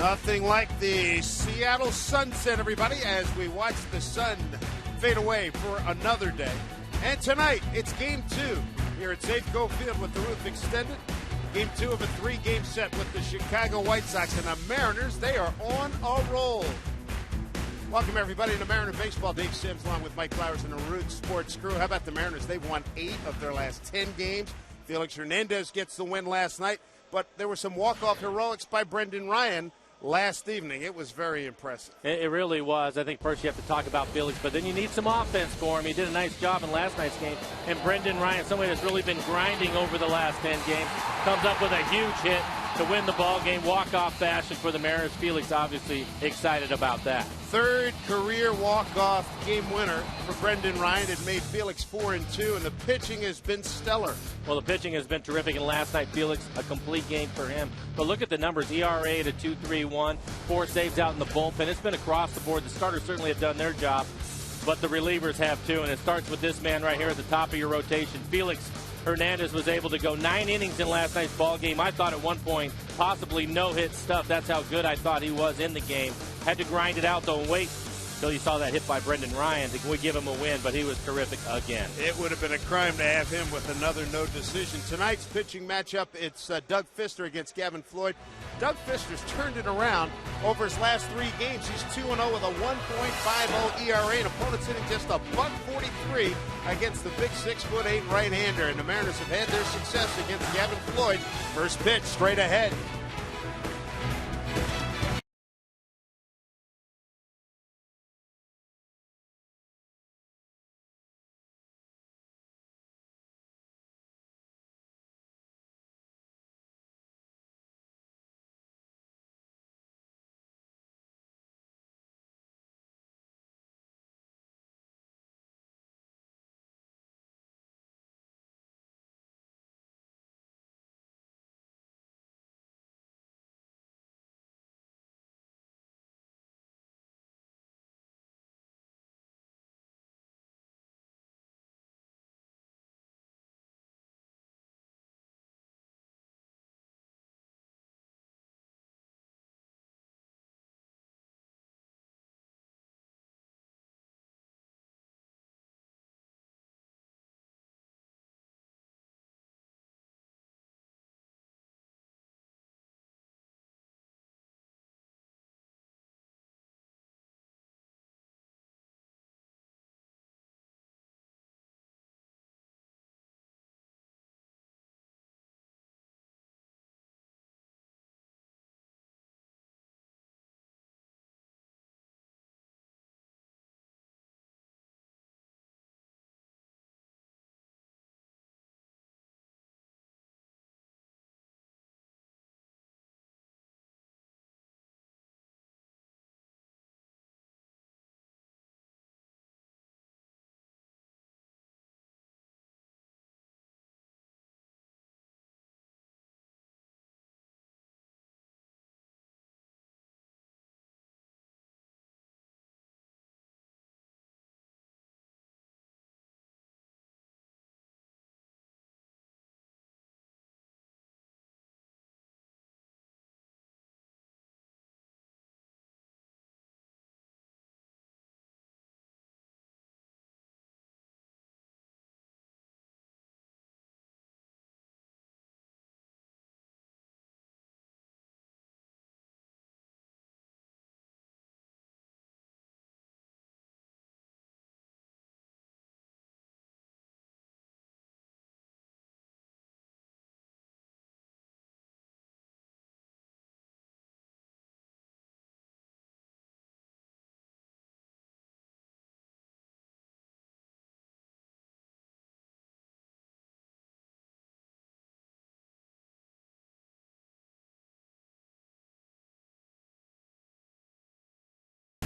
Nothing like the Seattle sunset, everybody, as we watch the sun fade away for another day. And tonight, it's Game 2 here at Safeco Field with the roof extended. Game 2 of a 3-game set with the Chicago White Sox and the Mariners. They are on a roll. Welcome, everybody, to Mariner Baseball. Dave Sims along with Mike Flowers and the Root Sports crew. How about the Mariners? They've won 8 of their last 10 games. Felix Hernandez gets the win last night, but there were some walk-off heroics by Brendan Ryan last evening. It was very impressive. It really was. I think first you have to talk about Felix, but then you need some offense for him. He did a nice job in last night's game. And Brendan Ryan, somebody that's really been grinding over the last 10 games, comes up with a huge hit to win the ball game, walk-off fashion for the Mariners. Felix obviously excited about that. Third career walk-off game winner for Brendan Ryan. It made Felix 4-2, and the pitching has been stellar. Well, the pitching has been terrific, and last night, Felix, a complete game for him. But look at the numbers, ERA to 2.31, 4 saves out in the bullpen. It's been across the board. The starters certainly have done their job, but the relievers have too, and it starts with this man right here at the top of your rotation. Felix Hernandez was able to go 9 innings in last night's ball game. I thought at one point possibly no-hit stuff. That's how good I thought he was in the game. Had to grind it out, though, and wait until you saw that hit by Brendan Ryan to give him a win, but he was terrific again. It would have been a crime to have him with another no decision. Tonight's pitching matchup, it's Doug Fister against Gavin Floyd. Doug Fister's turned it around over his last 3 games. He's 2-0 with a 1.50 ERA, and opponents hitting just a .43 against the big 6'8" right-hander. And the Mariners have had their success against Gavin Floyd. First pitch straight ahead.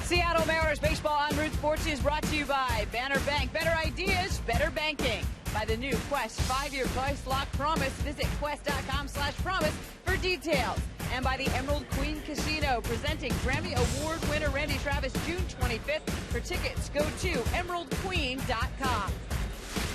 Seattle Mariners Baseball on Root Sports is brought to you by Banner Bank. Better ideas, better banking. By the new Quest 5-year Quest Lock Promise. Visit quest.com/promise for details. And by the Emerald Queen Casino, presenting Grammy Award winner Randy Travis June 25th. For tickets, go to emeraldqueen.com.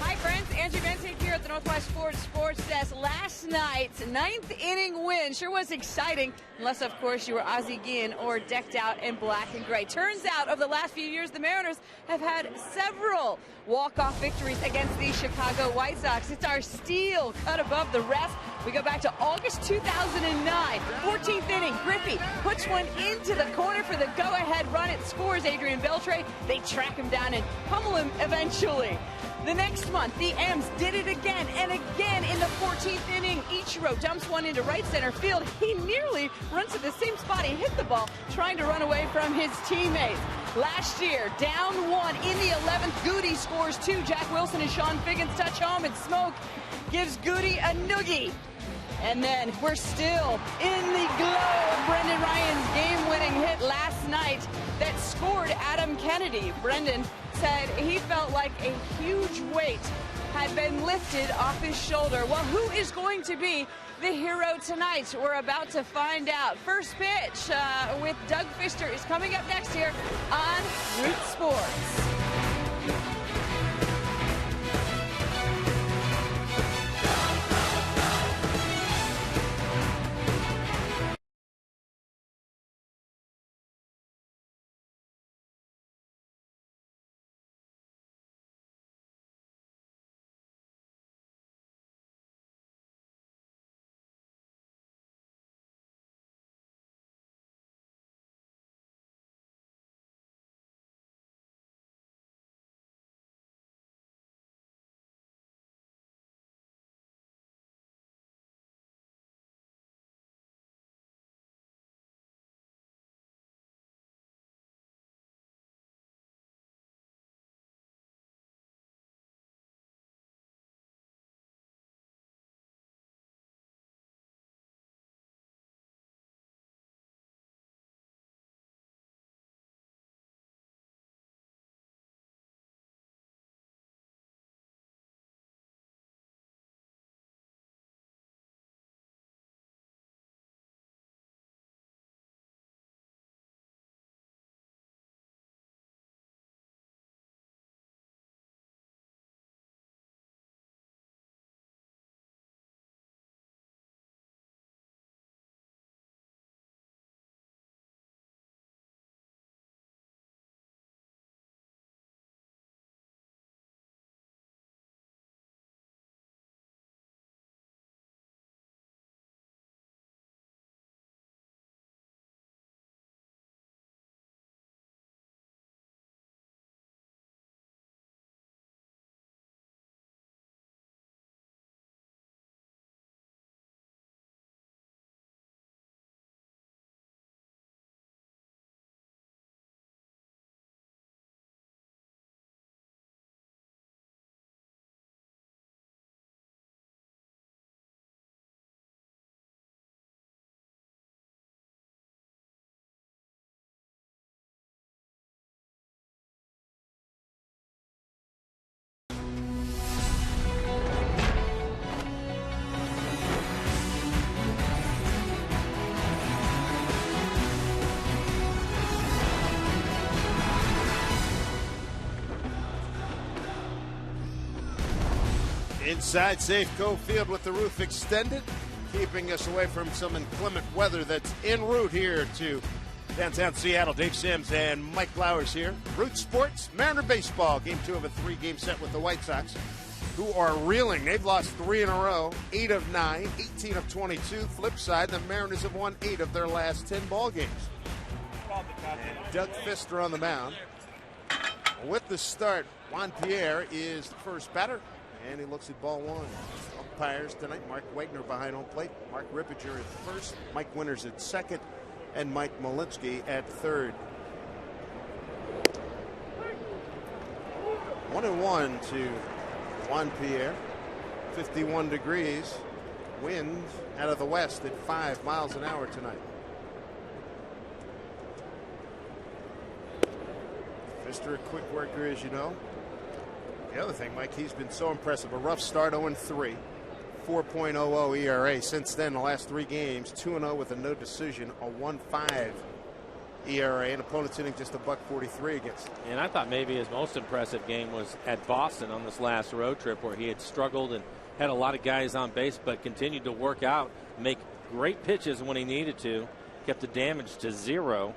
Hi, friends. Angie Vincent here at the Northwest Sports Desk. Last last night's 9th inning win. Sure was exciting, unless, of course, you were Ozzie Guillen or decked out in black and gray. Turns out, over the last few years, the Mariners have had several walk-off victories against the Chicago White Sox. It's our steal cut above the rest. We go back to August 2009. 14th inning, Griffey puts one into the corner for the go-ahead run. It scores Adrian Beltre. They track him down and pummel him eventually. The next month, the M's did it again and again in the 14th inning. Ichiro dumps one into right center field. He nearly runs to the same spot he hit the ball, trying to run away from his teammates. Last year, down one in the 11th, Goody scores two. Jack Wilson and Sean Figgins touch home, and Smoke gives Goody a noogie. And then we're still in the glow of Brendan Ryan's game-winning hit last night that scored Adam Kennedy. Brendan said he felt like a huge weight had been lifted off his shoulder. Well, who is going to be the hero tonight? We're about to find out. First pitch with Doug Fister is coming up next here on Root Sports. Inside Safeco Field with the roof extended, keeping us away from some inclement weather that's en route here to downtown Seattle. Dave Sims and Mike Blowers here. Root Sports, Mariner Baseball, Game 2 of a 3-game set with the White Sox, who are reeling. They've lost 3 in a row, 8 of 9, 18 of 22. Flip side, the Mariners have won 8 of their last 10 ball games. And Doug Fister on the mound. With the start, Juan Pierre is the first batter. And he looks at ball one. Umpires tonight, Mark Wagner behind home plate. Mark Rippiger at first. Mike Winters at second. And Mike Molinsky at third. 1-1 to Juan Pierre. 51 degrees. Wind out of the west at 5 miles an hour tonight. Fister, a quick worker, as you know. The other thing, Mike, he's been so impressive. A rough start, 0-3, 4.00 ERA. Since then, the last 3 games, 2-0 with a no decision, a 1.5 ERA, and opponents hitting just a .143 against him. And I thought maybe his most impressive game was at Boston on this last road trip, where he had struggled and had a lot of guys on base, but continued to work out, make great pitches when he needed to, kept the damage to 0.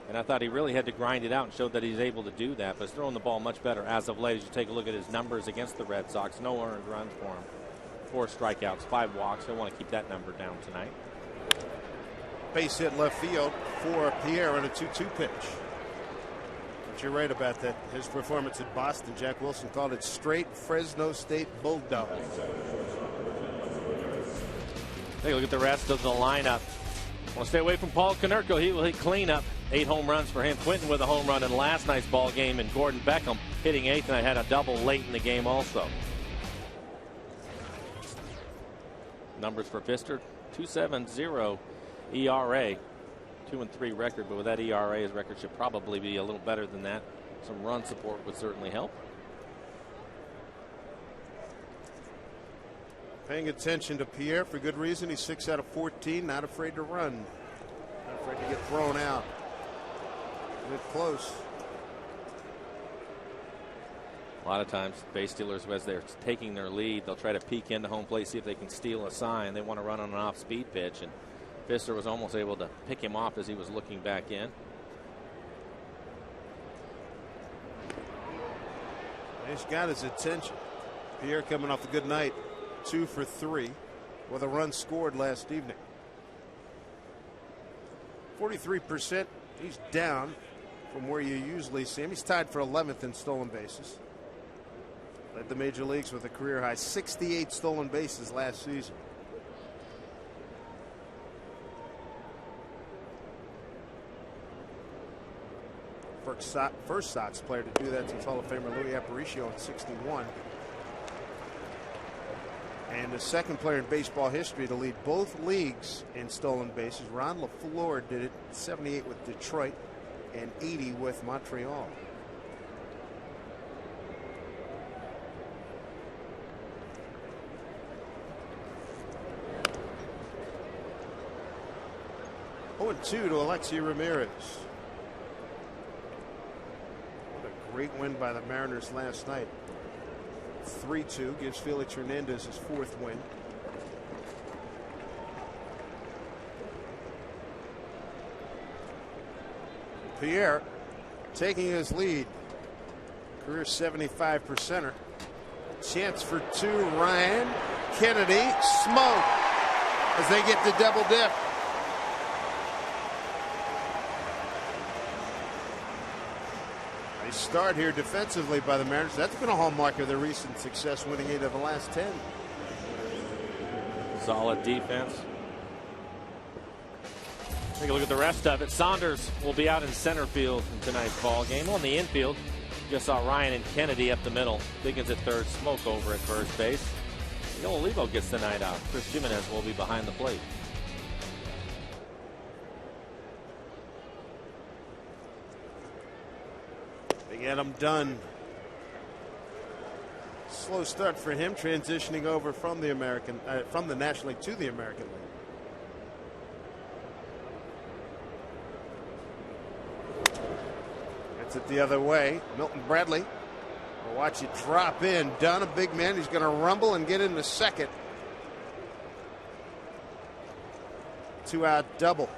And I thought he really had to grind it out and showed that he's able to do that. But he's throwing the ball much better as of late. As you take a look at his numbers against the Red Sox, no earned runs for him. 4 strikeouts, 5 walks. He'll want to keep that number down tonight. Base hit left field for Pierre on a 2-2 pitch. But you're right about that. His performance at Boston, Jack Wilson called it straight Fresno State Bulldog. Take a look at the rest of the lineup. Want to stay away from Paul Konerko. He will hit cleanup. 8 home runs for him. Quinton with a home run in last night's ball game, and Gordon Beckham hitting 8th, and I had a double late in the game also. Numbers for Pfister: 2.70 ERA, 2-3 record, but with that ERA, his record should probably be a little better than that. Some run support would certainly help. Paying attention to Pierre for good reason. He's 6 out of 14, not afraid to run, not afraid to get thrown out. Get close. A lot of times, base stealers, as they're taking their lead, they'll try to peek into home plate, see if they can steal a sign. They want to run on an off-speed pitch, and Pfister was almost able to pick him off as he was looking back in. He's got his attention. Pierre coming off a good night, 2 for 3 with a run scored last evening. 43%. He's down from where you usually see him. He's tied for 11th in stolen bases. Led the major leagues with a career high 68 stolen bases last season. First Sox player to do that since Hall of Famer Louis Aparicio in '61. And the second player in baseball history to lead both leagues in stolen bases. Ron LaFleur did it, 78 with Detroit and 80 with Montreal. Oh, 2 to Alexi Ramirez. What a great win by the Mariners last night. 3-2 gives Felix Hernandez his 4th win. Pierre taking his lead. Career 75%er. Chance for 2. Ryan Kennedy smoke as they get the double dip. Nice start here defensively by the Mariners. That's been a hallmark of their recent success, winning 8 of the last 10. Solid defense. Take a look at the rest of it. Saunders will be out in center field in tonight's ball game. On the infield, just saw Ryan and Kennedy up the middle. Diggins at third, Smoke over at first base. Miguel Olivo gets the night out. Chris Jimenez will be behind the plate. Big Adam Dunn. Slow start for him, transitioning over from the National League to the American League. Gets it the other way. Milton Bradley. We'll watch it drop in. Dunn, a big man. He's going to rumble and get into second. 2-out double.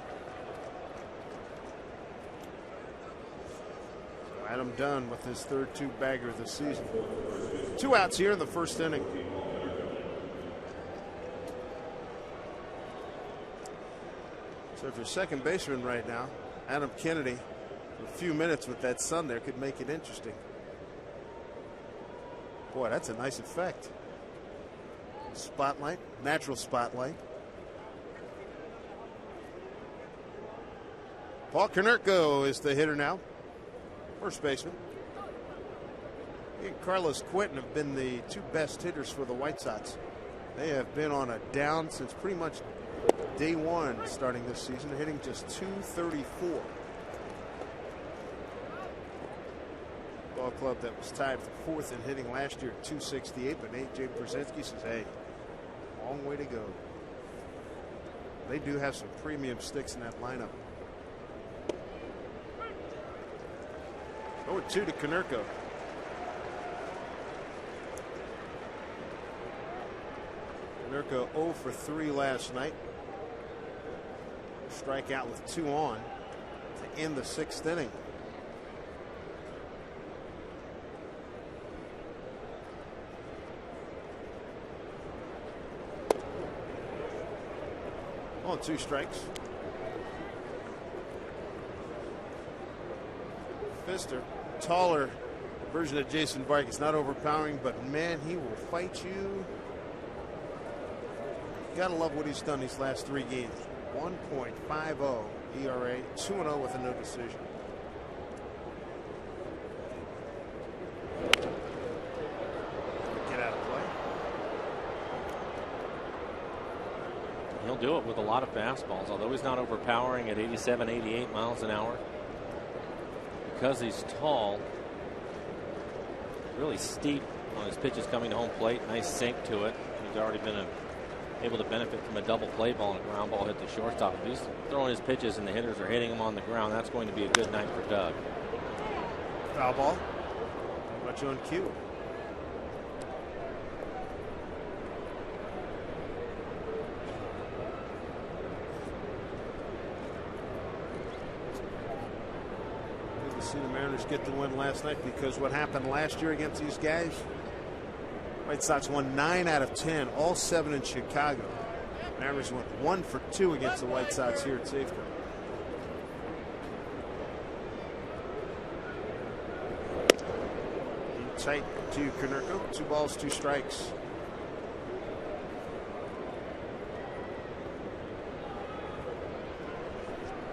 Adam Dunn with his third 2-bagger of the season. 2 outs here in the first inning. So if you're second baseman right now, Adam Kennedy, for a few minutes with that sun there, could make it interesting. Boy, that's a nice effect. Spotlight, natural spotlight. Paul Konerko is the hitter now. First baseman. He and Carlos Quinton have been the 2 best hitters for the White Sox. They have been on a down since pretty much day 1 starting this season, hitting just .234. Ball club that was tied for 4th in hitting last year at .268, but A.J. Brzezinski says, hey, long way to go. They do have some premium sticks in that lineup. 0-2 to Konerko. Konerko 0 for 3 last night. Strikeout with 2 on to end the 6th inning. On 2 strikes. Fister, taller version of Jason Vargas, not overpowering, but man, he will fight you. Gotta love what he's done these last 3 games. 1.50 ERA, 2-0 with a no decision. Get out of play. He'll do it with a lot of fastballs, although he's not overpowering at 87, 88 miles an hour. Because he's tall, really steep on his pitches coming to home plate. Nice sink to it. He's already been able to benefit from a double play ball and a ground ball hit the shortstop. If he's throwing his pitches and the hitters are hitting him on the ground, that's going to be a good night for Doug. Foul ball. Much on cue. Good to see the Mariners get the win last night, because what happened last year against these guys, White Sox won 9 out of 10, all 7 in Chicago. Mariners went 1 for 2 against the White Sox here at Safeco. Tight to Konerko. 2 balls, 2 strikes.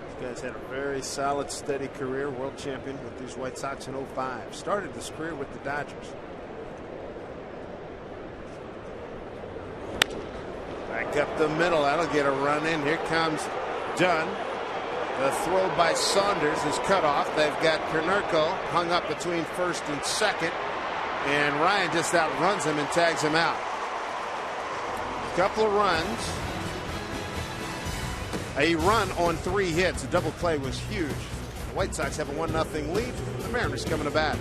This guy's had a very solid, steady career. World champion with these White Sox in 05. Started his career with the Dodgers. Back up the middle. That'll get a run in. Here comes Dunn. The throw by Saunders is cut off. They've got Konerko hung up between first and second. And Ryan just outruns him and tags him out. A couple of runs. A run on 3 hits. A double play was huge. The White Sox have a 1-0 lead. The Mariners coming to bat.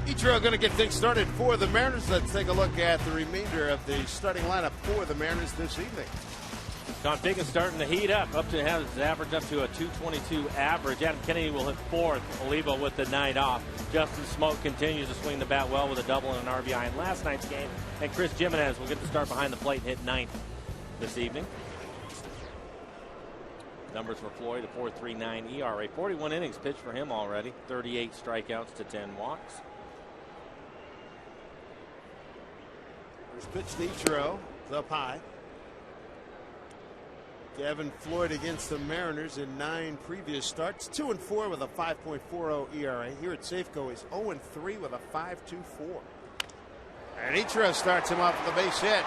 Ichiro going to get things started for the Mariners. Let's take a look at the remainder of the starting lineup for the Mariners this evening. Tom Pickens starting to heat up to have his average up to a 222 average. Adam Kennedy will hit 4th. Oliva with the night off. Justin Smoke continues to swing the bat well with a double and an RBI in last night's game. And Chris Jimenez will get to start behind the plate and hit 9th this evening. Numbers for Floyd, a 4.39 ERA. 41 innings pitched for him already. 38 strikeouts to 10 walks. First pitch to Ichiro. It's up high. Gavin Floyd against the Mariners in 9 previous starts. 2-4 with a 5.40 ERA. Here at Safeco, he's 0-3 with a 5.24. And Ichiro starts him off with a base hit.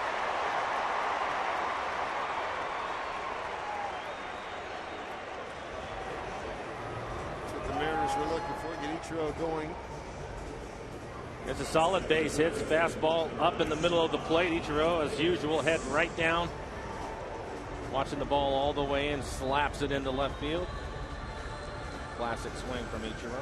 we're looking for. Get Ichiro going. It's a solid base hit. Fastball up in the middle of the plate. Ichiro, as usual, head right down. Watching the ball all the way in, slaps it into left field. Classic swing from Ichiro.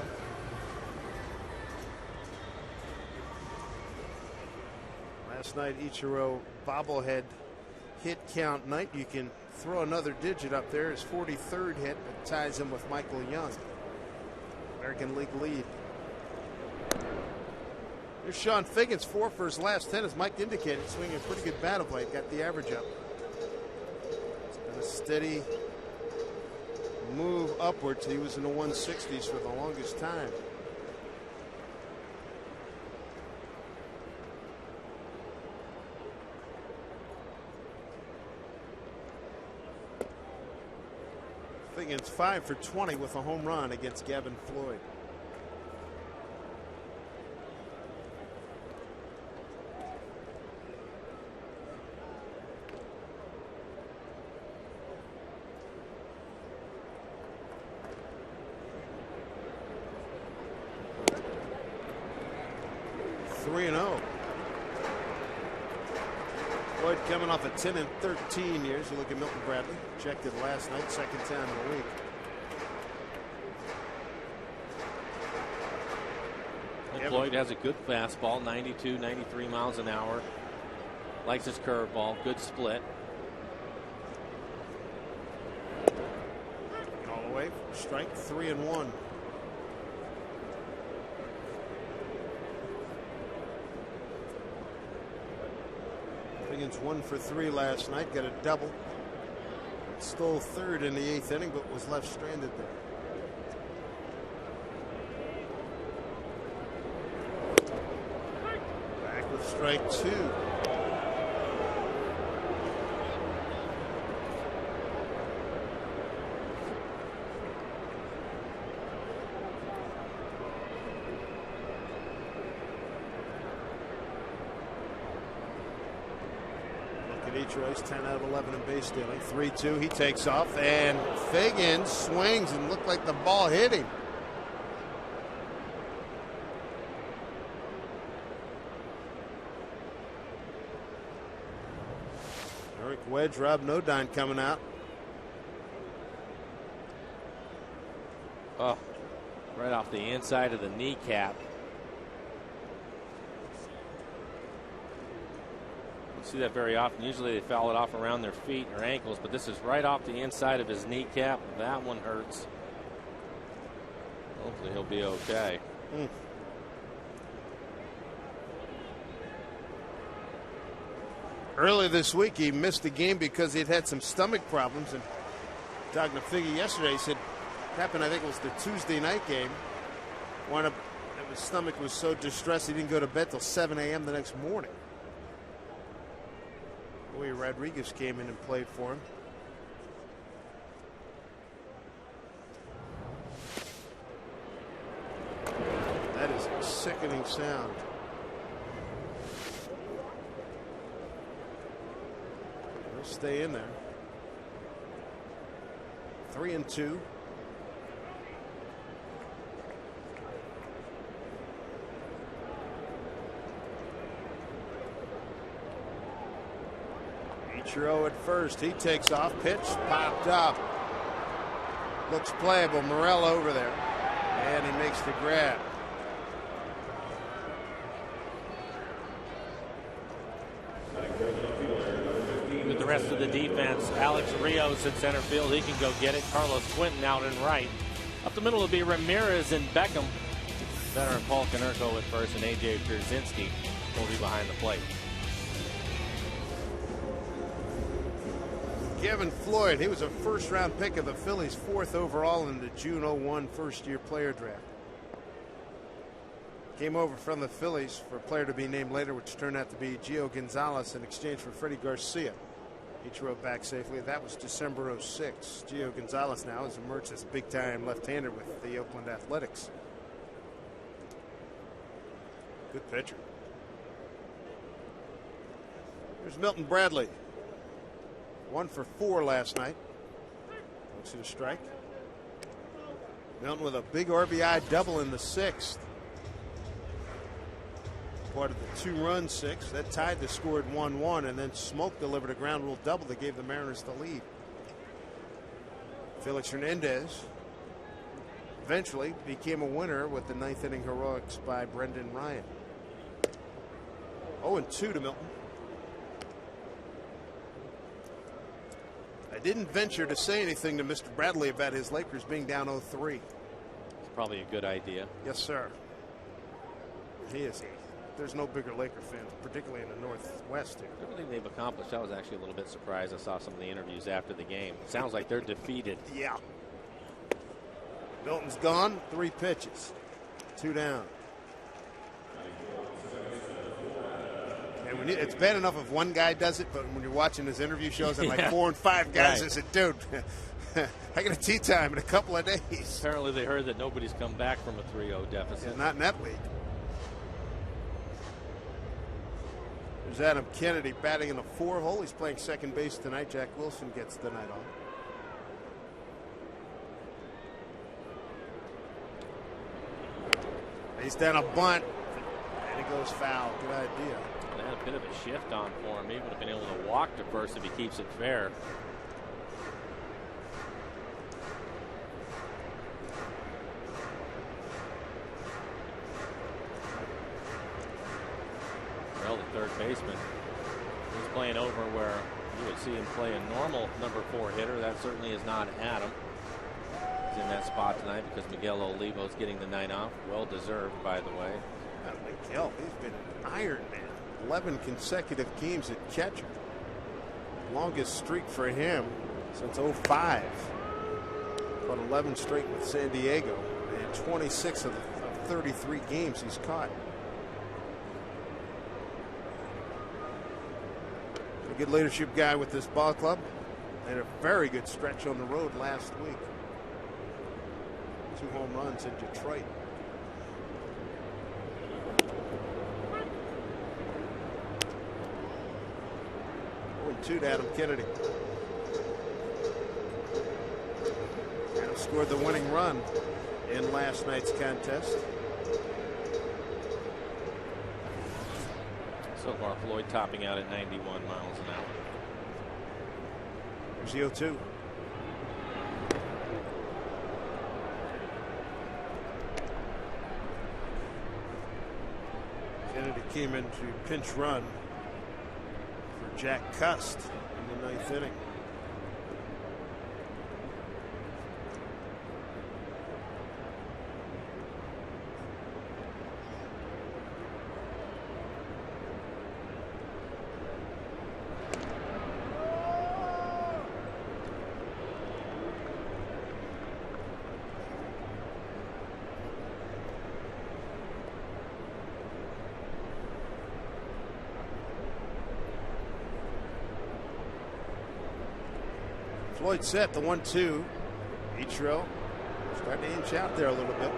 Last night, Ichiro bobblehead hit count night. You can throw another digit up there. His 43rd hit that ties him with Michael Young. American League lead. Here's Sean Figgins, 4 for his last 10, as Mike indicated, swinging a pretty good bat of late. Got the average up. It's been a steady move upwards. He was in the 160s for the longest time. Figgins 5 for 20 with a home run against Gavin Floyd. Floyd coming off a 10 and 13 years. You look at Milton Bradley, ejected last night, second time in the week. Floyd has a good fastball, 92, 93 miles an hour. Likes his curveball, good split. All the way, strike 3-1. Figgins 1 for 3 last night, got a double. Stole third in the 8th inning, but was left stranded there. Back with strike 2. Ichiro's 10 out of 11 in base stealing. 3-2. He takes off, and Figgins swings and looked like the ball hit him. Eric Wedge, Rob Nodine coming out. Oh, right off the inside of the kneecap. See that very often. Usually they foul it off around their feet or ankles, but this is right off the inside of his kneecap. That one hurts. Hopefully he'll be okay. Early this week he missed the game because he'd had some stomach problems, and talking to Figgy yesterday, he said it happened, I think it was the Tuesday night game. His stomach was so distressed he didn't go to bed till 7 a.m. the next morning. Luis Rodriguez came in and played for him. That is a sickening sound. He'll stay in there. 3-2. Ichiro at first. He takes off. Pitch popped up. Looks playable. Morel over there. And he makes the grab. With the rest of the defense, Alex Rios at center field. He can go get it. Carlos Quinton out and right. Up the middle will be Ramirez and Beckham. Veteran Paul Konerko at first, and A.J. Pierzynski will be behind the plate. Gavin Floyd, he was a first-round pick of the Phillies, 4th overall in the June 01 first-year player draft. Came over from the Phillies for a player to be named later, which turned out to be Gio Gonzalez in exchange for Freddie Garcia. Ichiro back safely. That was December 06. Gio Gonzalez now has emerged as a big-time left-hander with the Oakland Athletics. Good pitcher. Here's Milton Bradley. 1 for 4 last night. Looks at a strike. Milton with a big RBI double in the 6th. Part of the 2-run 6 that tied the score at 1-1, and then Smoke delivered a ground rule double that gave the Mariners the lead. Felix Hernandez eventually became a winner with the 9th inning heroics by Brendan Ryan. 0-2 to Milton. I didn't venture to say anything to Mr. Bradley about his Lakers being down 0-3. It's probably a good idea. Yes, sir. He is. There's no bigger Laker fans, particularly in the Northwest here. Everything they've accomplished, I was actually a little bit surprised. I saw some of the interviews after the game. It sounds like they're defeated. Yeah. Milton's gone. 3 pitches. 2 down. And it's bad enough if one guy does it, but when you're watching his interview shows and like 4 and 5 guys, I said, dude, I got a tea time in a couple of days. Apparently they heard that nobody's come back from a 3-0 deficit. Yeah, not in that league. There's Adam Kennedy batting in the 4-hole. He's playing second base tonight. Jack Wilson gets the night off. He's down a bunt, and he goes foul. Good idea. They had a bit of a shift on for him. He would have been able to walk to first if he keeps it fair. Well, the third baseman, he's playing over where you would see him play a normal number 4 hitter. That certainly is not Adam. He's in that spot tonight because Miguel Olivo's getting the night off. Well deserved, by the way. Miguel, he's been an Iron Man. 11 consecutive games at catcher. Longest streak for him since 05. Caught 11 straight with San Diego. And 26 of 33 games he's caught. A good leadership guy with this ball club. And a very good stretch on the road last week. 2 home runs in Detroit. To Adam Kennedy. Adam scored the winning run in last night's contest. So far, Floyd topping out at 91 miles an hour. There's the 0-2. Kennedy came into pinch run for Jack Cust in the 9th inning. Floyd set the 1-2. Ichiro starting to inch out there a little bit.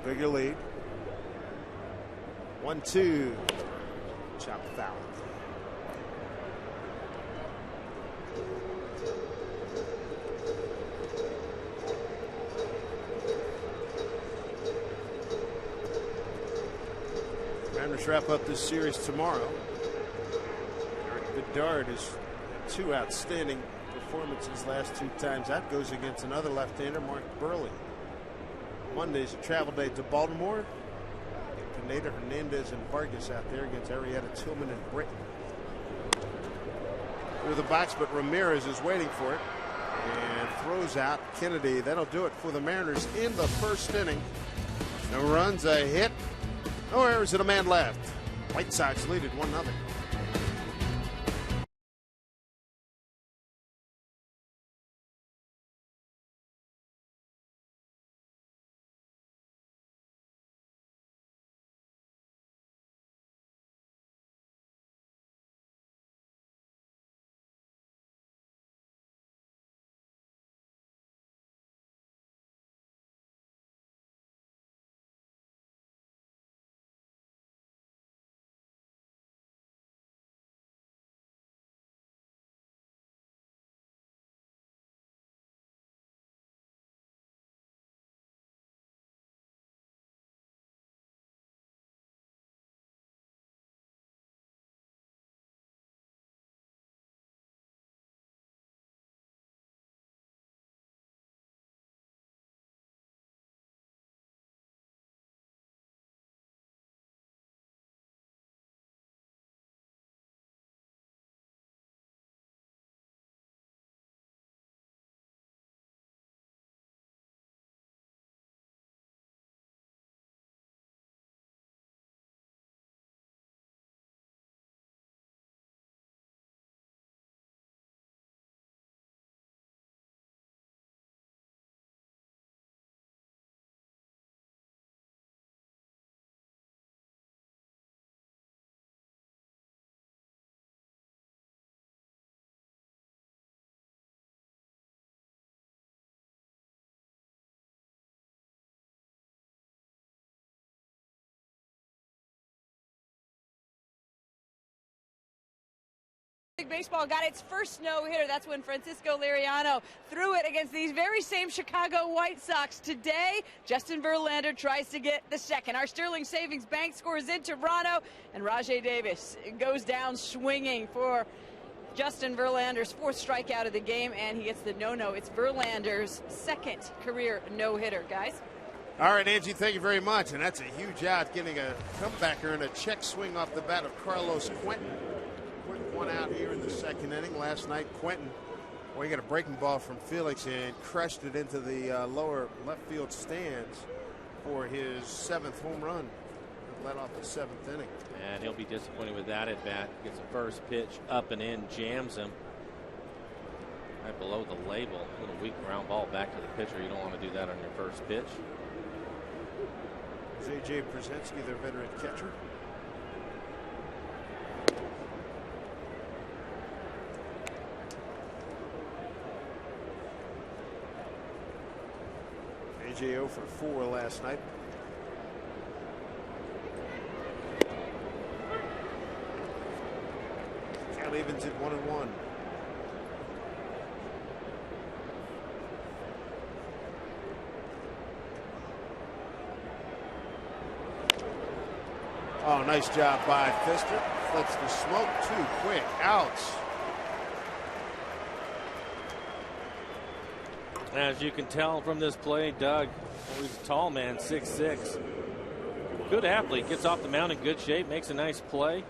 Bigger lead. 1-2. Chop foul. Mariners wrap up this series tomorrow. Eric Bedard has had 2 outstanding performances last 2 times. That goes against another left-hander, Mark Burley. Monday's a travel day to Baltimore. Pineda, Hernandez, and Vargas out there against Arrieta, Tillman, and Britton. Through the box, but Ramirez is waiting for it and throws out Kennedy. That'll do it for the Mariners in the first inning. No runs, a hit, no errors, and a man left. White Sox lead at 1-0. League Baseball got its first no-hitter. That's when Francisco Liriano threw it against these very same Chicago White Sox. Today, Justin Verlander tries to get the second. Our Sterling Savings Bank scores in Toronto, and Rajai Davis goes down swinging for Justin Verlander's fourth strikeout of the game, and he gets the no-no. It's Verlander's second career no-hitter, guys. All right, Angie, thank you very much. And that's a huge out, getting a comebacker and a check swing off the bat of Carlos Quentin. Quick one out here in the second inning. Last night, Quentin, well, he got a breaking ball from Felix and crushed it into the lower left field stands for his 7th home run. Led off the 7th inning. And he'll be disappointed with that at bat. Gets the first pitch up and in, jams him right below the label. A little weak ground ball back to the pitcher. You don't want to do that on your first pitch. J.J. Brzezinski, their veteran catcher. A.J. 0 for 4 last night. Count evens at 1-1. Oh, nice job by Pfister. Flips the smoke too quick. Outs. As you can tell from this play, Doug, he's a tall man, 6'6". Good athlete. Gets off the mound in good shape. Makes a nice play.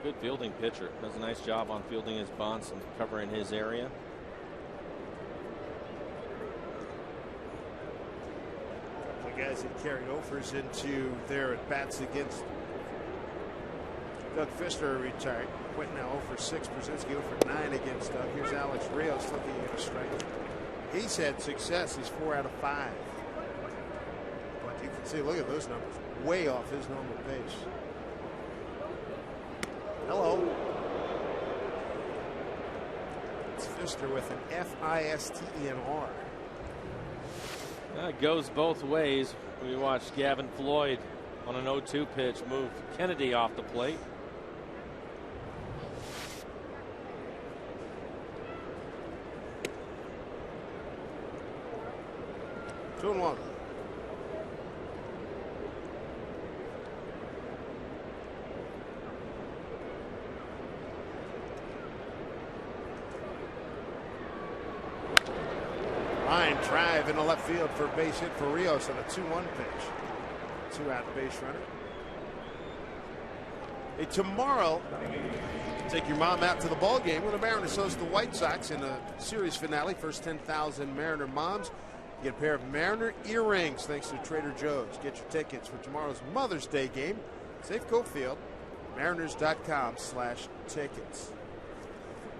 Good fielding pitcher. Does a nice job on fielding his bunts and covering his area. Guys that carried overs into their at bats against Doug Pfister retired. Quentin now 0 for 6. Brzezinski 0 for 9 against Doug. Here's Alex Rios looking at a strike. He's had success. He's 4 out of 5. But you can see, look at those numbers. Way off his normal pace. Hello. It's Pfister with an F-I-S-T-E-N-R. It goes both ways. We watched Gavin Floyd on an 0-2 pitch move Kennedy off the plate. Two and one. Line drive in the left field for a base hit for Rios on a 2-1 pitch. 2-out base runner. Hey, tomorrow, take your mom out to the ball game when the Mariners host the White Sox in a series finale. First 10,000 Mariner moms get a pair of Mariner earrings thanks to Trader Joe's. Get your tickets for tomorrow's Mother's Day game. Safeco Field, mariners.com/tickets.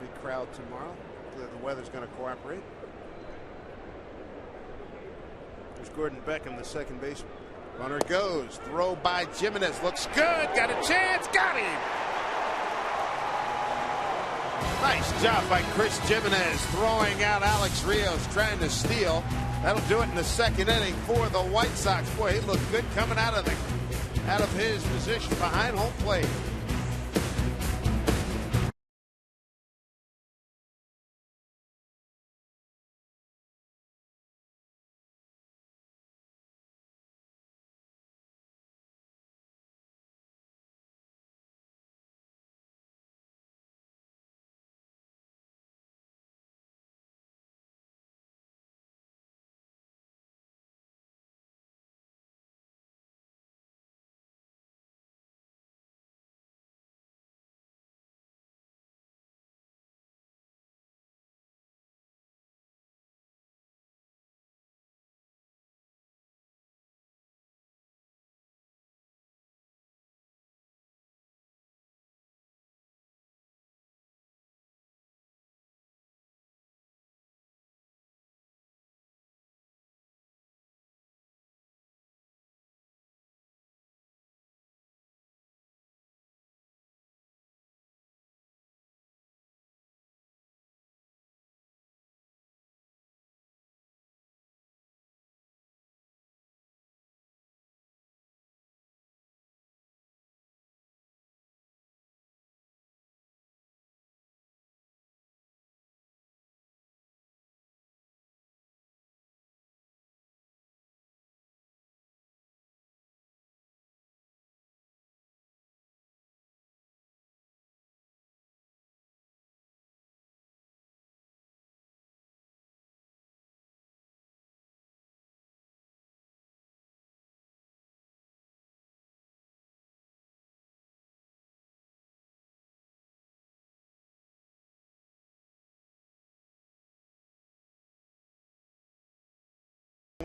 Big crowd tomorrow. The weather's going to cooperate. There's Gordon Beckham, the second baseman. Runner goes. Throw by Jimenez. Looks good. Got a chance. Got him. Nice job by Chris Jimenez throwing out Alex Rios, trying to steal. That'll do it in the second inning for the White Sox. Boy, he looked good coming out of his position behind home plate.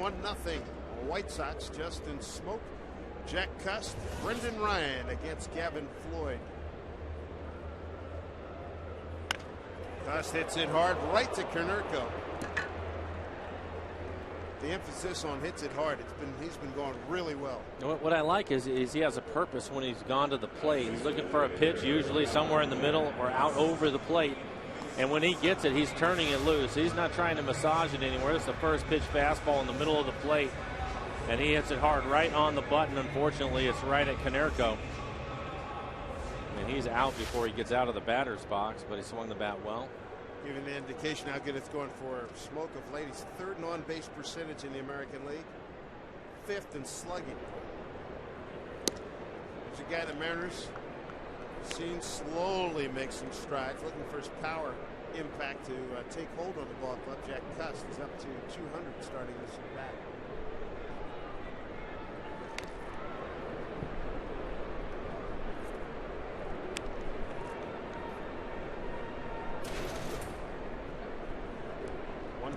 1-0 White Sox. Justin Smoke, Jack Cust, Brendan Ryan against Gavin Floyd. Cust hits it hard right to Konerko. The emphasis on hits it hard. He's been going really well. What I like is he has a purpose when he's gone to the plate. He's looking for a pitch, usually somewhere in the middle or out over the plate. And when he gets it, he's turning it loose. He's not trying to massage it anywhere. It's the first pitch fastball in the middle of the plate. And he hits it hard right on the button. Unfortunately, it's right at Konerko. And he's out before he gets out of the batter's box, but he swung the bat well. Giving the indication how good it's going for Smoke of late. He's 3rd in on-base percentage in the American League, 5th in slugging. There's a guy the Mariners seen slowly make some strides, looking for his power impact to take hold on the ball club. Jack Cust is up to 200 starting this at bat.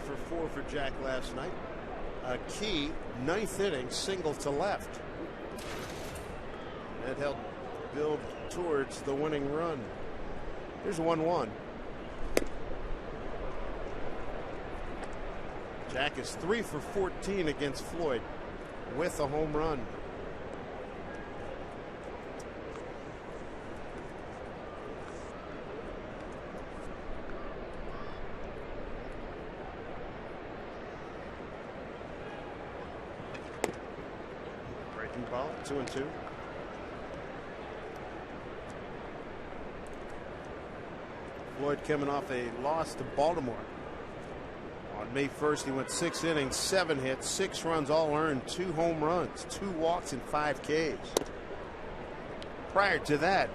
For 4 for Jack last night. A key 9th inning single to left. That helped build towards the winning run. Here's 1-1. Jack is 3 for 14 against Floyd with a home run. Ball, 2-2. Floyd coming off a loss to Baltimore. On May 1st, he went 6 innings, 7 hits, 6 runs, all earned, 2 home runs, 2 walks, and 5 Ks. Prior to that,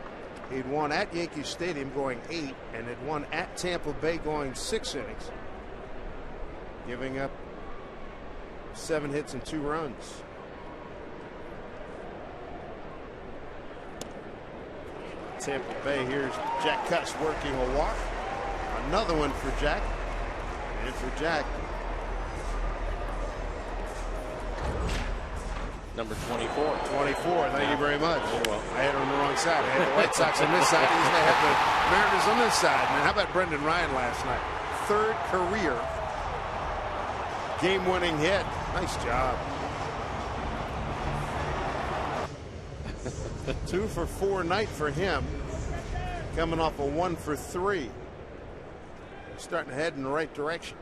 he'd won at Yankee Stadium going 8 and had won at Tampa Bay going 6 innings, giving up 7 hits and 2 runs. Tampa Bay. Here's Jack Cust working a walk. Another one for Jack. And for Jack, number 24. 24. Thank you very much. Well. I had it on the wrong side. I had the White Sox on this side. I had the Mariners on this side. And how about Brendan Ryan last night? 3rd career game-winning hit. Nice job. 2 for 4 night for him, coming off a 1 for 3. Starting to head in the right direction.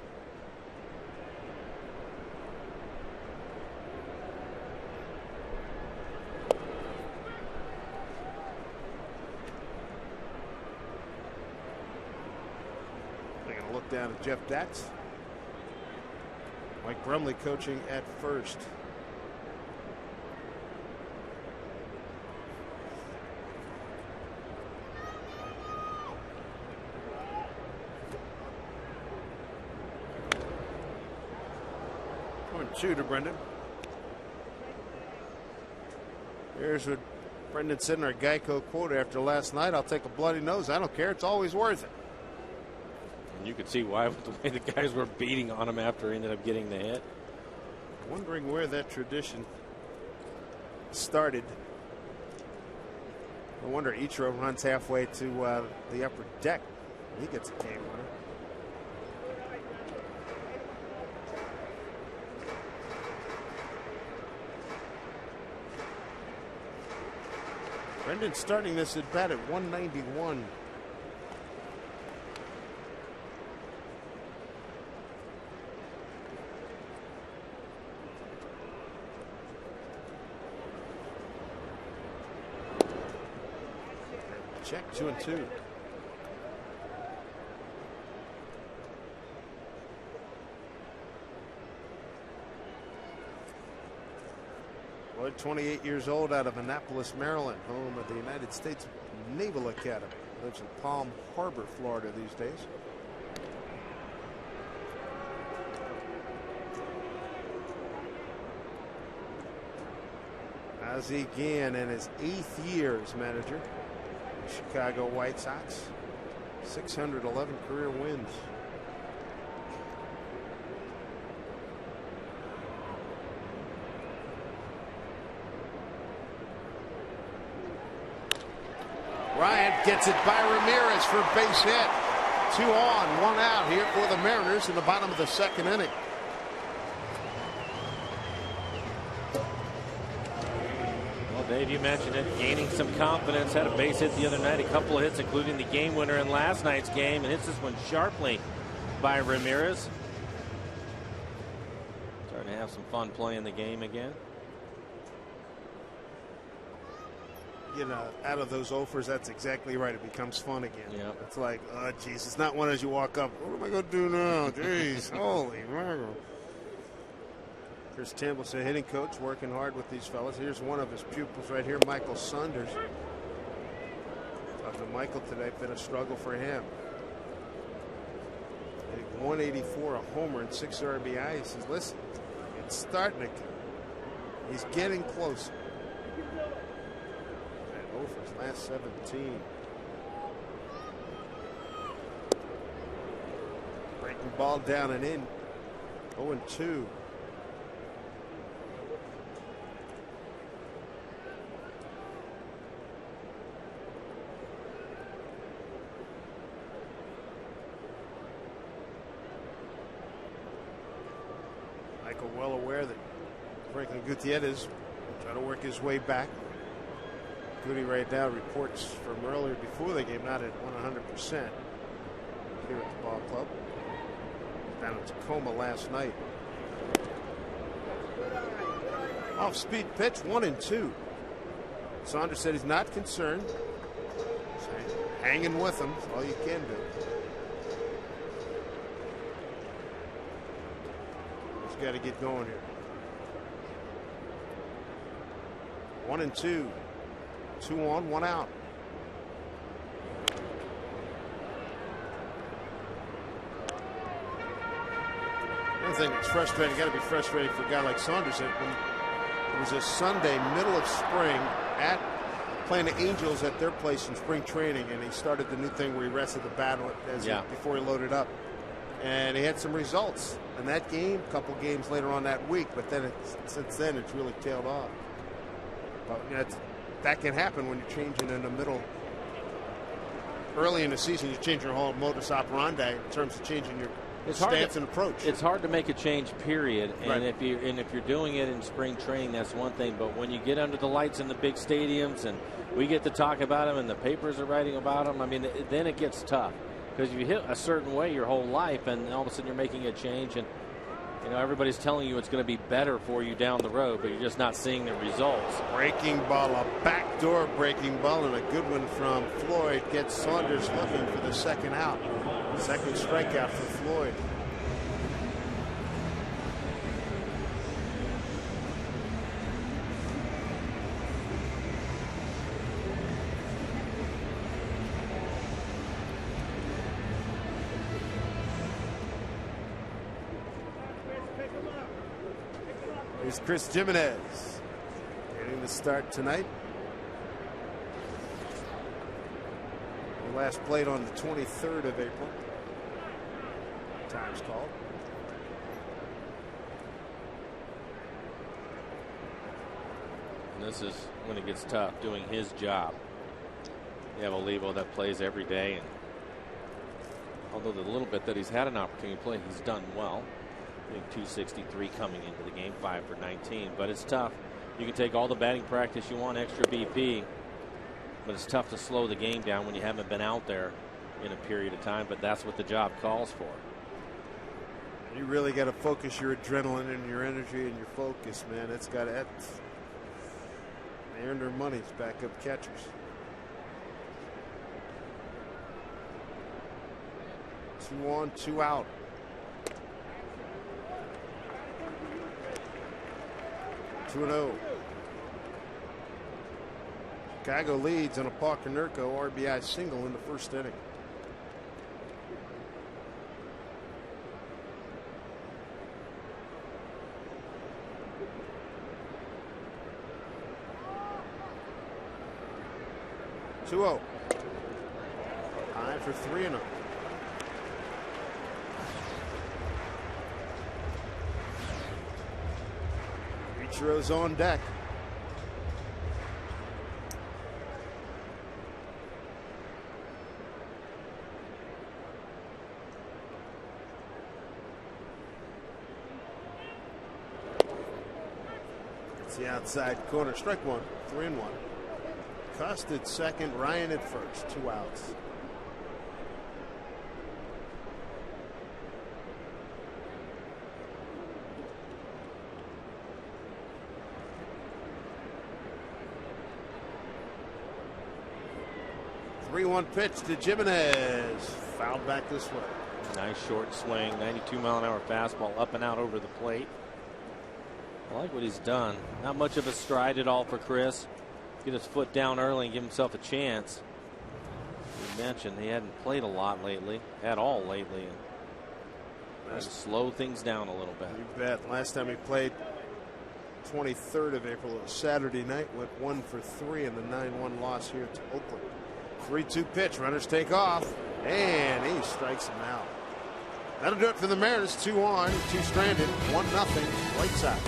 They're going to look down at Jeff Datz. Mike Brumley coaching at first. Two to Brendan. Here's what Brendan said in our Geico quote after last night. I'll take a bloody nose. I don't care. It's always worth it. And you could see why with the way the guys were beating on him after he ended up getting the hit. Wondering where that tradition started. No wonder Ichiro runs halfway to the upper deck. He gets a game winner. Brendan starting this at bat at 191. Check 2-2. Floyd, 28 years old, out of Annapolis, Maryland, home of the United States Naval Academy. Lives in Palm Harbor, Florida these days. Ozzie Guillen in his 8th year as manager. Chicago White Sox, 611 career wins. gets it by Ramirez for a base hit. 2 on, 1 out here for the Mariners in the bottom of the second inning. Well, Dave, you mentioned it, gaining some confidence. Had a base hit the other night, a couple of hits, including the game winner in last night's game, and hits this one sharply by Ramirez. Starting to have some fun playing the game again. You know, out of those offers, that's exactly right. It becomes fun again. Yep. It's like, oh, jeez, it's not one as you walk up. What am I going to do now? Jeez, holy mackerel. Chris Tamble's a hitting coach, working hard with these fellas. Here's one of his pupils right here, Michael Saunders. Talking to Michael today, been a struggle for him. 184, a homer, and 6 RBI. He says, listen, it's starting to come. He's getting closer. For his last 17. Breaking ball down and in. 0-2. Michael well aware that Franklin Gutierrez trying to work his way back. Goody right now reports from earlier before the game not at 100% here at the ball club. Down in Tacoma last night. Off speed pitch, 1-2. Saunders said he's not concerned. So hanging with him, that's all you can do. He's got to get going here. 1-2. 2 on, 1 out. One thing that's frustrating, got to be frustrating for a guy like Saunders. That when it was a Sunday, middle of spring, at playing the Angels at their place in spring training, and he started the new thing where he rested the bat before he loaded up, and he had some results in that game, a couple games later on that week. But then since then, it's really tailed off. But you know, that can happen when you're changing in the middle. Early in the season, you change your whole modus operandi in terms of changing your stance and approach. It's hard to make a change, period. And right. if you're doing it in spring training, that's one thing. But when you get under the lights in the big stadiums, and we get to talk about them, and the papers are writing about them, I mean, then it gets tough, because you hit a certain way your whole life, and all of a sudden you're making a change, and you know, everybody's telling you it's going to be better for you down the road, but you're just not seeing the results. Breaking ball, a backdoor breaking ball, and a good one from Floyd gets Saunders looking for the second out. Second strikeout for Floyd. Here's Chris Jimenez getting the start tonight. He last played on the 23rd of April. Time's called. And this is when it gets tough, doing his job. You have Olivo that plays every day, and although the little bit that he's had an opportunity to play, he's done well. I think 263 coming into the game, 5 for 19. But it's tough. You can take all the batting practice you want, extra BP, but it's tough to slow the game down when you haven't been out there in a period of time. But that's what the job calls for. You really got to focus your adrenaline and your energy and your focus, man. It's got to. They earn their money as backup catchers. 2 on, 2 out. Chicago leads on a Parker Nurko RBI single in the first inning. Two-0. Time for 3-0. Ichiro's on deck. It's the outside corner. Strike one. 3-1. Cost at second. Ryan at first. 2 outs. Three-one pitch to Jimenez. Fouled back this way. Nice short swing. 92-mile-an-hour fastball up and out over the plate. I like what he's done. Not much of a stride at all for Chris. Get his foot down early and give himself a chance. You mentioned he hadn't played a lot lately, at all lately, and slow things down a little bit. You bet. Last time he played, 23rd of April, it was Saturday night, went 1 for 3 in the 9-1 loss here to Oakland. 3-2 pitch. Runners take off, and he strikes him out. That'll do it for the Mariners. 2 on, 2 stranded, 1-0 White Sox.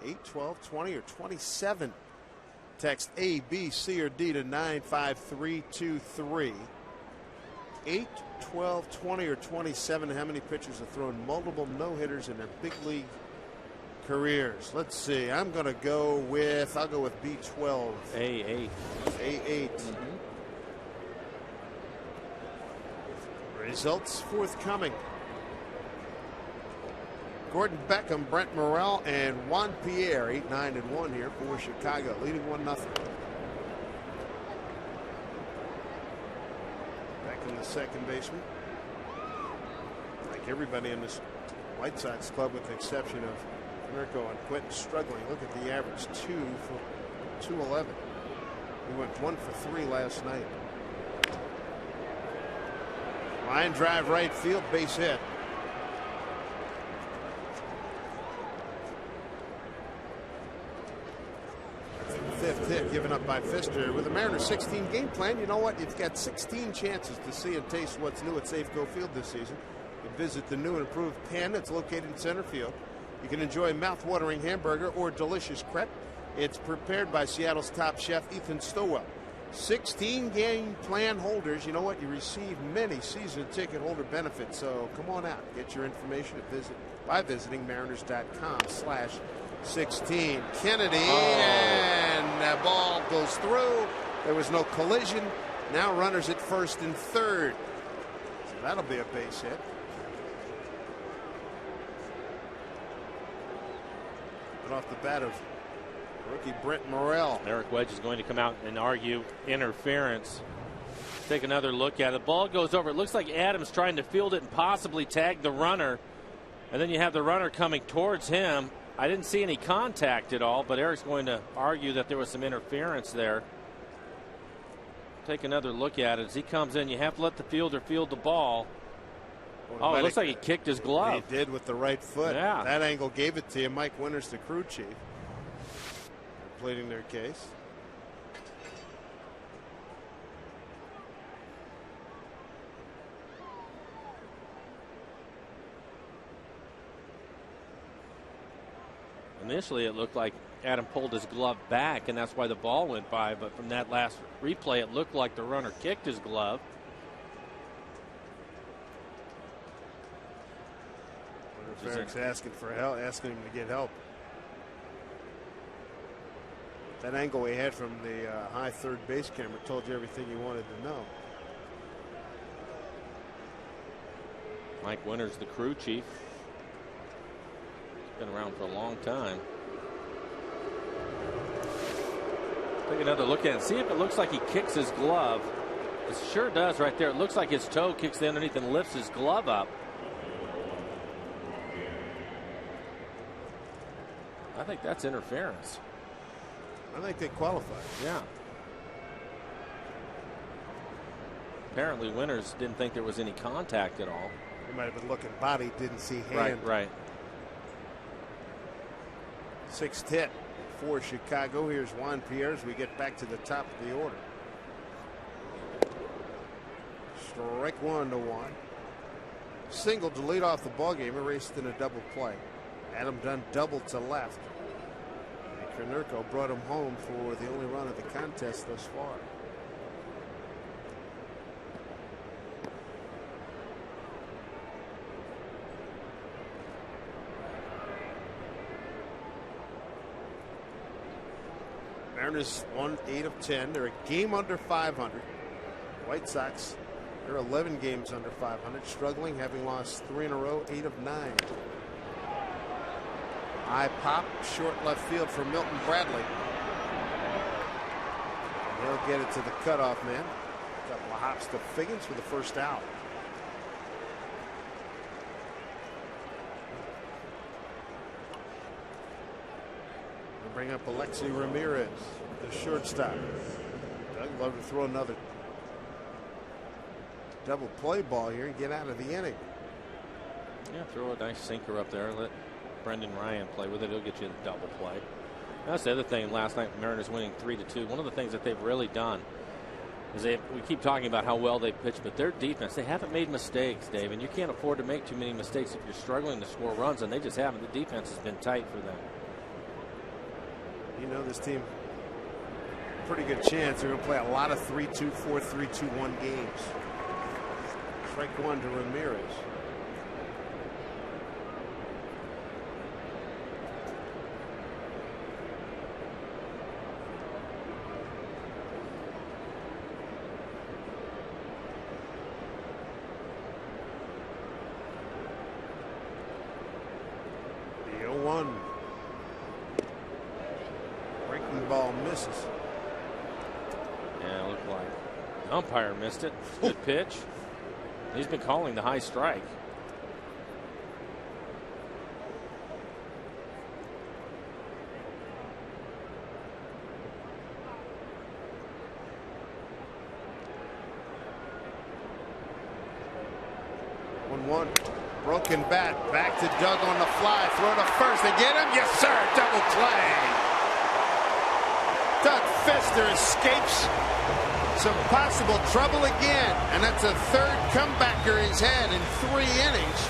Eight, 12, 20, or 27. Text A, B, C, or D to 95323. 8, 12, 20, or 27. How many pitchers have thrown multiple no-hitters in their big league careers? Let's see. I'll go with B12. A8. A8. Results forthcoming. Gordon Beckham, Brent Morrell, and Juan Pierre, 8-9-1 here for Chicago, leading 1-0. Beckham, the second baseman. Like everybody in this White Sox club, with the exception of Mirko and Quentin, struggling. Look at the average, 2 for 211. He went 1 for 3 last night. Line drive right field, base hit. Fifth hit given up by Pfister. With the Mariners' 16 game plan, you know what? You've got 16 chances to see and taste what's new at Safeco Field this season. You can visit the new and improved pen that's located in center field. You can enjoy a mouth-watering hamburger or delicious crepe. It's prepared by Seattle's top chef, Ethan Stowell. 16 game plan holders, you know what? You receive many season ticket holder benefits. So come on out. Get your information by visiting mariners.com/16. Kennedy, and that ball goes through. There was no collision. Now runners at first and third. So that'll be a base hit. But off the bat of rookie Brent Morrell. Eric Wedge is going to come out and argue interference. Take another look at it. The ball goes over. It looks like Adams trying to field it and possibly tag the runner. And then you have the runner coming towards him. I didn't see any contact at all, but Eric's going to argue that there was some interference there. Take another look at it. As he comes in, you have to let the fielder field the ball, Oh, it looks like he kicked his glove. He did with the right foot. Yeah. That angle gave it to you. Mike Winters, the crew chief, pleading their case. Initially, it looked like Adam pulled his glove back, and that's why the ball went by. But from that last replay, it looked like the runner kicked his glove. Eric's asking for help, asking him to get help. That angle he had from the high third base camera told you everything you wanted to know. Mike Winters, the crew chief. He's been around for a long time. Take another look at it. See if it looks like he kicks his glove. It sure does right there. It looks like his toe kicks underneath and lifts his glove up. I think that's interference. I think they qualify. Yeah. Apparently Winters didn't think there was any contact at all. He might have been looking body, didn't see hand. Right. Sixth hit for Chicago. Here's Juan Pierre as we get back to the top of the order. Strike one to Juan. Single to lead off the ballgame, erased in a double play. Adam Dunn doubled to left. And Konerko brought him home for the only run of the contest thus far. Mariners won 8 of 10. They're a game under 500. White Sox, they're 11 games under 500, struggling, having lost 3 in a row, 8 of 9. High pop, short left field for Milton Bradley. He'll get it to the cutoff man. A couple of hops to Figgins for the first out. We'll bring up Alexi Ramirez, the shortstop. Doug love to throw another double play ball here and get out of the inning. Yeah, throw a nice sinker up there. Let Brendan Ryan play with it. He'll get you the double play. That's the other thing. Last night, Mariners winning 3-2. One of the things that they've really done is we keep talking about how well they pitch, but their defense, they haven't made mistakes, Dave, and you can't afford to make too many mistakes if you're struggling to score runs, and they just haven't. The defense has been tight for them. You know, this team, pretty good chance they're going to play a lot of 3-2, 4-3, 2-1 games. Strike one to Ramirez. The 0-1. Breaking ball misses. Yeah, it looked like the umpire missed it. Good pitch. He's been calling the high strike. One. Broken bat. Back to Doug on the fly. Throw to first. They get him. Yes, sir. Double play. Doug Fister escapes some possible trouble again. And that's a third comebacker he's had in 3 innings.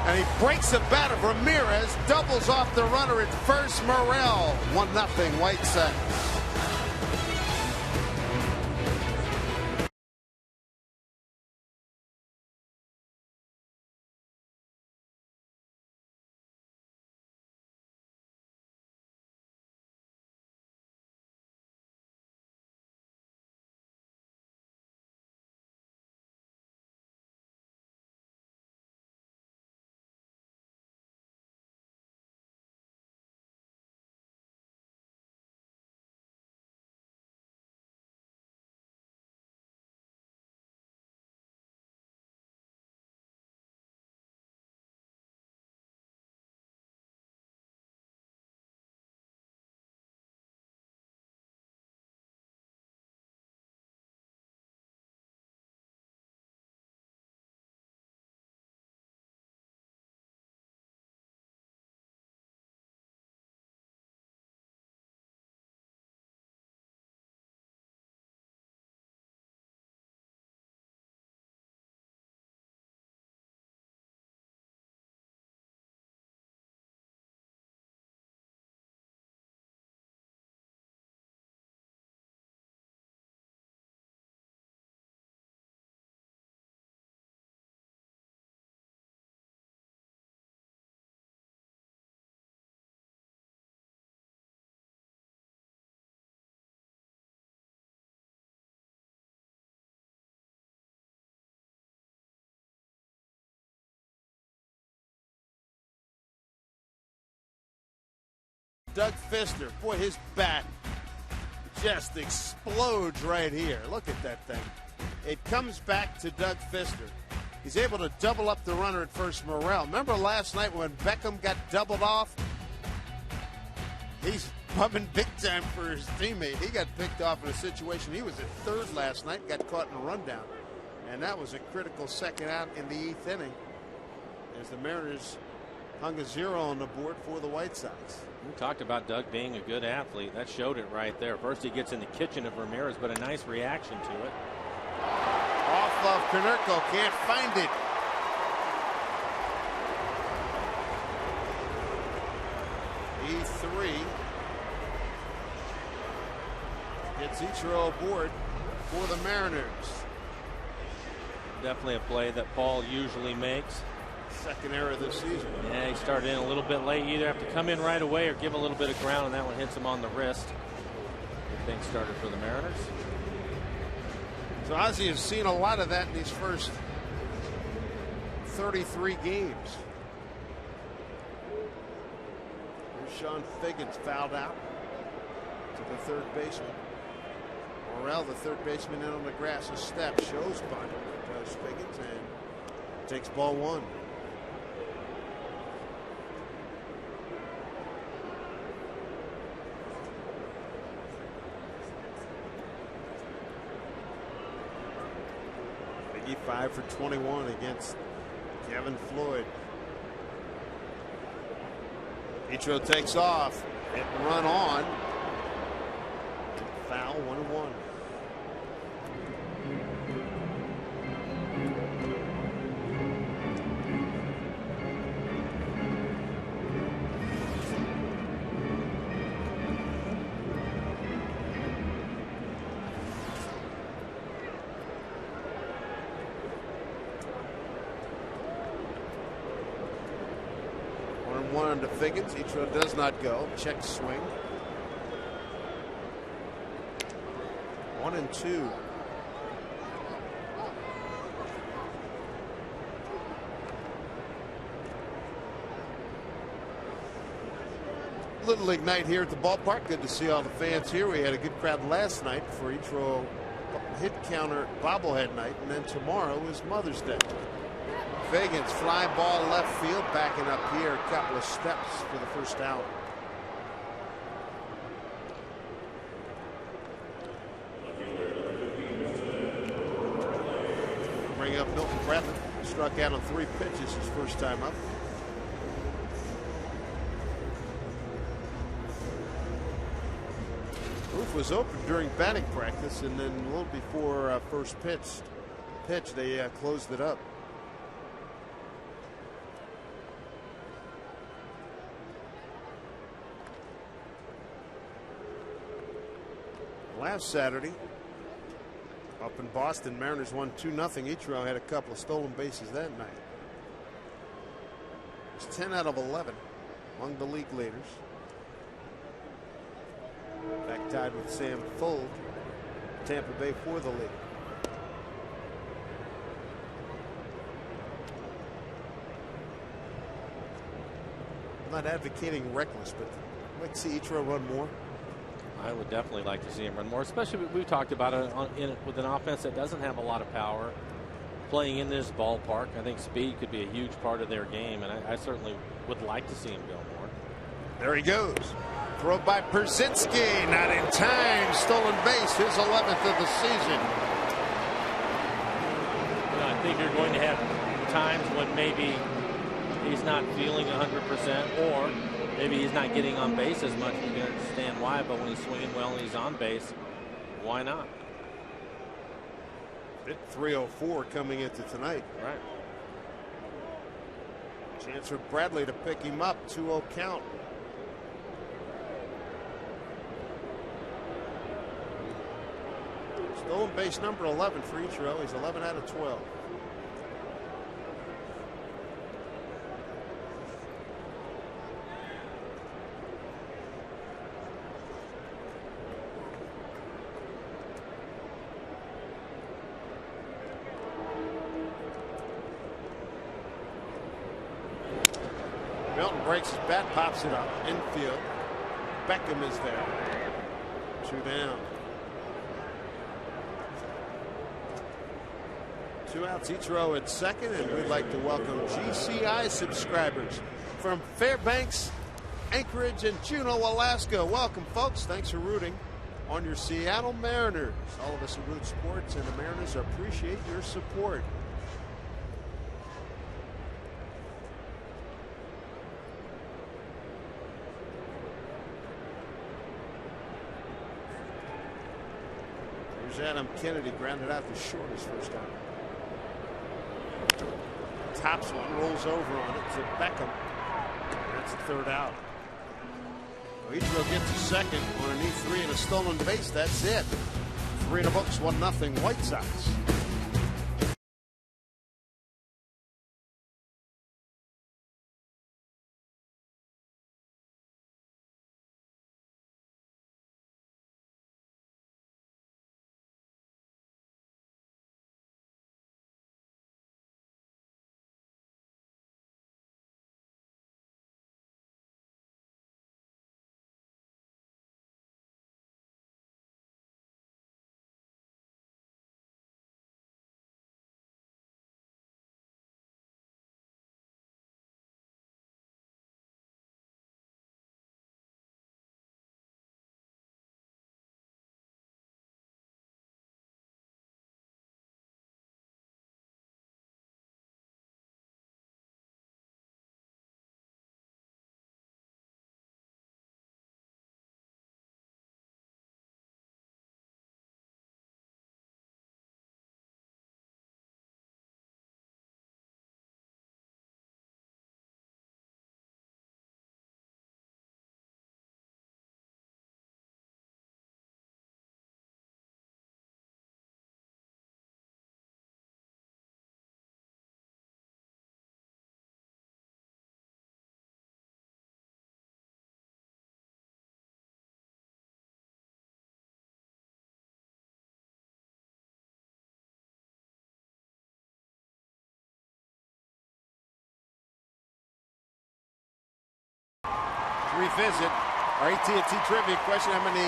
And he breaks the bat of Ramirez. Doubles off the runner at first. Morrell. 1-0 White Sox. Doug Fister. Boy, his bat just explodes right here. Look at that thing. It comes back to Doug Fister. He's able to double up the runner at first, Morrell. Remember last night when Beckham got doubled off? He's bumming big time for his teammate. He got picked off in a situation. He was at third last night, got caught in a rundown. And that was a critical second out in the 8th inning as the Mariners hung a 0 on the board for the White Sox. We talked about Doug being a good athlete. That showed it right there. First he gets in the kitchen of Ramirez, but a nice reaction to it. Off of Konerko, can't find it. E3 gets Ichiro aboard for the Mariners. Definitely a play that Paul usually makes. Second error this season. Yeah, he started in a little bit late. You either have to come in right away or give a little bit of ground, and that one hits him on the wrist. Good thing started for the Mariners. So Ozzie has seen a lot of that in these first 33 games. Here's Sean Figgins fouled out to the third baseman. Morrell, the third baseman, in on the grass. A step, shows bunt. Does Figgins and takes ball 1. Biggie 5 for 21 against Kevin Floyd. Ichiro takes off. Hit and run on. Foul, 1-1. One to Figgins. Ichiro does not go. Check swing. 1-2. Little League night here at the ballpark. Good to see all the fans here. We had a good crowd last night for Ichiro hit counter bobblehead night, and then tomorrow is Mother's Day. Figgins, fly ball left field, backing up here a couple of steps for the first out. Bring up Milton Bradley. Struck out on 3 pitches his first time up. Roof was open during batting practice, and then a little before first pitch, they closed it up. Last Saturday, up in Boston, Mariners won 2-0. Ichiro had a couple of stolen bases that night. It's 10 out of 11 among the league leaders. Back tied with Sam Fuld, Tampa Bay for the lead. I'm not advocating reckless, but I'd like to see Ichiro run more. I would definitely like to see him run more, especially we've talked about it with an offense that doesn't have a lot of power. Playing in this ballpark, I think speed could be a huge part of their game, and I certainly would like to see him go more. There he goes. Throw by Persinski, not in time. Stolen base, his 11th of the season. You know, I think you're going to have times when maybe he's not feeling 100%, or maybe he's not getting on base as much. You can understand why, but when he's swinging well and he's on base, why not? Hit 304 coming into tonight. Right. Chance for Bradley to pick him up. 2-0 count. Stolen base number 11 for Ichiro. He's 11 out of 12. Milton breaks his bat, pops it up infield. Beckham is there. 2 down. 2 outs each row at second, and we'd like to welcome GCI subscribers from Fairbanks, Anchorage, and Juneau, Alaska. Welcome, folks. Thanks for rooting on your Seattle Mariners. All of us at Root Sports and the Mariners appreciate your support. Here's Adam Kennedy, grounded out to short his first time. Tops one, rolls over on it to Beckham. That's the 3rd out. Ichiro gets a second on an E3 and a stolen base. That's it. 3 in the books, 1-0 White Sox. Revisit our AT&T trivia question. How many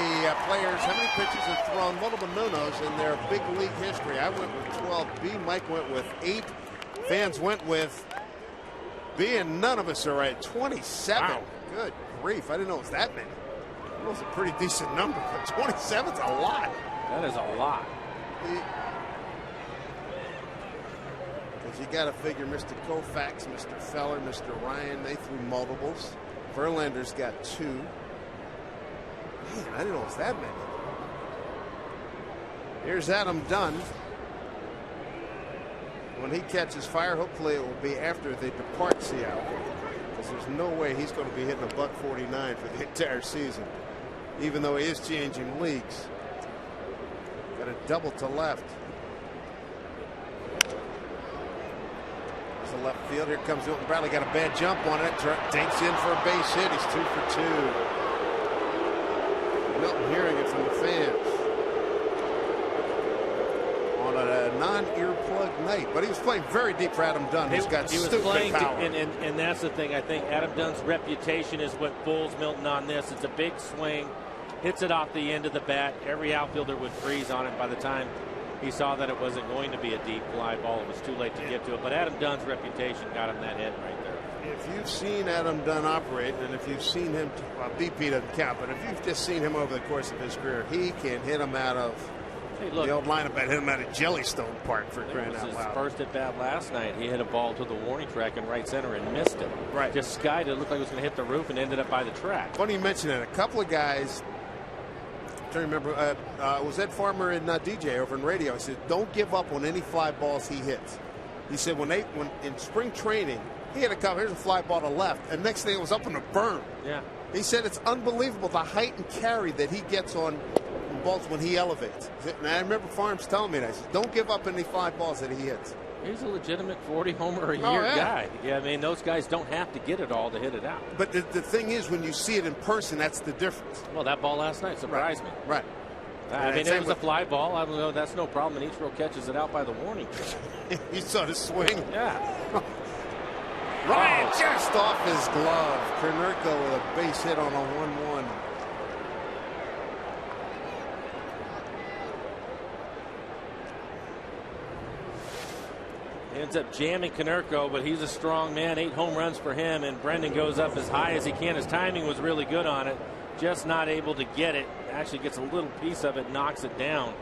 players, how many pitchers have thrown multiple no-nos in their big league history? I went with 12. B. Mike went with 8. Fans went with B, and none of us are right. 27. Wow. Good grief. I didn't know it was that many. That was a pretty decent number, but 27's a lot. That is a lot. Because you got to figure Mr. Koufax, Mr. Feller, Mr. Ryan, they threw multiples. Verlander's got 2. Man, I didn't know it was that many. Here's Adam Dunn. When he catches fire, hopefully it will be after they depart Seattle, because there's no way he's going to be hitting a $149 for the entire season, even though he is changing leagues. Got a double to left. To left field. Here comes Milton Bradley. Got a bad jump on it. Dinks in for a base hit. He's 2 for 2. Milton hearing it from the fans on a non-earplug night. But he was playing very deep for Adam Dunn. He was playing power. And that's the thing. I think Adam Dunn's reputation is what fools Milton on this. It's a big swing. Hits it off the end of the bat. Every outfielder would freeze on it. By the time he saw that it wasn't going to be a deep fly ball, it was too late to get to it. But Adam Dunn's reputation got him that hit right there. If you've seen Adam Dunn operate, and if you've seen him, well, BP doesn't count, but if you've just seen him over the course of his career, he can hit him out of the old line about hit him out of Jellystone Park, for crying out loud. His first at bat last night, he hit a ball to the warning track in right center and missed it. Right. Just skied it. It looked like it was going to hit the roof and ended up by the track. Funny you mention that. A couple of guys, I'm trying to remember, was Ed Farmer and DJ over in radio. He said, don't give up on any fly balls he hits. He said when in spring training, he had a couple, here's a fly ball to left, and next thing it was up in the berm. Yeah. He said it's unbelievable the height and carry that he gets on balls when he elevates. And I remember Farms telling me that. He said, don't give up any fly balls that he hits. He's a legitimate 40-homer-a-year guy. Yeah, I mean, those guys don't have to get it all to hit it out. But the thing is, when you see it in person, that's the difference. Well, that ball last night surprised me. Right. I mean, it was a fly ball. I don't know. That's no problem. And Ichiro catches it out by the warning track. You saw the swing? Yeah. Ryan just off his glove. Konerko with a base hit on a 1-1. Ends up jamming Konerko, but he's a strong man. 8 home runs for him, and Brendan goes up as high as he can. His timing was really good on it. Just not able to get it. Actually gets a little piece of it, knocks it down.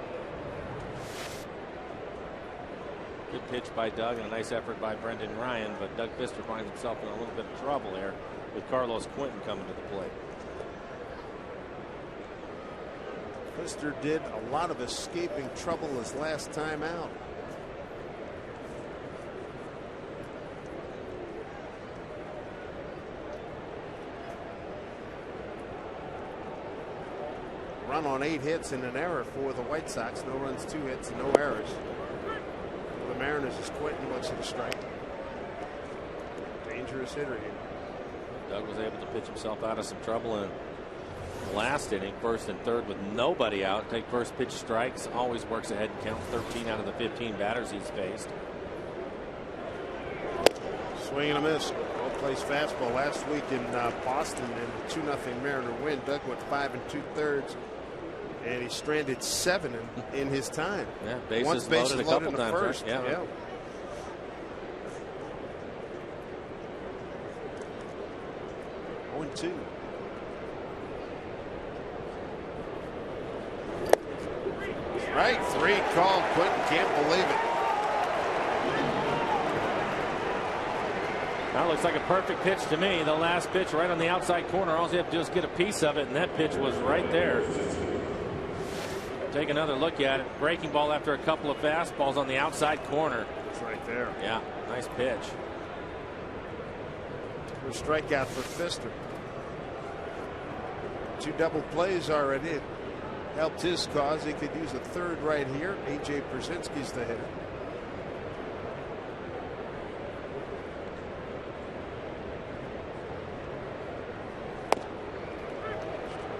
Good pitch by Doug and a nice effort by Brendan Ryan, but Doug Pfister finds himself in a little bit of trouble there with Carlos Quinton coming to the plate. Pfister did a lot of escaping trouble his last time out. Run on 8 hits and an error for the White Sox. No runs, 2 hits, no errors. For the Mariners is Quinton, looks at a strike. Dangerous hitter here. Doug was able to pitch himself out of some trouble in the last inning, 1st and 3rd with nobody out. Take first pitch strikes. Always works ahead and counts 13 out of the 15 batters he's faced. Swing and a miss. Well placed fastball last week in Boston in a 2-0 Mariner win. Doug went 5 2/3. And he stranded 7 in his time. Yeah, bases once bases loaded a couple in the times. first. Right? Yeah. 0-2. Strike 3 called. Quinton can't believe it. That looks like a perfect pitch to me. The last pitch right on the outside corner. All you have to do is get a piece of it, and that pitch was right there. Take another look at it. Breaking ball after a couple of fastballs on the outside corner. It's right there. Yeah, nice pitch. First strikeout for Pfister. 2 double plays already. It helped his cause. He could use a 3rd right here. A.J. Brzezinski's the hitter.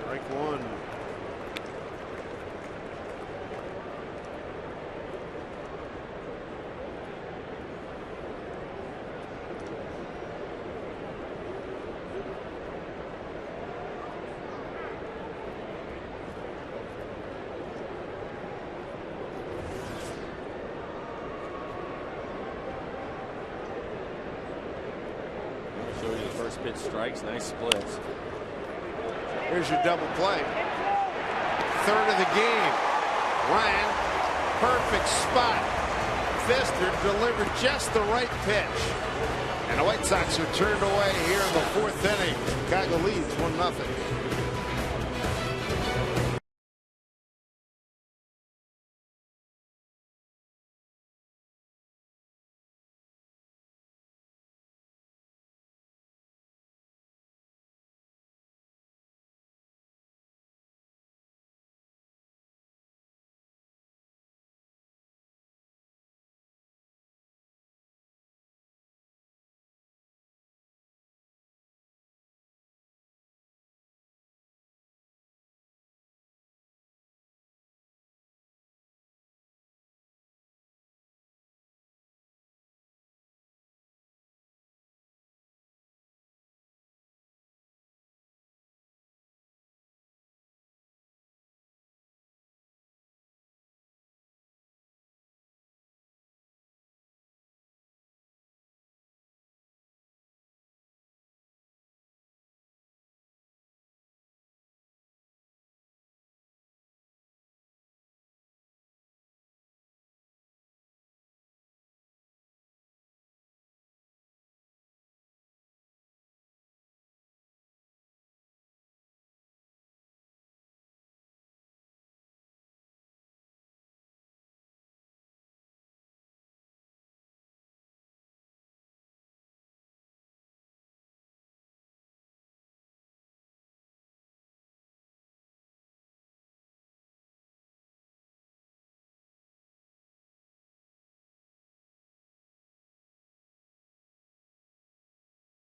Strike 1. First pitch strikes, nice splits. Here's your double play. 3rd of the game. Ryan, perfect spot. Pfister delivered just the right pitch. And the White Sox are turned away here in the 4th inning. Chicago leads 1-0.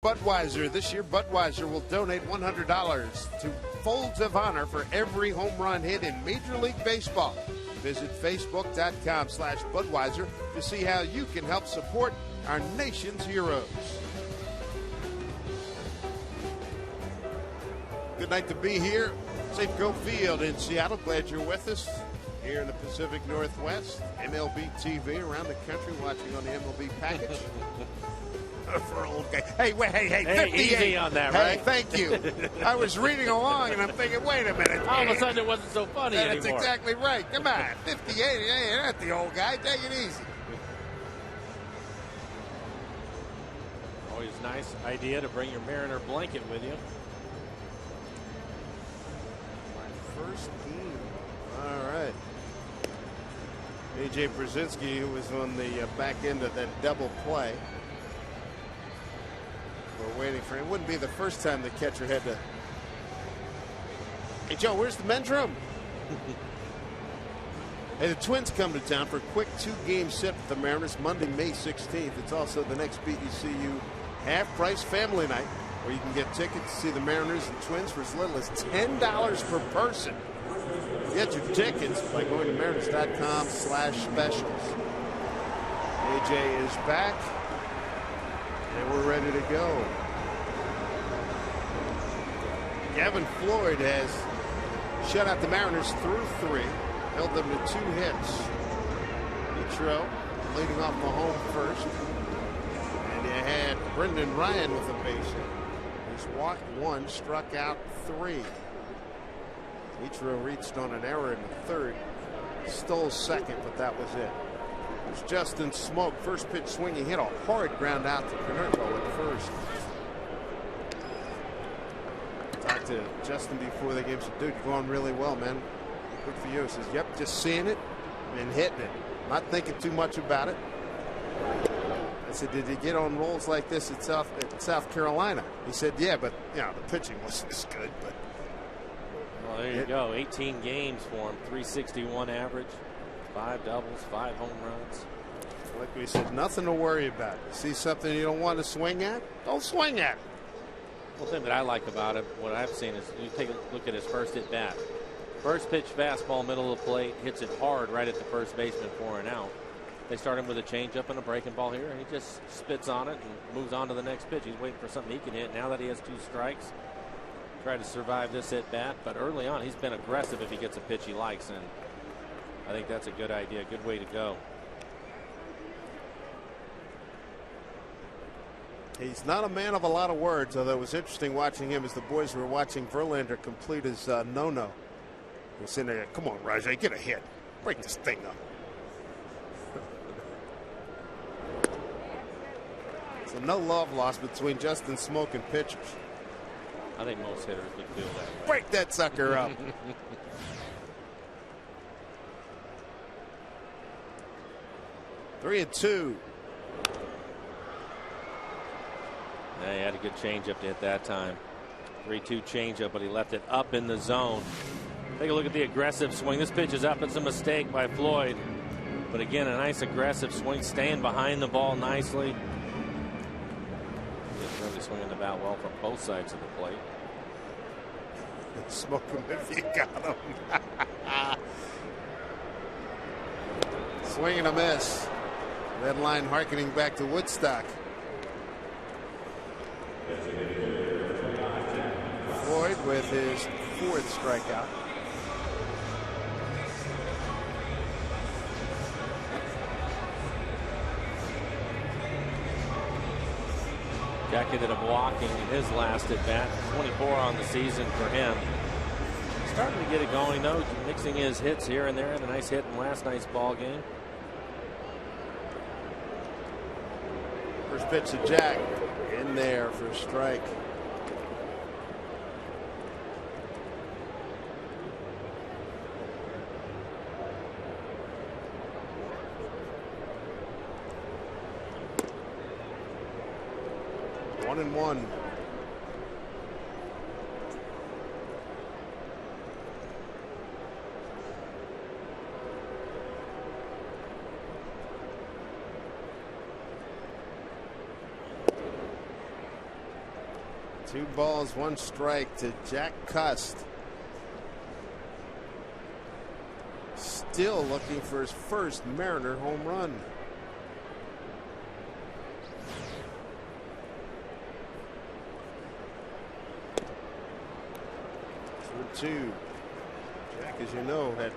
Budweiser. This year, Budweiser will donate $100 to Folds of Honor for every home run hit in Major League Baseball. Visit Facebook.com/Budweiser to see how you can help support our nation's heroes. Good night to be here. Safeco Field in Seattle. Glad you're with us. here in the Pacific Northwest. MLB TV around the country, watching on the MLB package. For old guy. Hey, 58. Easy on that, hey, right? Thank you. I was reading along and I'm thinking, wait a minute. All of a sudden, it wasn't so funny That's anymore. exactly right. Come on, 58. Hey, you're not the old guy. Take it easy. Always nice idea to bring your Mariner blanket with you. My first game. All right. A.J. Brzezinski, who was on the back end of that double play. We're waiting for him. It wouldn't be the first time the catcher had to. Hey, Joe, where's the men's room? Hey, the Twins come to town for a quick 2-game set with the Mariners Monday, May 16th. It's also the next BECU half-price family night where you can get tickets to see the Mariners and Twins for as little as $10 per person. Get your tickets by going to mariners.com/specials. AJ is back. And we're ready to go. Gavin Floyd has shut out the Mariners through 3, held them to 2 hits. Petro leading off the home first. And you had Brendan Ryan with a base hit. He's walked 1, struck out 3. Petro reached on an error in the 3rd. Stole 2nd, but that was it. There's Justin Smoke, first pitch swinging, hit a hard ground out to Canerco at first. Talked to Justin before the game, said, dude, you're going really well, man. Good for you. He says, yep, just seeing it and hitting it. Not thinking too much about it. I said, did you get on rolls like this at South Carolina? He said, yeah, but you know, the pitching wasn't as good. But well, there you go. 18 games for him, 361 average. 5 doubles, 5 home runs. Like we said, nothing to worry about. You see something you don't want to swing at? Don't swing at it. Well, the thing that I like about him, what I've seen is you take a look at his first at bat. First pitch fastball, middle of the plate, hits it hard right at the first baseman for an out. They start him with a changeup and a breaking ball here, and he just spits on it and moves on to the next pitch. He's waiting for something he can hit. Now that he has 2 strikes, try to survive this at bat. But early on, he's been aggressive if he gets a pitch he likes, and I think that's a good idea, good way to go. He's not a man of a lot of words, although it was interesting watching him as the boys were watching Verlander complete his no-no. He's sitting there, come on, Rajay, get a hit. Break this thing up. So no love lost between Justin Smoke and pitchers. I think most hitters would feel that way. Break that sucker up. 3-2. Yeah, he had a good changeup to hit that time. 3-2 changeup, but he left it up in the zone. Take a look at the aggressive swing. This pitch is up. It's a mistake by Floyd. But again, a nice aggressive swing, staying behind the ball nicely. He's really swinging the bat well from both sides of the plate. Smoke him if you got him. Swing and a miss. Red line harkening back to Woodstock. Floyd with his 4th strikeout. Jack ended up walking in his last at bat. 24 on the season for him. Starting to get it going though, mixing his hits here and there. Had a nice hit in last night's ball game. First pitch to Jack, in there for a strike. One and one. Two balls, 1 strike to Jack Cust. Still looking for his first Mariner home run. Two. Jack, as you know, had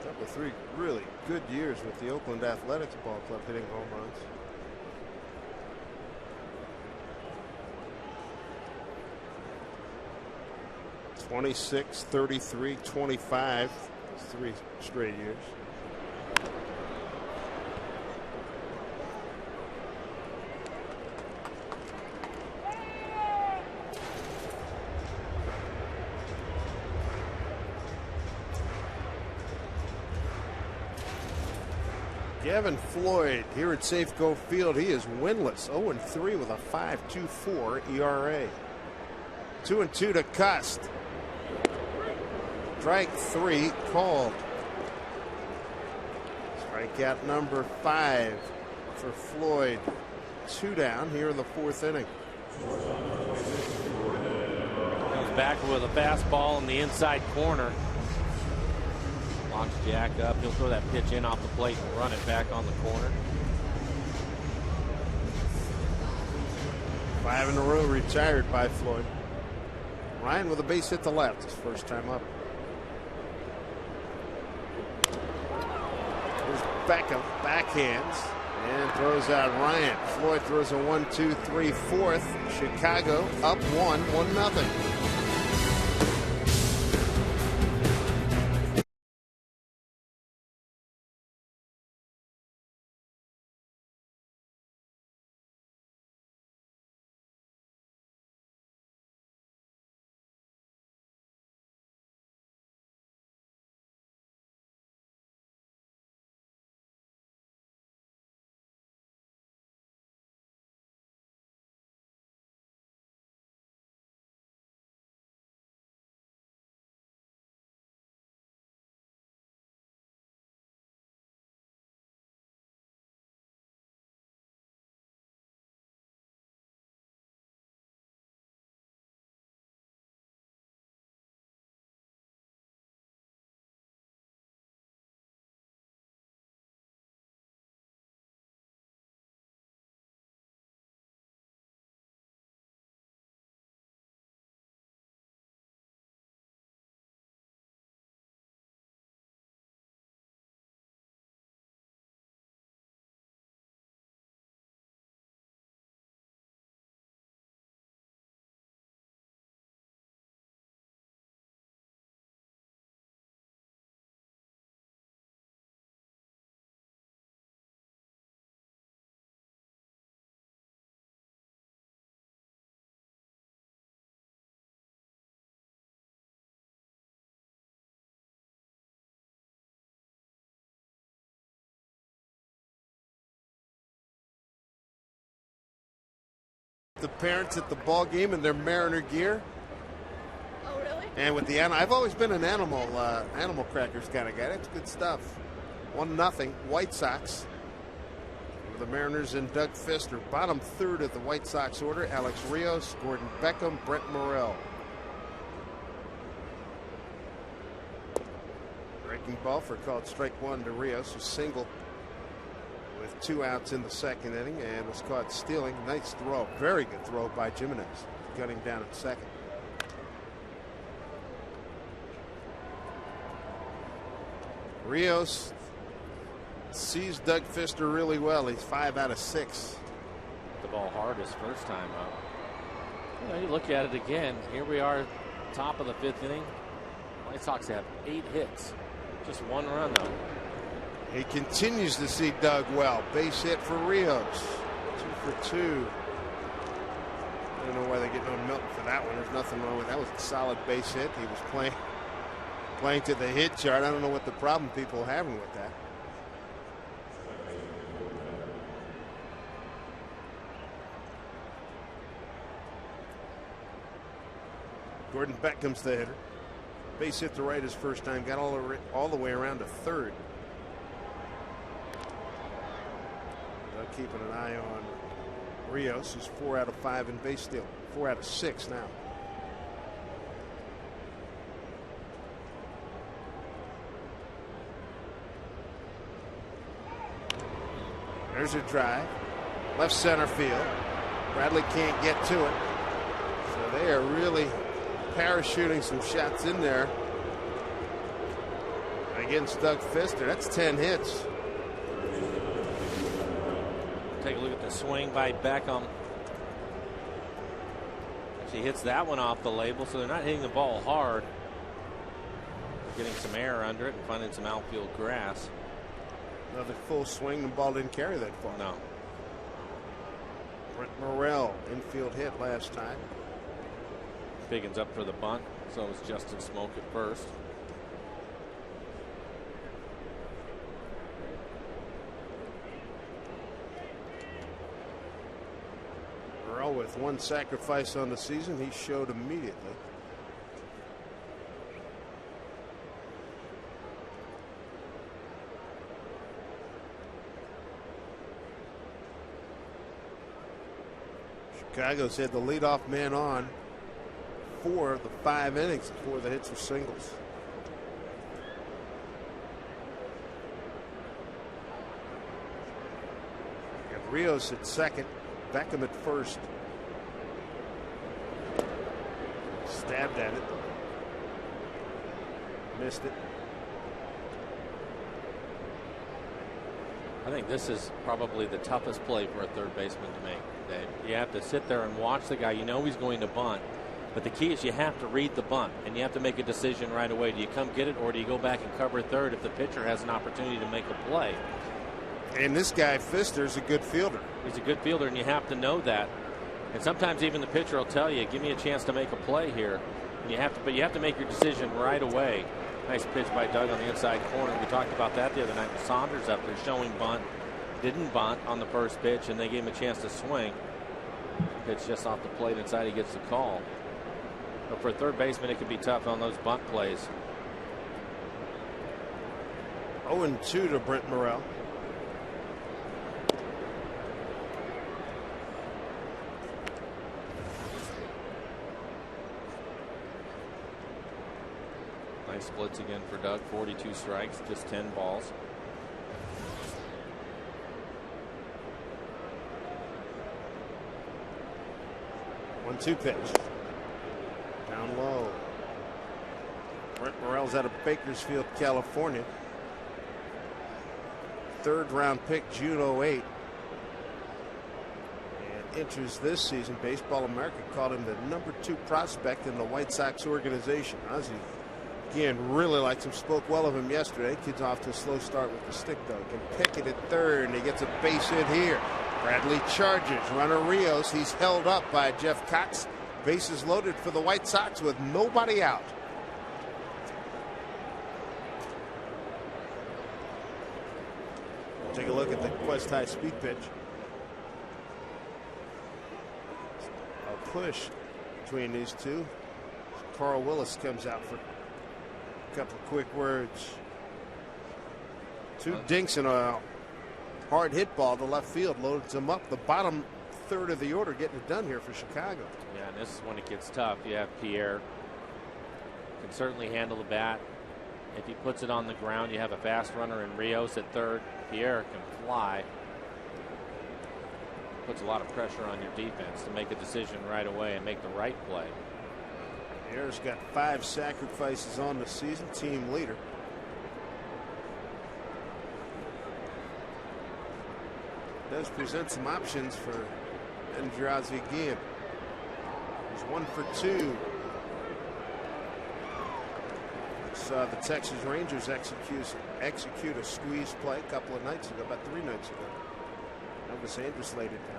Couple of 3 really good years with the Oakland Athletics Ball Club hitting home runs. (26, 33, 25). 3 straight years. Gavin Floyd here at Safeco Field. He is winless, 0-3 with a 5.24 ERA. 2-2 to Cust. Strike 3 called. Strikeout number 5 for Floyd. 2 down here in the 4th inning. Comes back with a fastball in the inside corner. Locks Jack up. He'll throw that pitch in off the plate and run it back on the corner. 5 in a row retired by Floyd. Ryan with a base hit to left. His first time up. Here's Beckham. Backhands. And throws out Ryan. Floyd throws a 1-2-3 fourth. Chicago up 1-0. The parents at the ball game in their Mariner gear. Oh, really? And with the I've always been an animal crackers kind of guy. That's good stuff. 1-0 White Sox. The Mariners and Doug Fister. Bottom third of the White Sox order. Alex Rios, Gordon Beckham, Brent Morrell. Breaking ball for called strike 1 to Rios, who singled with 2 outs in the 2nd inning and was caught stealing. Nice throw. Very good throw by Jimenez. Got him down at 2nd. Rios sees Doug Fister really well. He's 5 out of 6. The ball hard his first time up. You know, you look at it again. Here we are, top of the 5th inning. White Sox have 8 hits. Just 1 run, though. He continues to see Doug well. Base hit for Rios. 2 for 2. I don't know why they get no Milton for that one. There's nothing wrong with that. Was a solid base hit. He was playing to the hit chart. I don't know what the problem people are having with that. Gordon Beckham's the hitter. Base hit to right his first time. Got all the way around to 3rd. Keeping an eye on Rios, who's 4 out of 5 in base stealing. 4 out of 6 now. There's a drive. Left center field. Bradley can't get to it. So they are really parachuting some shots in there. against Doug Fister. That's 10 hits. Take a look at the swing by Beckham. She hits that one off the label, so they're not hitting the ball hard. They're getting some air under it and finding some outfield grass. Another full swing. The ball didn't carry that far. No. Brent Morrell, infield hit last time. Biggins up for the bunt. So is Justin Smoke at first. Morrell with one sacrifice on the season. He showed immediately. Chicago's had the leadoff man on 4 of the 5 innings. 4 of the hits were singles. Got Rios at second, Beckham at first. Stabbed at it. Missed it. I think this is probably the toughest play for a third baseman to make, Dave. You have to sit there and watch the guy. You know he's going to bunt. But the key is you have to read the bunt, and you have to make a decision right away. Do you come get it, or do you go back and cover third if the pitcher has an opportunity to make a play? And this guy, Fister's a good fielder. He's a good fielder, and you have to know that. And sometimes even the pitcher will tell you, give me a chance to make a play here. And but you have to make your decision right away. Nice pitch by Doug on the inside corner. We talked about that the other night with Saunders up there showing bunt. Didn't bunt on the first pitch, and they gave him a chance to swing. Pitch just off the plate inside, he gets the call. But for a third baseman, it can be tough on those bunt plays. 0-2 to Brent Morrell. Nice splits again for Doug. 42 strikes, just 10 balls. One-two pitch. Down low. Brent Morrell's out of Bakersfield, California. 3rd round pick, June 08. And enters this season. Baseball America called him the #2 prospect in the White Sox organization. Ozzie, again, really likes him. Spoke well of him yesterday. Kid's off to a slow start with the stick, though. Can pick it at third, and he gets a base hit here. Bradley charges. Runner Rios. He's held up by Jeff Cox. Bases loaded for the White Sox with nobody out. Take a look at the Quest High speed pitch. A push between these two. Carl Willis comes out for a couple of quick words. 2 dinks and a hard hit ball to left field loads them up. The bottom third of the order getting it done here for Chicago. Yeah, and this is when it gets tough. You have Pierre. Can certainly handle the bat. If he puts it on the ground, you have a fast runner in Rios at third. Pierre can fly. Puts a lot of pressure on your defense to make a decision right away and make the right play. Pierre's got 5 sacrifices on the season, team leader. Does present some options for Andrazi again. He's 1 for 2. Saw the Texas Rangers execute a squeeze play a couple of nights ago, about 3 nights ago. Elvis Andrus laid it down.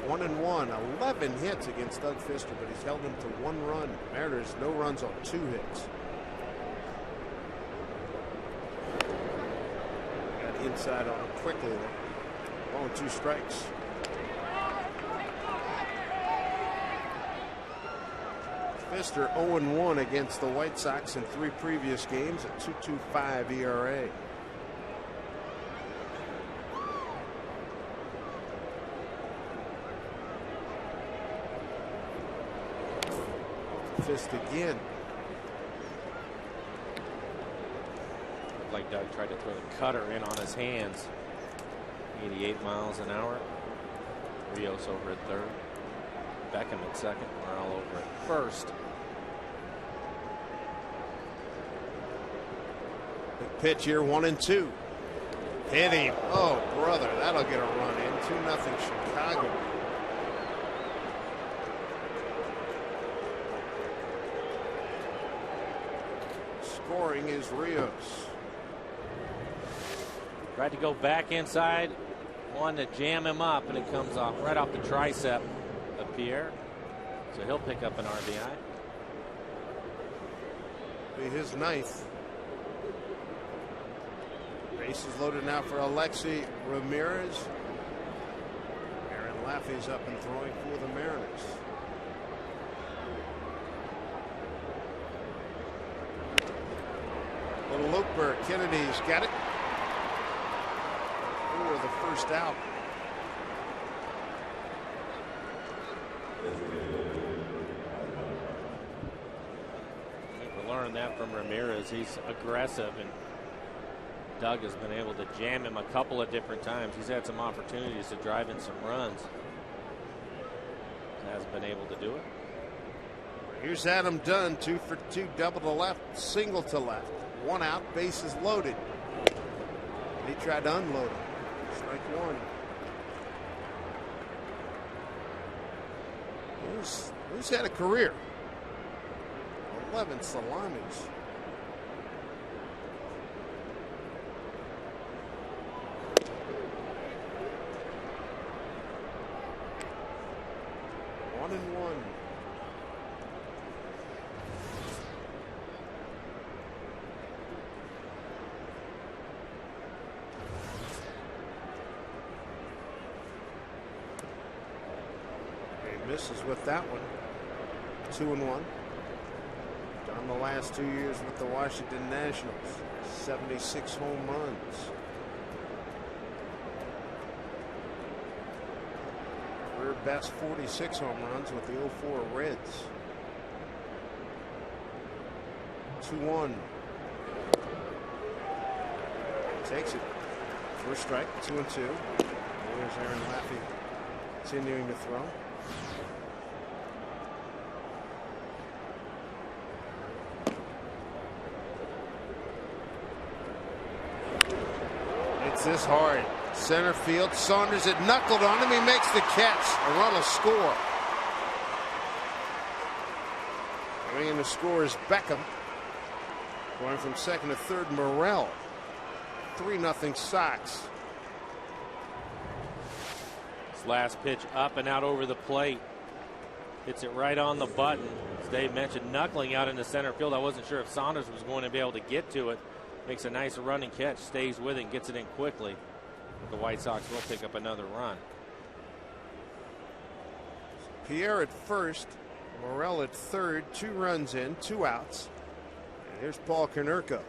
One and 1, 11 hits against Doug Fister, but he's held him to 1 run. Mariners no runs on 2 hits. Got inside on him quickly. 1-2 strikes. Fister 0-1 against the White Sox in 3 previous games at 2.25 ERA. Fist again. Looked like Doug tried to throw the cutter in on his hands. 88 miles an hour. Rios over at third. Beckham at second. Morel over at first. Big pitch here, 1-2. Hit him. Oh, brother, that'll get a run in. 2-0 Chicago. Scoring is Rios. Tried to go back inside. Wanted to jam him up, and it comes off right off the tricep of Pierre. So he'll pick up an RBI. Be his 9th. Bases loaded now for Alexi Ramirez. Aaron Laffey's up and throwing for the Mariners. Little looper. Kennedy's got it. For the first out. I think we learned that from Ramirez. He's aggressive, and Doug has been able to jam him a couple of different times. He's had some opportunities to drive in some runs. Hasn't been able to do it. Here's Adam Dunn, 2 for 2, double to left, single to left. 1 out, bases loaded. He tried to unload him. Strike 1. Who's had a career? 11 salamis. One and one. He misses with that one. 2 and 1. Done the last 2 years with the Washington Nationals. 76 home runs. Career best 46 home runs with the 04 Reds. 2-1. Takes it. First strike, 2 and 2. There's Aaron Laffey continuing to throw. It's this hard. Center field. Saunders had knuckled on him. He makes the catch. A run will score. Bringing the score is Beckham. Going from second to third, Morel. 3-0 Sox. His last pitch up and out over the plate. Hits it right on the button. As Dave mentioned, knuckling out into center field. I wasn't sure if Saunders was going to be able to get to it. Makes a nice running catch. Stays with it. Gets it in quickly. The White Sox will pick up another run. Pierre at first. Morel at third. 2 runs in. 2 outs. And here's Paul Konerko.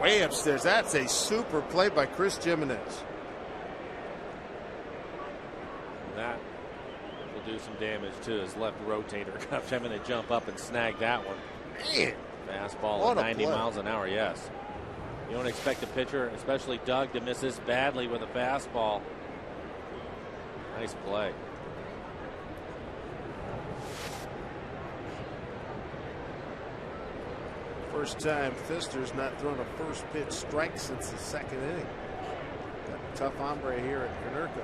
Way upstairs. That's a super play by Chris Jimenez. That will do some damage to his left rotator cuff. Having to jump up and snag that one. Man. Fastball at 90 miles an hour, yes. You don't expect a pitcher, especially Doug, to miss this badly with a fastball. Nice play. First time Fister's not thrown a first pitch strike since the second inning. Got a tough hombre here at Konerko.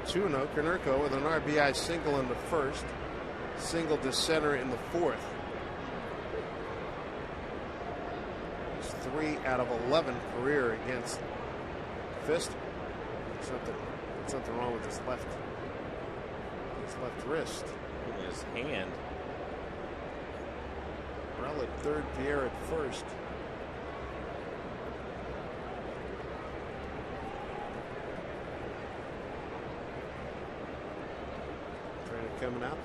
Tuno Konerko with an RBI single in the first, single to center in the fourth. It's 3 out of 11 career against Fister. Something wrong with his left wrist. His hand. Morel at third, Pierre at first. Trainer coming out.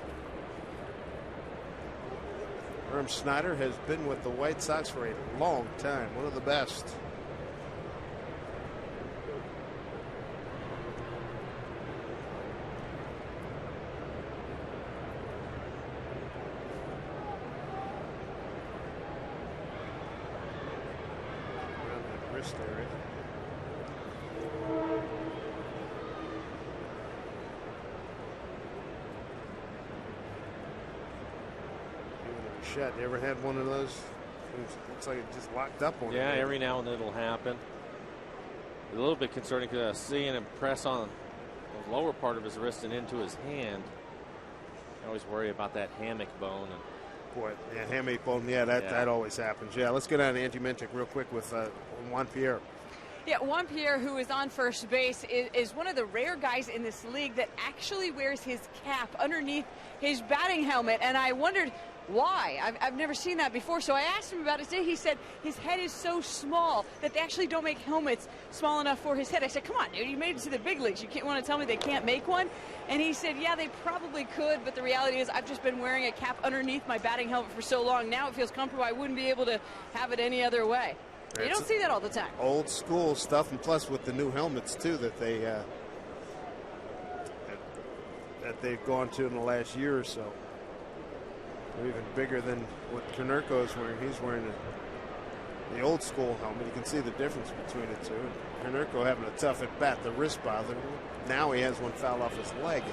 Herm Snyder has been with the White Sox for a long time, one of the best. Around that wrist area. Shot. You ever had one of those? It looks like it just locked up on you. Yeah, every now and then it'll happen. A little bit concerning because I was seeing him press on the lower part of his wrist and into his hand. I always worry about that hammock bone. And boy, yeah, hammock bone. Yeah, that always happens. Yeah, let's get on to Angie Mintic real quick with Juan Pierre. Yeah, Juan Pierre, who is on first base, is one of the rare guys in this league that actually wears his cap underneath his batting helmet, and I wondered why. I've never seen that before, so I asked him about it today. He said his head is so small that they actually don't make helmets small enough for his head. I said, come on, dude, you made it to the big leagues. You can't want to tell me they can't make one? And he said, yeah, they probably could, but the reality is I've just been wearing a cap underneath my batting helmet for so long. Now it feels comfortable. I wouldn't be able to have it any other way. You don't see that all the time. Old school stuff, and plus with the new helmets too that they've gone to in the last year or so. They're even bigger than what Konerko is wearing. He's wearing the old school helmet. You can see the difference between the two. And Konerko having a tough at bat, the wrist bothered him. Now he has one foul off his leg.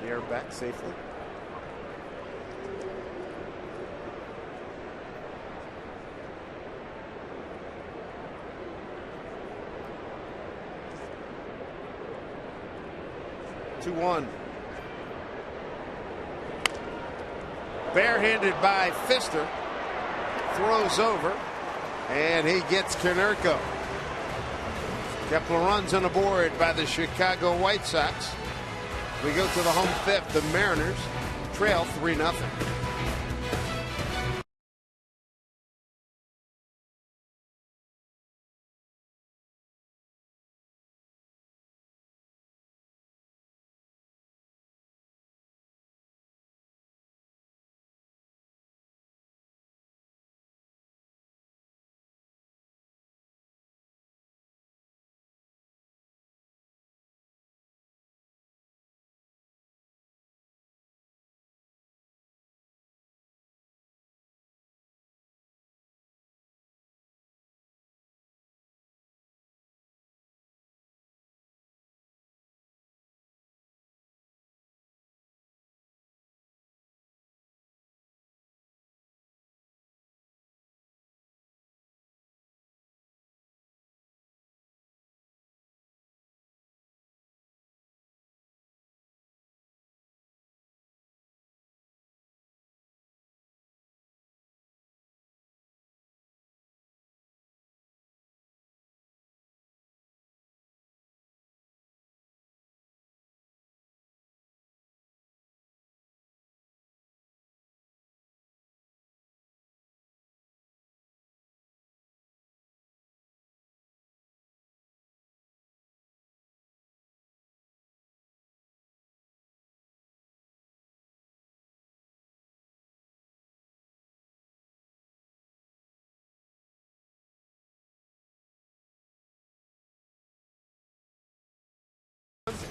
Air back safely. Two one. Barehanded by Pfister. Throws over. And he gets Konerko. Couple of runs on the board by the Chicago White Sox. We go to the home fifth. The Mariners trail 3-0.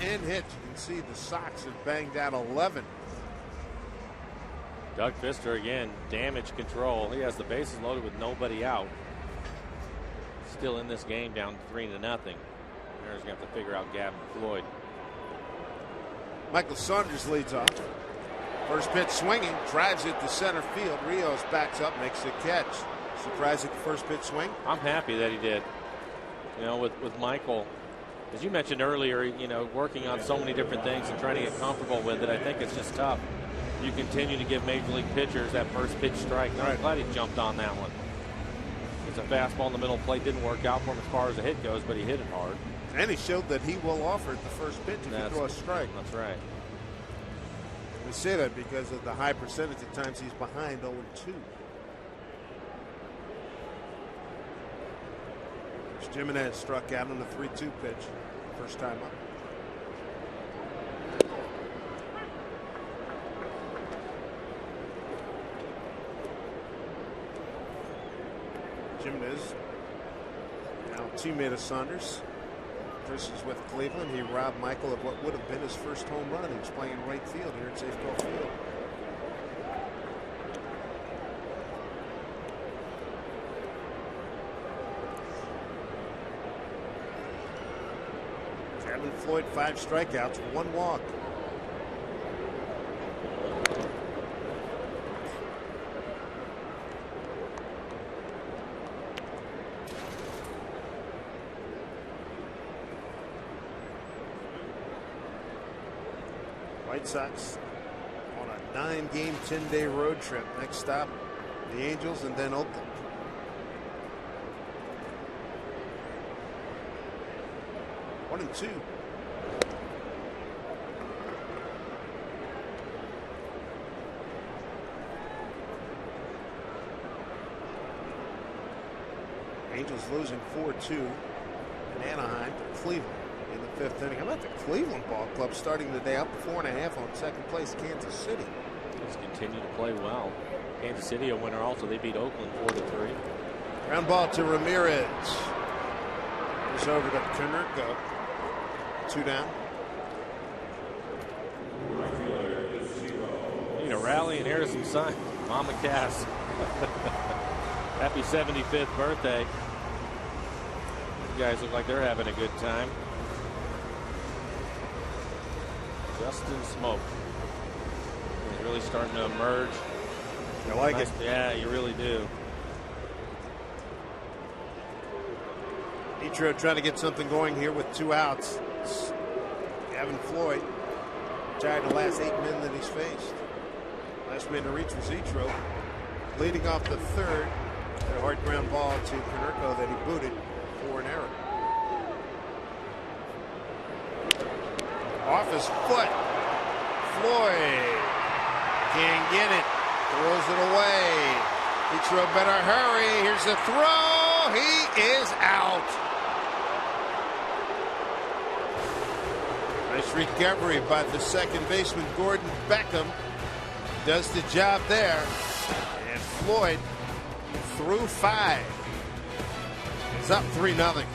And hits. You can see the Sox have banged out 11. Doug Pfister again, damage control. He has the bases loaded with nobody out. Still in this game, down 3-0. Mariners gonna have to figure out Gavin Floyd. Michael Saunders leads off. First pitch swinging, drives it to center field. Rios backs up, makes the catch. Surprised at the first pitch swing? I'm happy that he did. You know, with Michael, as you mentioned earlier, you know, working on so many different things and trying to get comfortable with it, I think it's just tough. You continue to give major league pitchers that first pitch strike. And I'm glad he jumped on that one. It's a fastball in the middle plate. Didn't work out for him as far as the hit goes, but he hit it hard. And he showed that he will offer at the first pitch if you throw a strike. That's right. We say that because of the high percentage of times he's behind 0-2. Jimenez struck out on the 3-2 pitch. First time up. Jimenez, now teammate of Saunders. Chris is with Cleveland. He robbed Michael of what would have been his first home run. He was playing right field here at Safeco Field. Kevin Floyd, 5 strikeouts, 1 walk. White Sox on a 9-game, 10-day road trip. Next stop, the Angels and then Oakland. One and 2. Angels losing 4-2 in Anaheim to Cleveland in the 5th inning. How about the Cleveland Ball Club starting the day up 4.5 on second place Kansas City? He's continued to play well. Kansas City a winner also. They beat Oakland 4-3. Ground ball to Ramirez. Goes over to Konerko. 2 down. Need a rally and here's some sign. Mama Cass. Happy 75th birthday. You guys look like they're having a good time. Justin Smoke. He's really starting to emerge. I like it. Yeah, you really do. Ichiro trying to get something going here with 2 outs. Gavin Floyd retired the last 8 men that he's faced. Last man to reach was Ichiro. Leading off the 3rd. A hard ground ball to Konerko that he booted for an error. Off his foot. Floyd can't get it. Throws it away. Ichiro better hurry. Here's the throw. He is out. Nice recovery by the second baseman, Gordon Beckham. Does the job there. And Floyd through 5. It's up 3-0.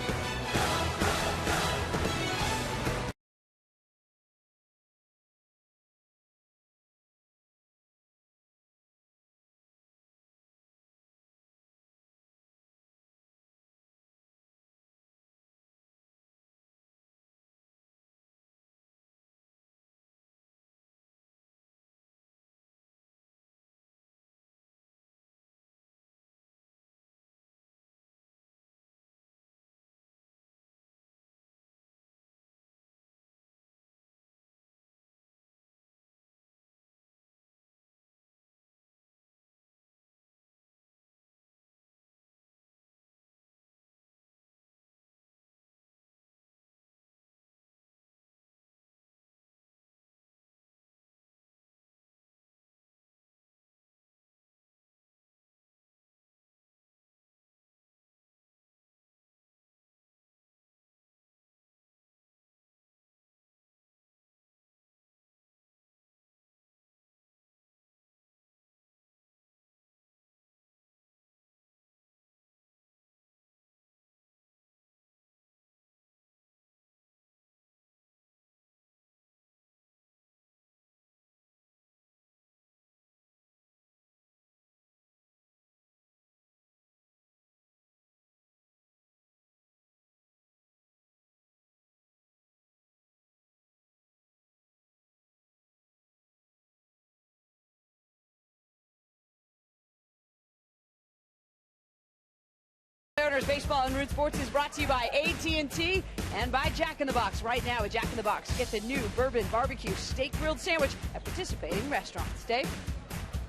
Mariners baseball on Root Sports is brought to you by AT&T and by Jack in the Box. Right now at Jack in the Box, get the new bourbon barbecue steak grilled sandwich at participating restaurants. Dave?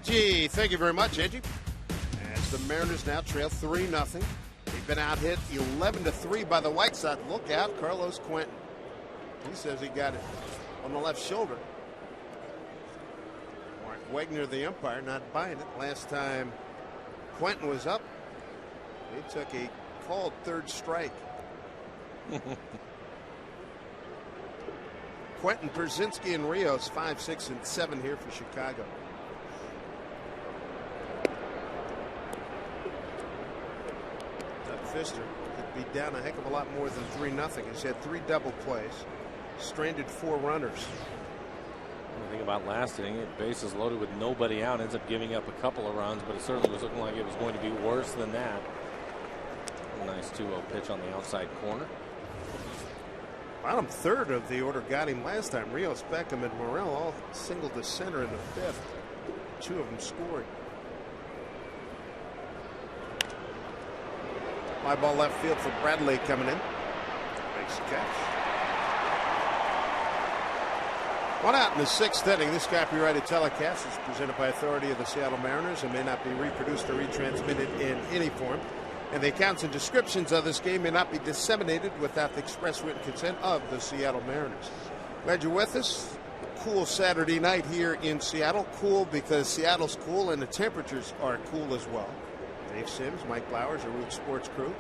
Gee, thank you very much, Angie. As the Mariners now trail 3-0. They've been out hit 11-3 by the White Sox. Look out, Carlos Quentin. He says he got it on the left shoulder. Mark Wegner, the umpire, not buying it. Last time Quentin was up, they took a called third strike. Quentin, Brzezinski, and Rios 5, 6, and 7 here for Chicago. Doug Fister could be down a heck of a lot more than 3-0. He's had 3 double plays, stranded 4 runners. The thing about last inning, bases loaded with nobody out, ends up giving up a couple of runs, but it certainly was looking like it was going to be worse than that. A nice 2-0 pitch on the outside corner. Bottom third of the order got him last time. Rios, Beckham, and Morel all singled to center in the 5th. 2 of them scored. Fly ball left field for Bradley coming in. Makes the catch. 1 out in the 6th inning. This copyrighted telecast is presented by authority of the Seattle Mariners and may not be reproduced or retransmitted in any form. And the accounts and descriptions of this game may not be disseminated without the express written consent of the Seattle Mariners. Glad you're with us. Cool Saturday night here in Seattle. Cool because Seattle's cool and the temperatures are cool as well. Dave Sims, Mike Blowers, our Root Sports crew.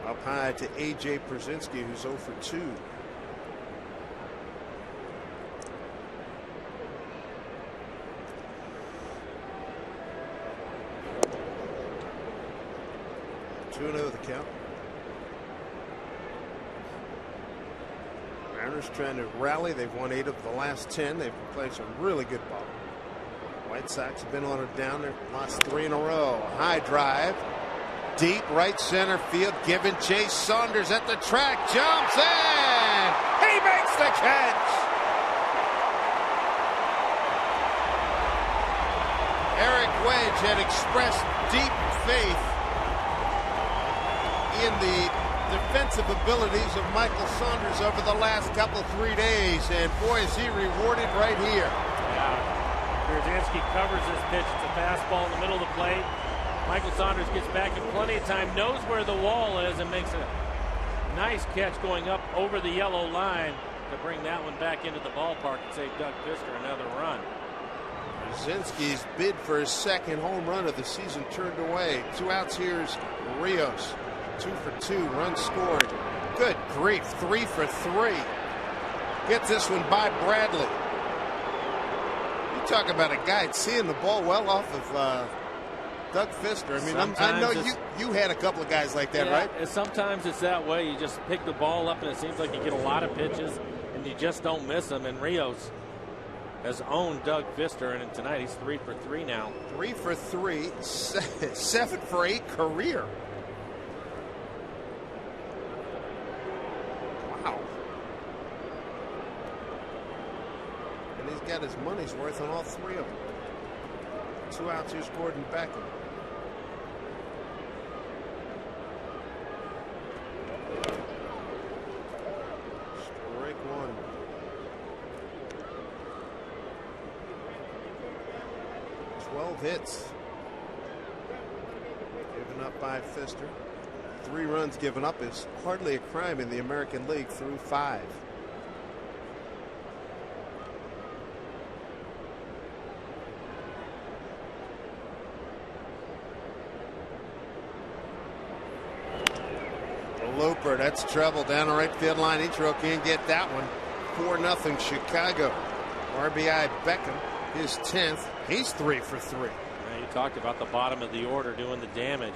Up high to A.J. Brzezinski, who's 0 for 2. The count. Mariners trying to rally. They've won 8 of the last 10. They've played some really good ball. White Sox have been on a downer. Lost 3 in a row. A high drive. Deep right center field. Given chase. Saunders at the track. Jumps in. He makes the catch. Eric Wedge had expressed deep faith in the defensive abilities of Michael Saunders over the last couple 3 days, and boy is he rewarded right here. Yeah, Brzezinski covers this pitch. It's a fastball in the middle of the plate. Michael Saunders gets back in plenty of time, knows where the wall is, and makes a nice catch going up over the yellow line to bring that one back into the ballpark and save Doug Fister another run. Brzezinski's bid for his 2nd home run of the season turned away. 2 outs. Here's Rios. 2 for 2, runs scored. Good grief, 3 for 3. Get this one by Bradley. You talk about a guy seeing the ball well off of Doug Fister. I mean, I know you had a couple of guys like that, yeah, right? Sometimes it's that way. You just pick the ball up, and it seems like you get a lot of pitches, and you just don't miss them. And Rios has owned Doug Fister, and tonight he's 3 for 3 now. 3 for 3, 7 for 8 career. Got his money's worth on all 3 of them. 2 outs. Here's Gordon Beckham. Strike 1. Hits given up by Fister. 3 runs given up is hardly a crime in the American League through 5. Looper, that's trouble down the right field line. Ichiro can't get that one. 4-0 Chicago. RBI Beckham, his 10th. He's 3 for 3. Now you talked about the bottom of the order doing the damage.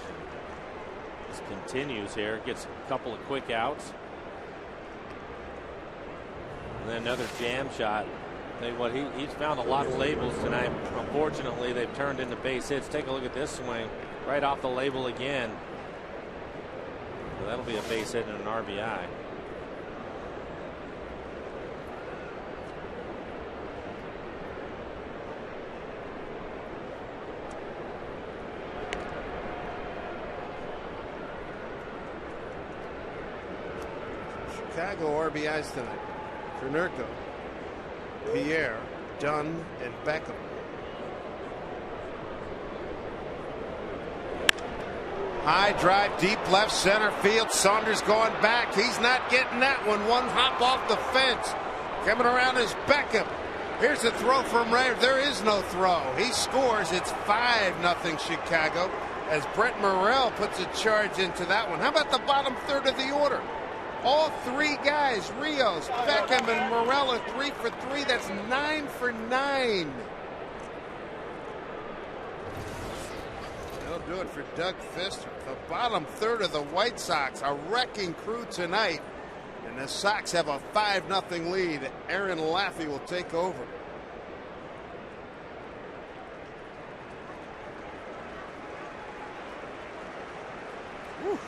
This continues here. Gets a couple of quick outs. And then another jam shot. Tell you what, he's found a lot of labels tonight. Unfortunately, they've turned into base hits. Take a look at this swing. Right off the label again. So that'll be a base hit and an RBI. Chicago RBIs tonight. Konerko, Pierre, Dunn, and Beckham. High drive, deep left center field. Saunders going back. He's not getting that one. One hop off the fence. Coming around is Beckham. Here's a throw from Ray. There is no throw. He scores. It's 5-0 Chicago as Brett Morrell puts a charge into that one. How about the bottom third of the order? All three guys, Rios, Beckham, and Morrell are 3 for 3. That's 9 for 9. They'll do it for Doug Fister. The bottom third of the White Sox, a wrecking crew tonight. And the Sox have a 5-0 lead. Aaron Laffey will take over. Whew.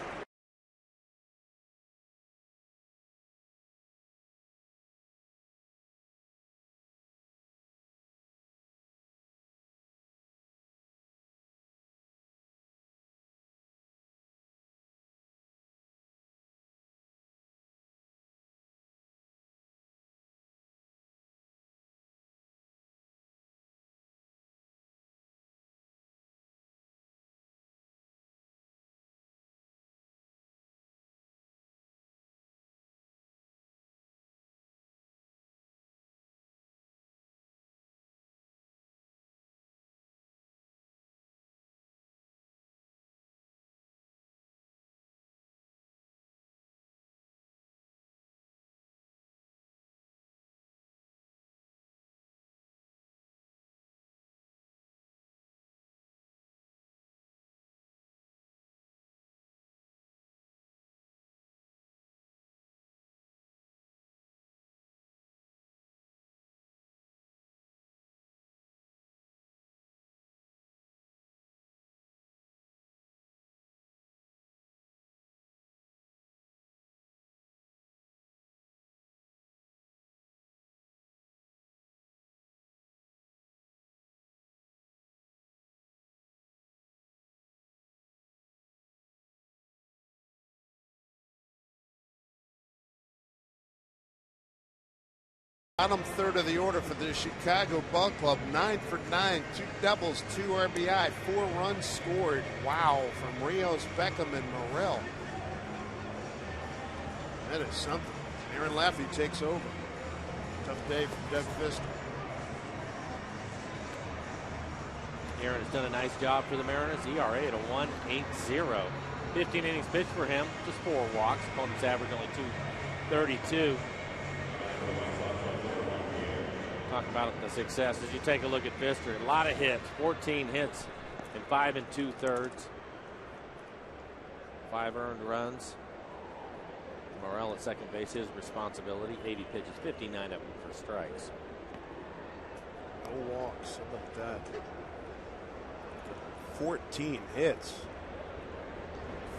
Bottom third of the order for the Chicago Ball Club. 9 for 9, 2 doubles, 2 RBI, 4 runs scored. Wow, from Rios, Beckham, and Morrell. That is something. Aaron Laffey takes over. Tough day for Doug Fister. Aaron has done a nice job for the Mariners. ERA at a 1.80. 15 innings pitched for him, just 4 walks. Opponent's average only 232. Talk about the success. As you take a look at Fister, a lot of hits, 14 hits in 5 2/3. 5 earned runs. Morrell at second base, his responsibility. 80 pitches, 59 of them for strikes. No walks. How about that? 14 hits.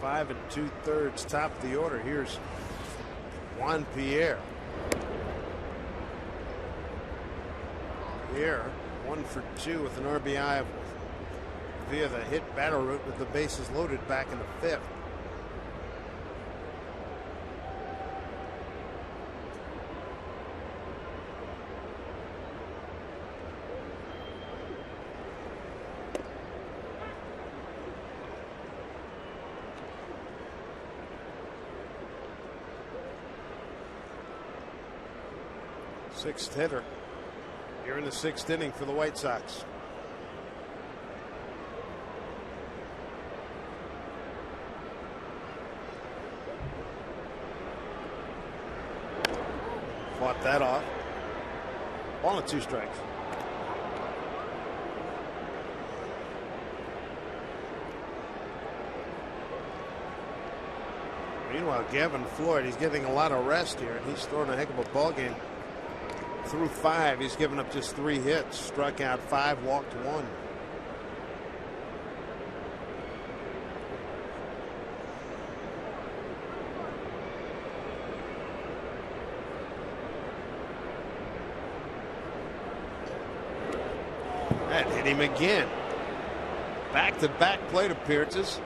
5 2/3, top of the order. Here's Juan Pierre. Pierre, 1 for 2 with an RBI via the hit batter route with the bases loaded back in the 5th. Sixth hitter here in the 6th inning for the White Sox. Fought that off. Ball and 2 strikes. Meanwhile, Gavin Floyd, he's getting a lot of rest here, and he's throwing a heck of a ball game. Through 5, he's given up just 3 hits, struck out 5, walked 1. That hit him again. Back-to-back plate appearances.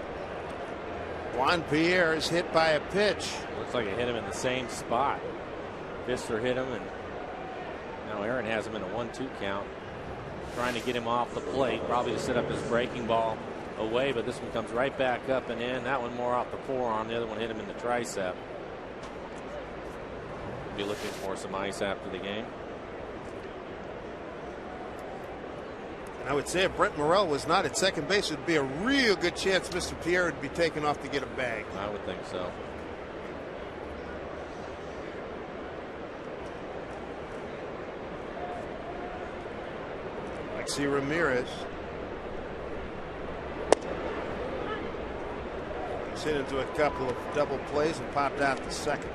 Juan Pierre is hit by a pitch. Looks like it hit him in the same spot. Fister hit him, and now Aaron has him in a 1-2 count. Trying to get him off the plate, probably to set up his breaking ball away, but this one comes right back up and in. That one more off the forearm. The other one hit him in the tricep. Be looking for some ice after the game. I would say if Brent Morrell was not at second base, it would be a real good chance Mr. Pierre would be taken off to get a bag. I would think so. Alexi Ramirez. He's hit into a couple of double plays and popped out the second.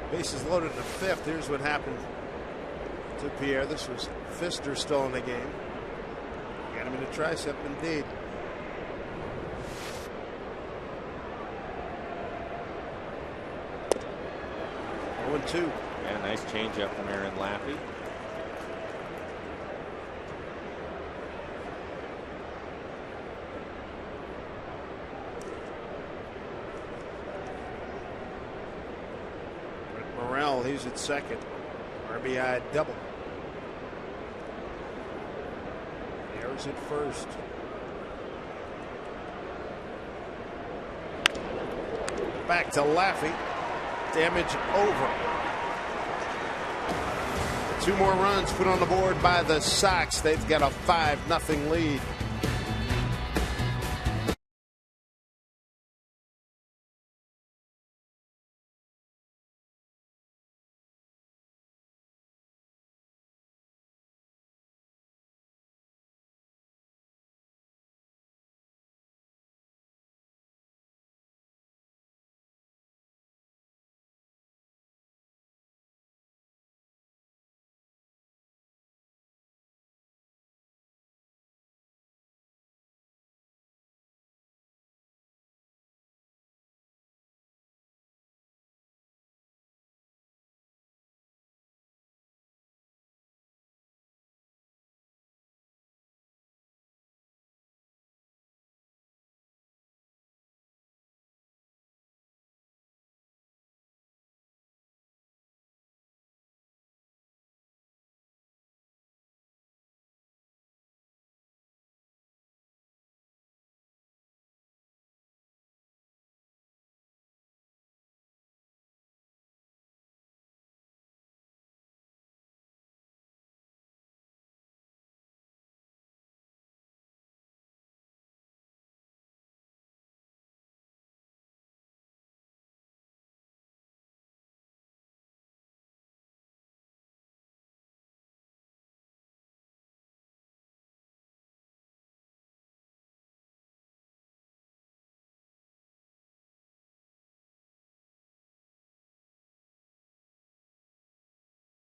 Bases loaded in the fifth. Here's what happened to Pierre. This was Pfister still in the game. Got him in the tricep indeed. 0-2. Yeah, nice changeup from Aaron Laffey. Morrell, he's at second. RBI double. Pierre's at first. Back to Laffey. Damage over. 2 more runs put on the board by the Sox. They've got a 5-0 lead.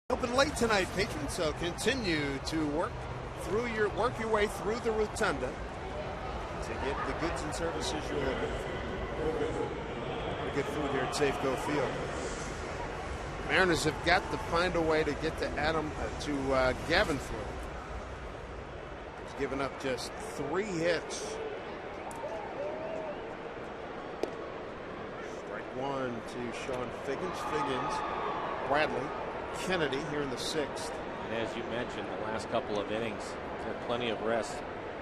Open late tonight, patrons, so continue to work your way through the rotunda to get the goods and services you're looking for. Good food here at Safeco Field. Mariners have got to find a way to get to Gavin Floyd. He's given up just 3 hits. Strike 1 to Sean Figgins, Bradley, Kennedy here in the 6th. And as you mentioned, the last couple of innings, he's had plenty of rest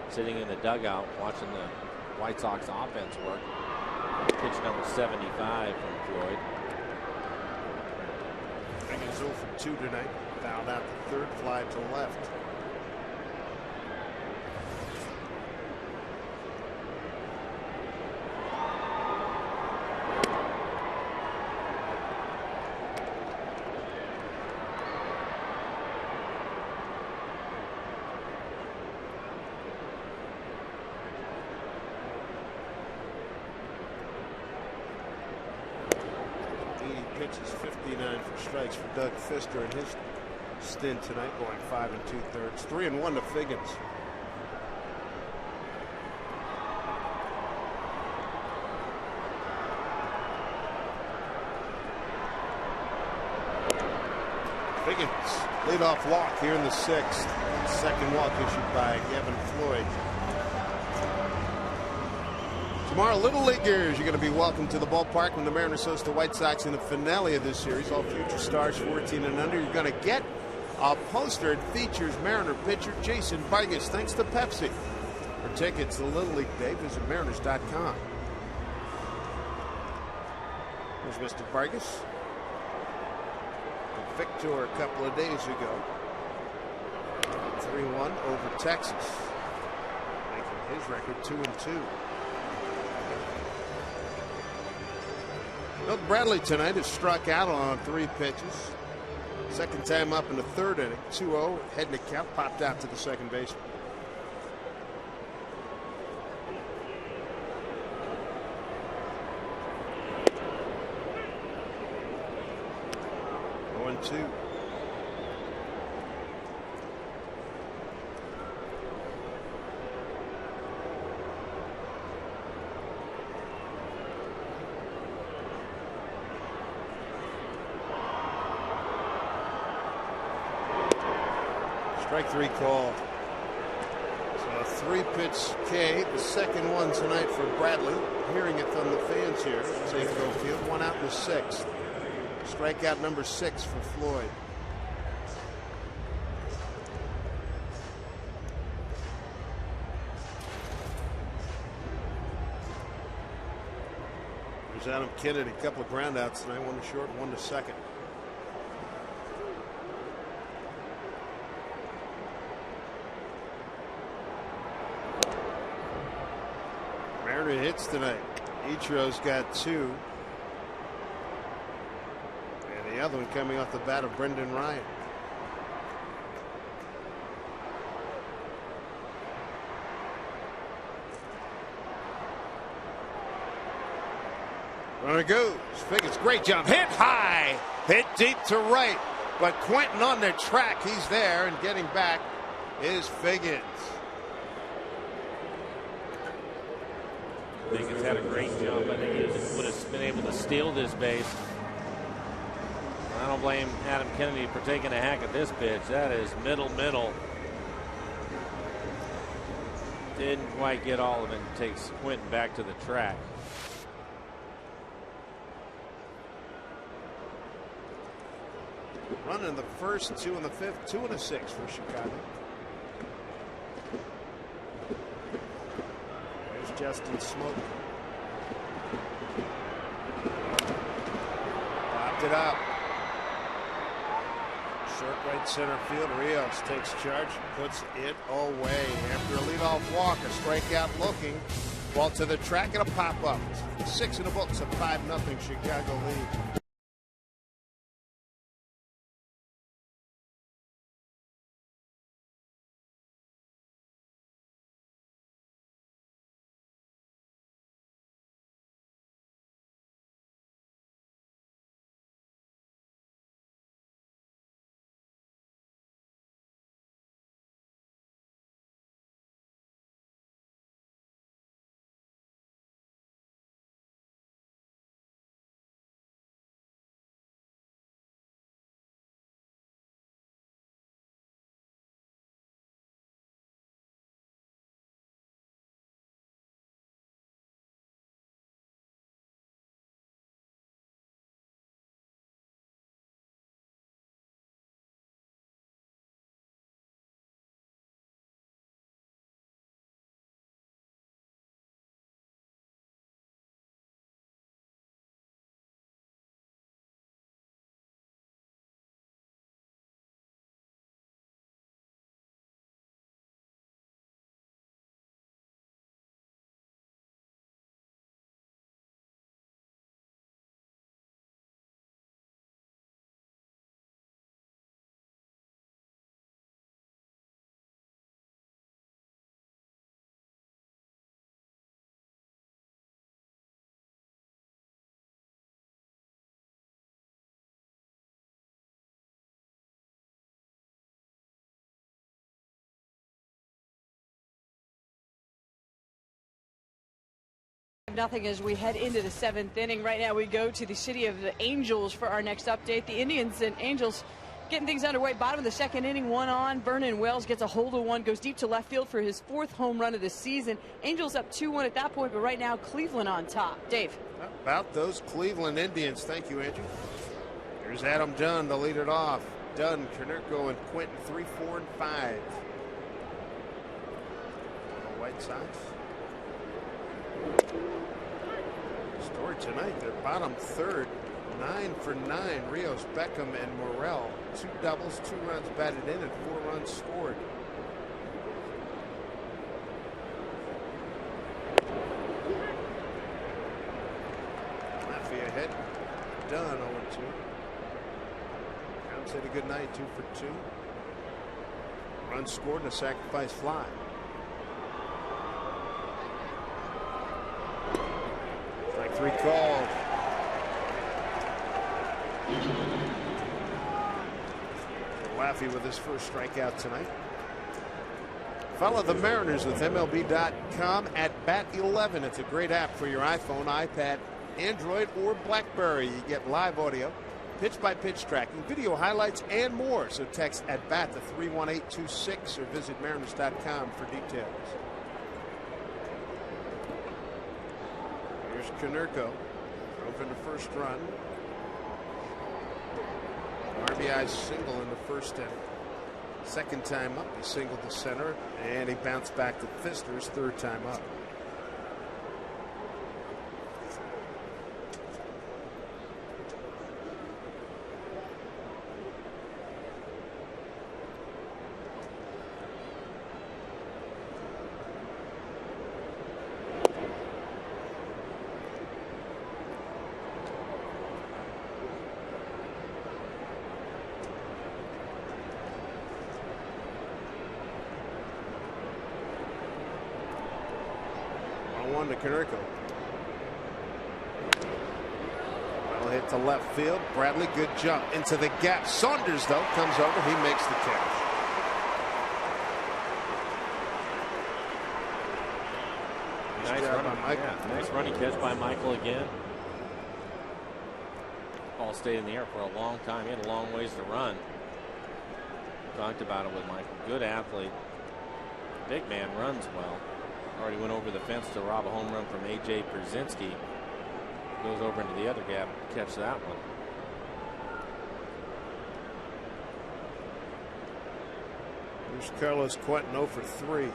sitting in the dugout watching the White Sox offense work. Pitch number 75 from Floyd. Figgins 0 for 2 tonight. Fouled out the 3rd fly to left. Pitches 59 for strikes for Doug Pfister in his stint tonight, going 5 2/3. 3-1 to Figgins. Figgins, leadoff walk here in the 6th. Second walk issued by Gavin Floyd. Tomorrow, Little Leaguers, you're going to be welcome to the ballpark when the Mariners host the White Sox in the finale of this series. All future stars 14 and under. You're going to get a poster that features Mariner pitcher Jason Vargas, thanks to Pepsi. For tickets to Little League Day, visit Mariners.com. Here's Mr. Vargas. A victor a couple of days ago. 3-1 over Texas, making his record 2-2. Bill Bradley tonight has struck out on 3 pitches. Second time up in the 3rd inning. 2-0, heading to count, popped out to the second baseman. Two. Strike 3 called. So a 3-pitch K, the second one tonight for Bradley. Hearing it from the fans here. Safeco Field, 1 out in the 6th. Strikeout number 6 for Floyd. There's Adam Kennedy, a couple of groundouts tonight, 1 to short, 1 to second. Mariner hits tonight. Ichiro's got 2. The other one coming off the bat of Brendan Ryan. Runner goes. Figgins, great jump. Hit high. Hit deep to right. But Quentin on their track. He's there, and getting back is Figgins. Figgins had a great jump. I think he would have been able to steal this base. I don't blame Adam Kennedy for taking a hack at this pitch. That is middle. Didn't quite get all of it. Takes Quentin back to the track. Run in the 1st, 2 in the 5th, 2 in the 6th for Chicago. There's Justin Smoke. Popped it up. Short right center field. Rios takes charge, puts it away. After a leadoff walk, a strikeout looking. Ball to the track and a pop up. 6 in the books, a 5-0 Chicago lead. Nothing as we head into the 7th inning. Right now we go to the city of the Angels for our next update. The Indians and Angels getting things underway. Bottom of the 2nd inning, 1 on. Vernon Wells gets a hold of one, goes deep to left field for his 4th home run of the season. Angels up 2-1 at that point, but right now Cleveland on top. Dave. About those Cleveland Indians. Thank you, Andrew. Here's Adam Dunn to lead it off. Dunn, Konerko, and Quentin 3, 4, and 5. The White Sox. Story tonight, their bottom 3rd, 9 for 9. Rios, Beckham, and Morrell. 2 doubles, 2 runs batted in, and 4 runs scored. hit. Done 0-2. Counts it a good night, 2 for 2. Run scored and a sacrifice fly. Strike 3 called. Laffey with his first strikeout tonight. Follow the Mariners with MLB.com at Bat11. It's a great app for your iPhone, iPad, Android, or BlackBerry. You get live audio, pitch-by-pitch tracking, video highlights, and more. So text at BAT to 31826 or visit Mariners.com for details. Here's Konerko. Drove in the first run. RBI single in the first inning. Second time up, he singled to center, and he bounced back to Fister's third time up. To Konerko. Well hit to left field. Bradley, good jump into the gap. Saunders, though, comes over. He makes the catch. Nice running catch by Michael again. Ball stayed in the air for a long time. He had a long ways to run. Talked about it with Michael. Good athlete. Big man, runs well. Already went over the fence to rob a home run from A.J. Brzezinski. Goes over into the other gap to catch that one. Here's Carlos Quentin 0 for 3.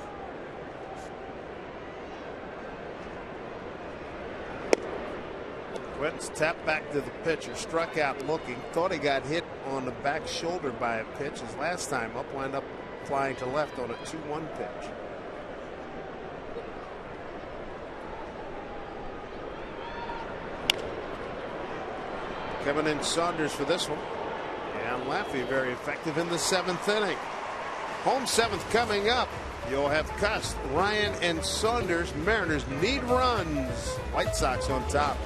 Quentin's tapped back to the pitcher, struck out looking, thought he got hit on the back shoulder by a pitch. His last time up, wound up flying to left on a 2-1 pitch. Coming in Saunders for this one. And Laffey very effective in the 7th inning. Home 7th coming up. You'll have Cust, Ryan, and Saunders. Mariners need runs. White Sox on top.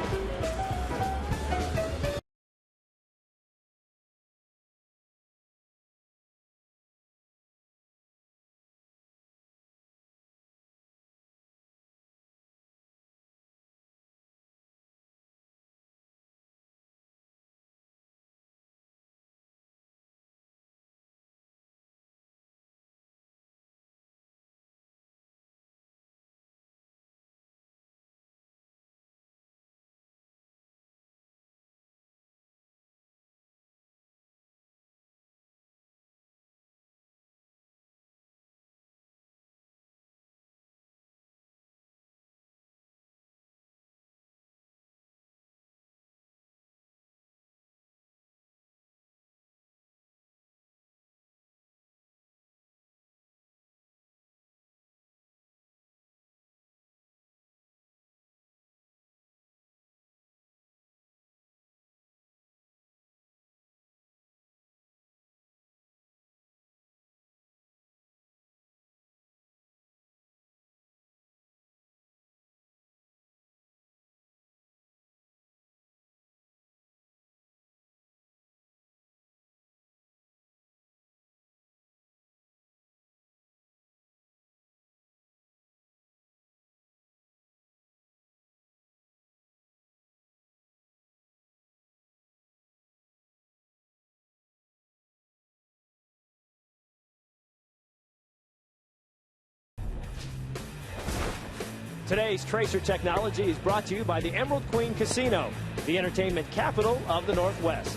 Today's Tracer Technology is brought to you by the Emerald Queen Casino, the entertainment capital of the Northwest.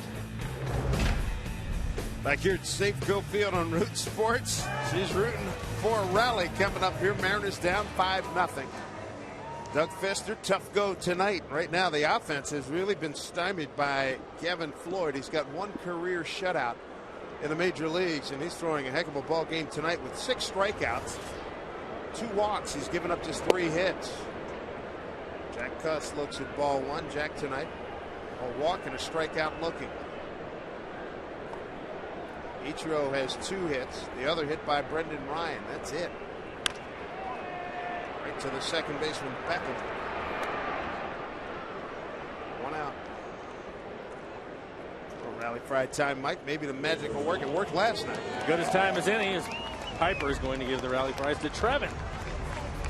Back here at Safeco Field on Root Sports. She's rooting for a rally coming up here. Mariners down 5-0. Doug Fister, tough go tonight. Right now, the offense has really been stymied by Kevin Floyd. He's got one career shutout in the major leagues, and he's throwing a heck of a ball game tonight with 6 strikeouts, 2 walks. He's given up just 3 hits. Jack Cuss looks at ball 1. Jack tonight A walk and a strikeout looking. Ichiro has 2 hits. The other hit by Brendan Ryan. That's it. Right to the second baseman, Beckham. 1 out. Rally Fry time, Mike. Maybe the magic will work. It worked last night. Good as time as any. As Piper is going to give the rally prize to Trevin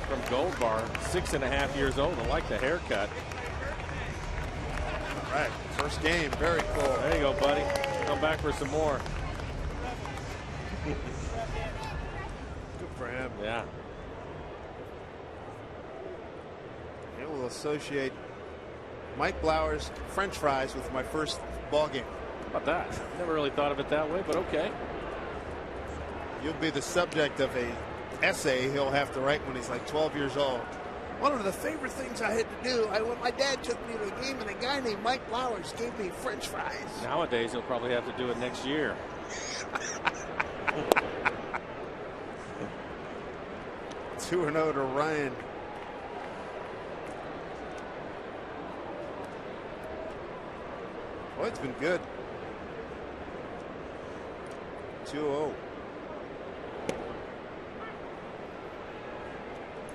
from Gold Bar, 6.5 years old. I like the haircut. All right, first game, very cool. There you go, buddy. Come back for some more. Good for him. Yeah. It will associate Mike Blauer's French fries with my first ball game. How about that? Never really thought of it that way, but okay. You'll be the subject of a essay he'll have to write when he's like 12 years old. One of the favorite things I had to do, when my dad took me to a game and a guy named Mike Blowers gave me French fries. Nowadays, he'll probably have to do it next year. 2-0 to Ryan. Well, it's been good. 2-0.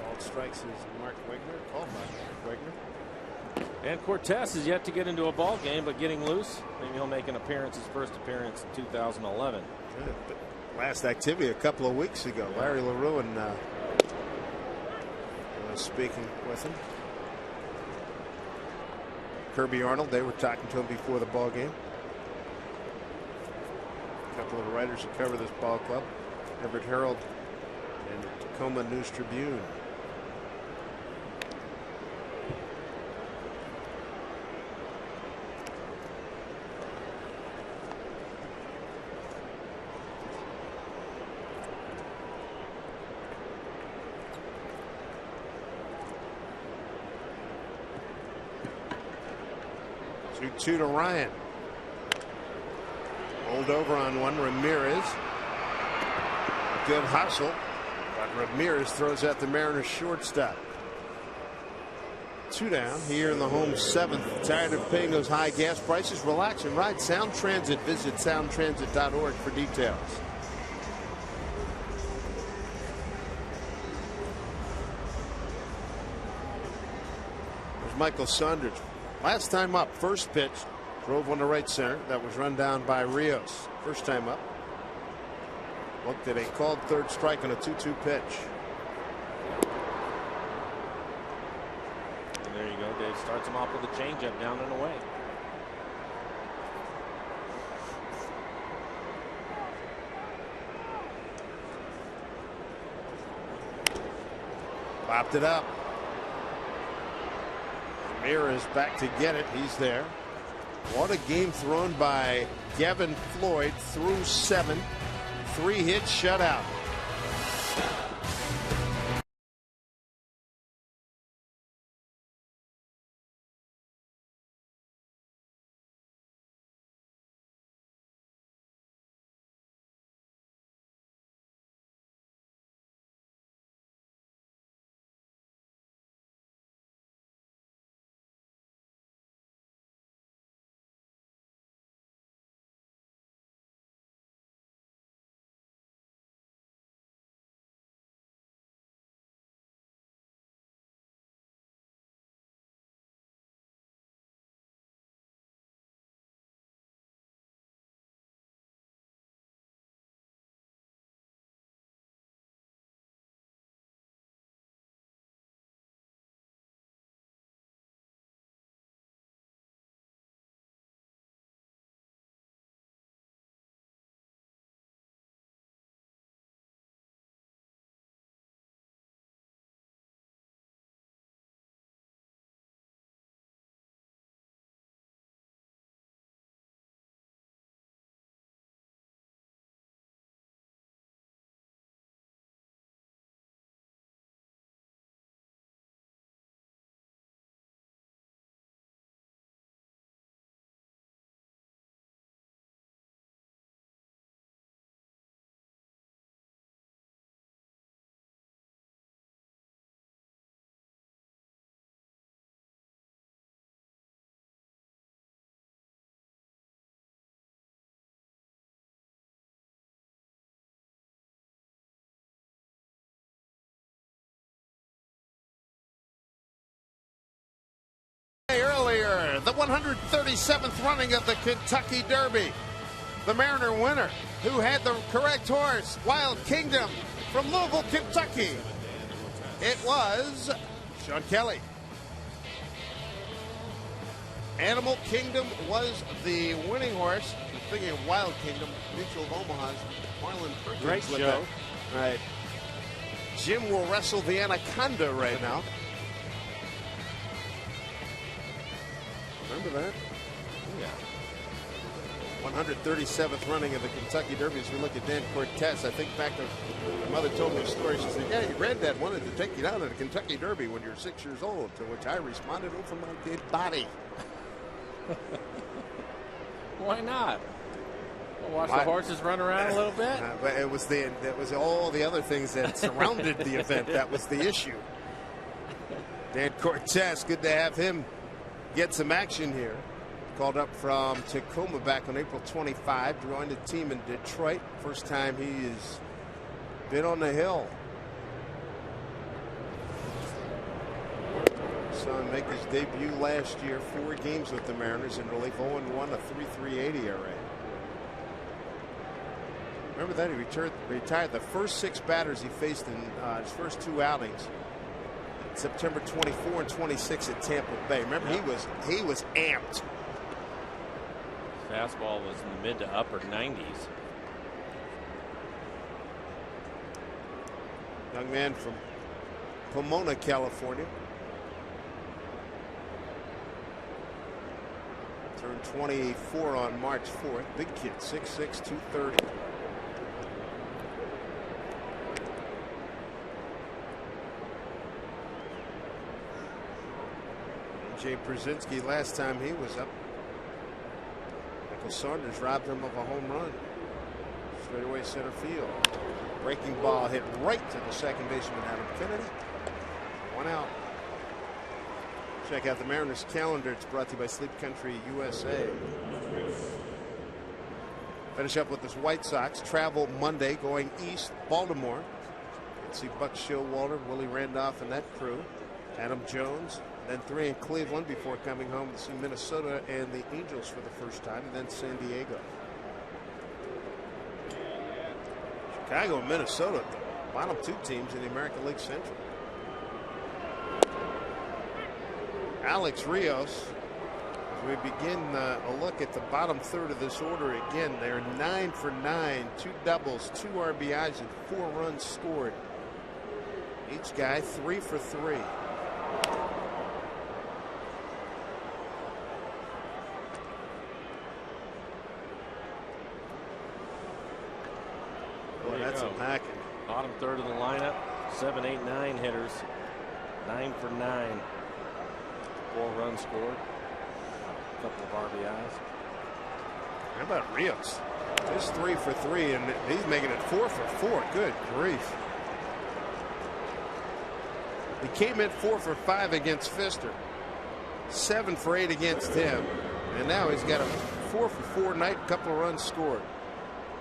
Called strikes is Mark Wegner. Called by Mark Wegner. And Cortez is yet to get into a ball game, but getting loose. Maybe he'll make an appearance, his first appearance in 2011. Last activity a couple of weeks ago. Larry LaRue was speaking with him. Kirby Arnold, they were talking to him before the ball game. A couple of the writers who cover this ball club, Everett Herald and Tacoma News Tribune. Two to Ryan. Rolled over on one. Ramirez. Good hustle. But Ramirez throws out the Mariners shortstop. 2 down here in the home 7th. Tired of paying those high gas prices? Relax and ride Sound Transit. Visit soundtransit.org for details. There's Michael Saunders. Last time up, first pitch, drove one to right center. That was run down by Rios. First time up. Looked at a called third strike on a 2-2 pitch. And there you go. Dave starts him off with a changeup down and away. Popped it up. Ramirez back to get it. He's there. What a game thrown by Gavin Floyd through 7. 3 hits, shutout. 137th running of the Kentucky Derby. The Mariner winner, who had the correct horse, Wild Kingdom, from Louisville, Kentucky. It was Sean Kelly. Animal Kingdom was the winning horse. I'm thinking of Wild Kingdom, Mutual of Omaha's Marlon Perkins. Great show. All right. Jim will wrestle the Anaconda right now. Remember that? Yeah. 137th running of the Kentucky Derby. As we look at Dan Cortez, I think back to my mother told me a story. She said, "Yeah, your granddad wanted to take you down to the Kentucky Derby when you were 6 years old." To which I responded, "Oh, for my dead body." Why not? We'll watch the horses run around a little bit. But it was all the other things that surrounded the event. That was the issue. Dan Cortez, good to have him get some action here. Called up from Tacoma back on April 25. Joined the team in Detroit. First time he's been on the hill. Saw him make his debut last year. 4 games with the Mariners in relief. 0-1, a 3.380 ERA. Remember that he retired the first 6 batters he faced in his first 2 outings. September 24 and 26 at Tampa Bay. Remember, he was amped. Fastball was in the mid to upper 90s. Young man from Pomona, California. Turned 24 on March 4th. Big kid, 6'6", 230. Jay Brzezinski, last time he was up, Michael Saunders robbed him of a home run. Straightaway center field. Breaking ball hit right to the second baseman, Adam Kennedy. 1 out. Check out the Mariners calendar. It's brought to you by Sleep Country USA. Finish up with this White Sox. Travel Monday going east, Baltimore. Let's see Buck Showalter, Willie Randolph, and that crew. Adam Jones. Then 3 in Cleveland before coming home to see Minnesota and the Angels for the first time, and then San Diego. Chicago and Minnesota, the bottom 2 teams in the American League Central. Alex Rios, as we begin a look at the bottom third of this order again, they're 9 for 9, 2 doubles, 2 RBIs, and 4 runs scored. Each guy 3 for 3. That's a hacking. Bottom third of the lineup. 7, 8, 9 hitters. 9 for 9. 4 runs scored. A couple of RBIs. How about Rios? Just 3 for 3, and he's making it 4 for 4. Good grief. He came in 4 for 5 against Pfister. 7 for 8 against him. And now he's got a 4 for 4 night, couple of runs scored.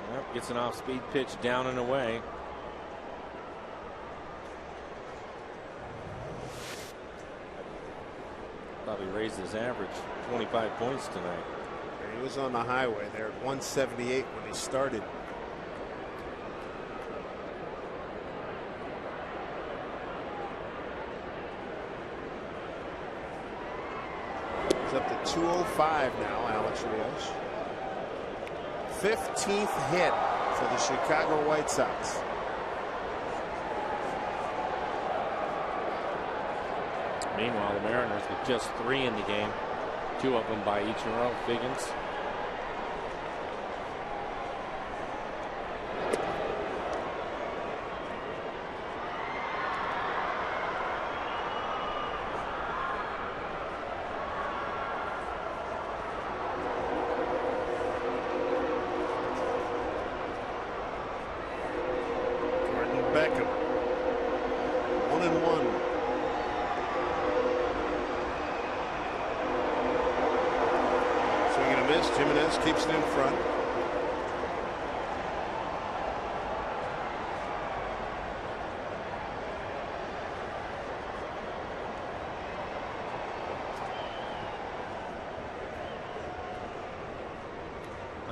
Yep, gets an off-speed pitch down and away. Probably raised his average 25 points tonight. And he was on the highway there at 178 when he started. He's up to 205 now, Alex Rios. 15th hit for the Chicago White Sox. Meanwhile, the Mariners with just 3 in the game, 2 of them by Ichiro, Figgins. Jimenez keeps it in front.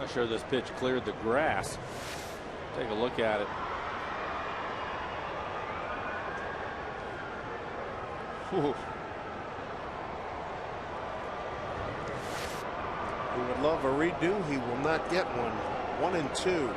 Not sure this pitch cleared the grass. Take a look at it. Whew. He would love a redo. He will not get one. 1-2.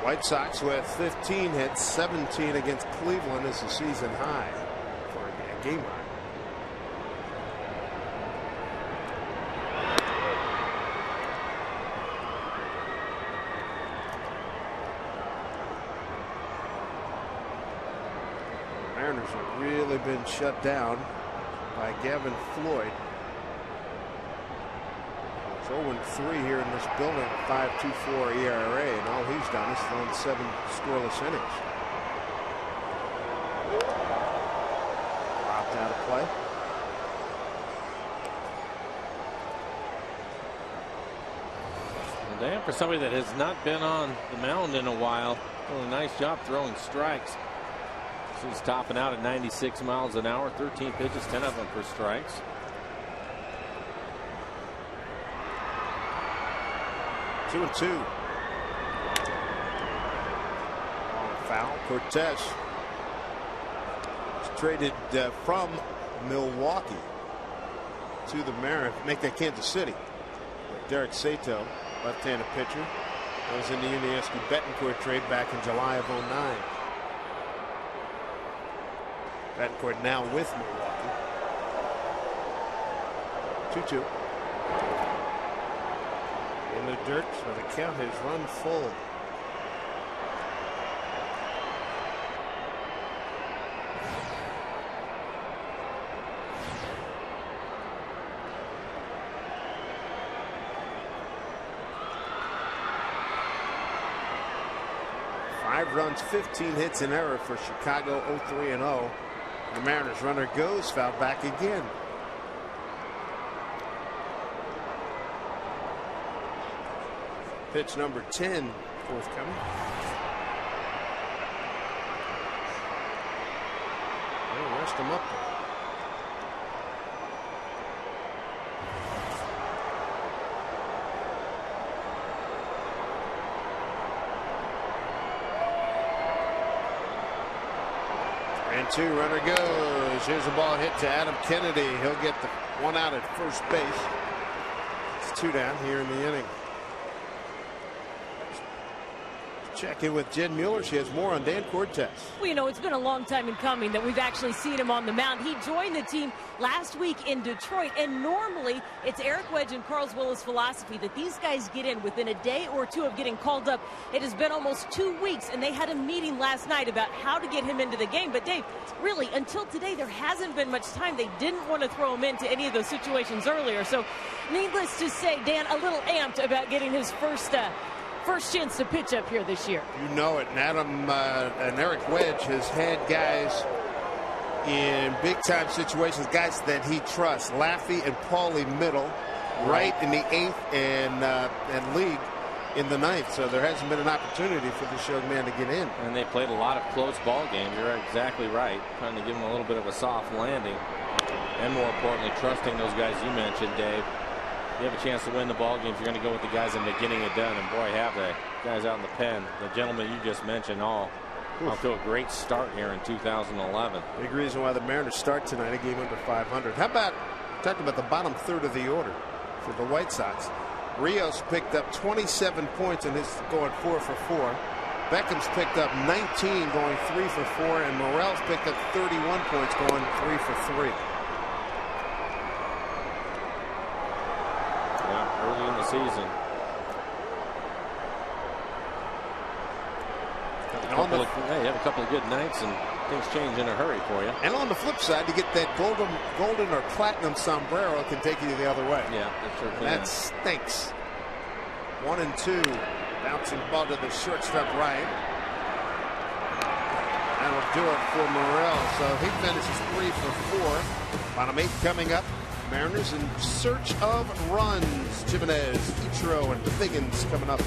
White Sox with 15 hits, 17 against Cleveland is a season high for a game high. The Mariners have really been shut down by Gavin Floyd. It's 0-3 here in this building, 5.24 ERA, and all he's done is thrown 7 scoreless innings. Dropped out of play. Well, Dan, for somebody that has not been on the mound in a while, doing a nice job throwing strikes. He's topping out at 96 miles an hour, 13 pitches, 10 of them for strikes. Two and two. Foul. Cortez is traded from Milwaukee to the Mariners, make that Kansas City. Derek Sato, left-handed pitcher, was in the Yuniesky Betancourt trade back in July of 09. Betancourt now with Milwaukee. 2-2. In the dirt, so the count has run full. Five runs, 15 hits, an error for Chicago, 0-3-0. The Mariners runner goes, foul back again. Pitch number 10 forthcoming. They'll rest him up there. And 2, runner goes. Here's a ball hit to Adam Kennedy. He'll get the one out at first base. It's 2 down here in the inning. Check in with Jen Mueller. She has more on Dan Cortez. Well, you know, it's been a long time in coming that we've actually seen him on the mound. He joined the team last week in Detroit, and normally it's Eric Wedge and Carl Willis' philosophy that these guys get in within a day or two of getting called up. It has been almost 2 weeks, and they had a meeting last night about how to get him into the game. But Dave, really, until today, there hasn't been much time. They didn't want to throw him into any of those situations earlier. So needless to say, Dan, a little amped about getting his first chance to pitch up here this year. You know it. And Adam and Eric Wedge has had guys in big time situations, guys that he trusts. Laffey and Paulie Middle, right in the 8th and league in the 9th. So there hasn't been an opportunity for this young man to get in. And they played a lot of close ball games. You're exactly right. Trying to give him a little bit of a soft landing. And more importantly, trusting those guys you mentioned, Dave. You have a chance to win the ball games, you're going to go with the guys in the getting it done, and boy, have they. Guys out in the pen, the gentlemen you just mentioned, all off to a great start here in 2011. Big reason why the Mariners start tonight a game under 500. How about talking about the bottom third of the order for the White Sox? Rios picked up 27 points and is going 4 for 4. Beckham's picked up 19, going 3 for 4, and Morel's picked up 31 points, going 3 for 3. Early in the season. You have a couple of good nights and things change in a hurry for you. And on the flip side, to get that golden or platinum sombrero can take you the other way. Yeah, that sure can. That stinks. 1 and 2. Bouncing ball to the shortstop right. That'll do it for Morel. So he finishes 3 for 4. Bottom 8 coming up. Mariners in search of runs. Jimenez, Ichiro, and Higgins coming up.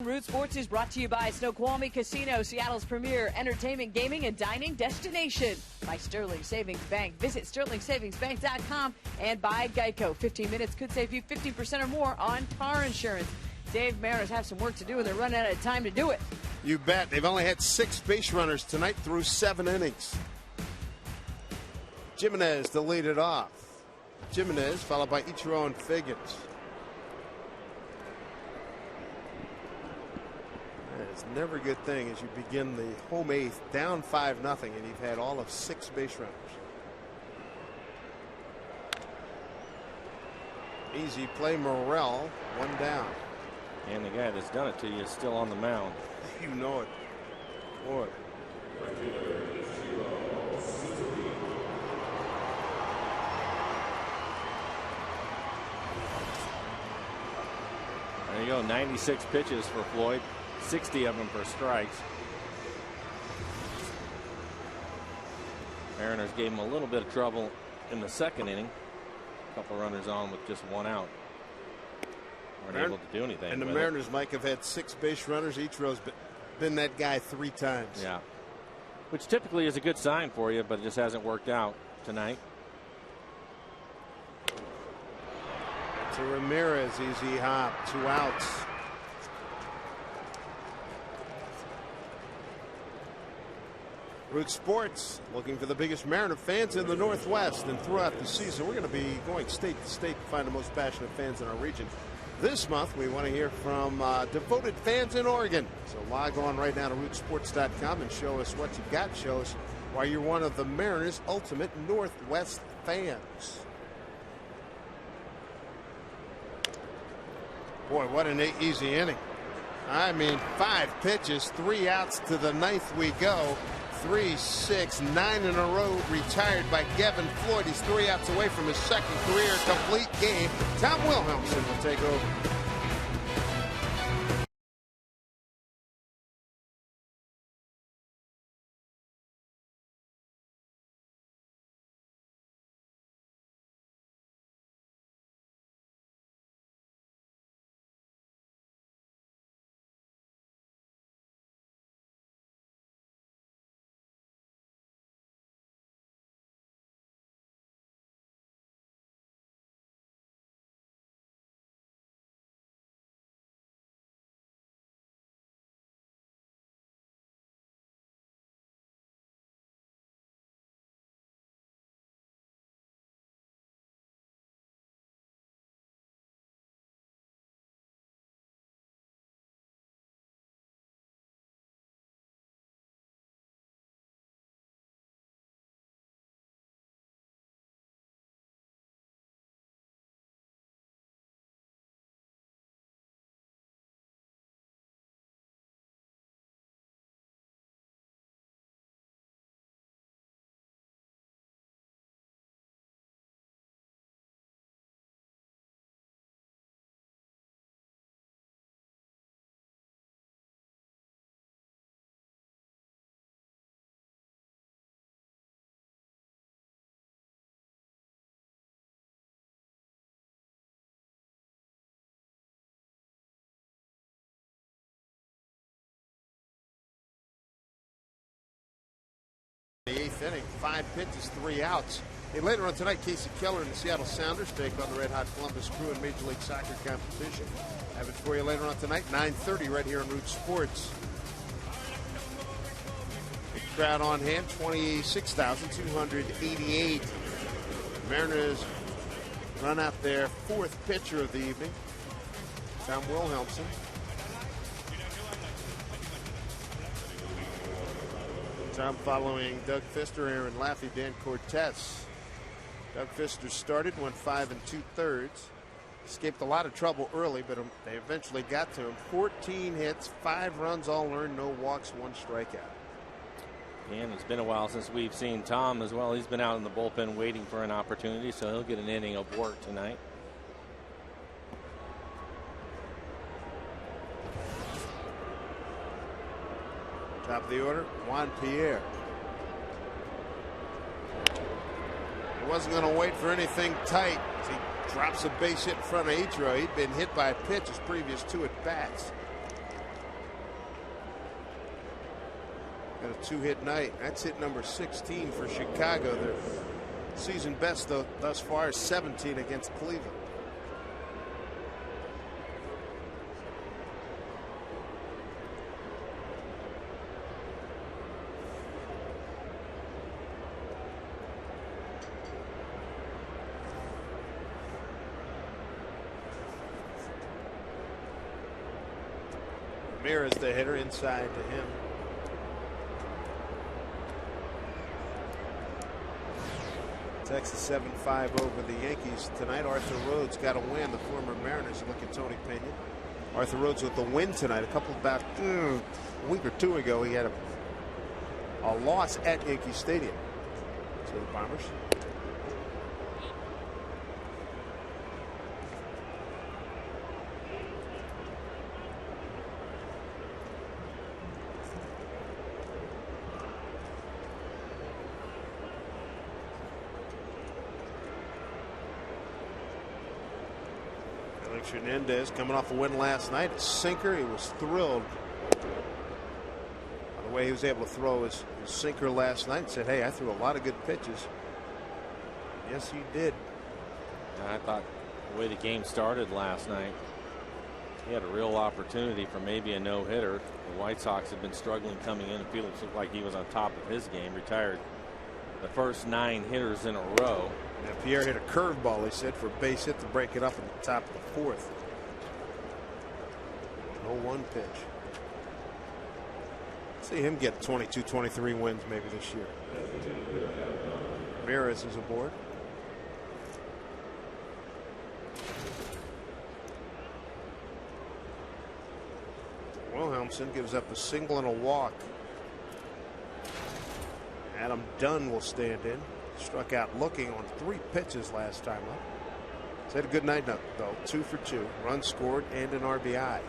Root Sports is brought to you by Snoqualmie Casino, Seattle's premier entertainment, gaming, and dining destination. By Sterling Savings Bank. Visit sterlingsavingsbank.com, and by Geico. 15 minutes could save you 50% or more on car insurance. Dave, Mariners have some work to do, and they're running out of time to do it. You bet. They've only had 6 base runners tonight through 7 innings. Jimenez to lead it off. Jimenez followed by Ichiro and Higgins. It's never a good thing as you begin the home 8th down 5-0, and you've had all of 6 base runners. Easy play, Morrell, 1 down. And the guy that's done it to you is still on the mound. You know it. Boy. There you go, 96 pitches for Floyd. 60 of them for strikes. Mariners gave him a little bit of trouble in the second inning. A couple runners on with just 1 out. Weren't able to do anything. And the Mariners, Mike, have had 6 base runners. Ichiro's been that guy 3 times. Yeah. Which typically is a good sign for you, but it just hasn't worked out tonight. To Ramirez, easy hop, 2 outs. Root Sports looking for the biggest Mariner fans in the Northwest and throughout the season. We're going to be going state to state to find the most passionate fans in our region. This month, we want to hear from devoted fans in Oregon. So log on right now to rootsports.com and show us what you've got. Show us why you're one of the Mariners' ultimate Northwest fans. Boy, what an easy inning. I mean, 5 pitches, 3 outs to the 9th we go. 3, 6, 9 in a row retired by Gavin Floyd. He's 3 outs away from his second career complete game. Tom Wilhelmsen will take over. 9th inning. 5 pitches, 3 outs. Hey, later on tonight, Casey Keller and the Seattle Sounders take on the Red Hot Columbus Crew in Major League Soccer competition. Have it for you later on tonight, 9:30 right here on Root Sports. Big crowd on hand, 26,288. Mariners run out their 4th pitcher of the evening, Tom Wilhelmsen. Tom following Doug Fister, Aaron Laffey, Dan Cortez. Doug Fister started, went 5 2/3. Escaped a lot of trouble early, but they eventually got to him. 14 hits, 5 runs all earned, no walks, 1 strikeout. And it's been a while since we've seen Tom as well. He's been out in the bullpen waiting for an opportunity, so he'll get an inning of work tonight. Top of the order, Juan Pierre. He wasn't going to wait for anything tight. He drops a base hit in front of Ichiro. He'd been hit by a pitch his previous 2 at-bats. Got a 2-hit night. That's hit number 16 for Chicago. Their season best, though, thus far is 17 against Cleveland. Ramirez, the hitter, inside to him. Texas 7-5 over the Yankees tonight. Arthur Rhodes got a win. The former Mariners. Look at Tony Pena. Arthur Rhodes with the win tonight. About a week or 2 ago, he had a loss at Yankee Stadium to the Bombers. Hernandez coming off a win last night. A sinker. He was thrilled by the way he was able to throw his sinker last night. He said, hey, I threw a lot of good pitches. Yes, he did. I thought the way the game started last night, he had a real opportunity for maybe a no-hitter. The White Sox have been struggling coming in, and Felix looked like he was on top of his game. Retired the first 9 hitters in a row. Now Pierre hit a curveball, he said, for a base hit to break it up at the top of the 4th. 0-1 pitch. See him get 22, 23 wins maybe this year. Ramirez is aboard. Wilhelmsen gives up a single and a walk. Adam Dunn will stand in. Struck out looking on 3 pitches last time up. He's had a good night though. 2 for 2. Runs scored and an RBI.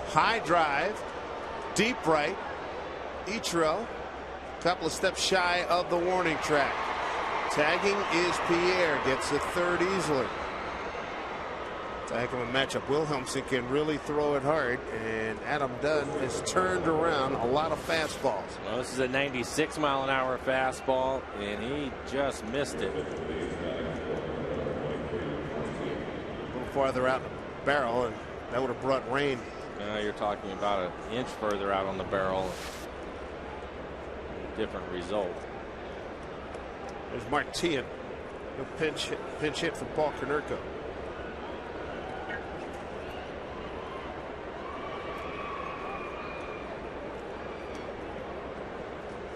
High drive, deep right. Ichiro, couple of steps shy of the warning track. Tagging is Pierre, gets the 3rd easily. It's a heck of a matchup. Wilhelmsen can really throw it hard, and Adam Dunn has turned around a lot of fastballs. Well, this is a 96-mile-an-hour fastball, and he just missed it. A little farther out in the barrel, and that would have brought rain. Now you're talking about an inch further out on the barrel. Different result. There's Martian. He'll pinch hit for Paul Konerko.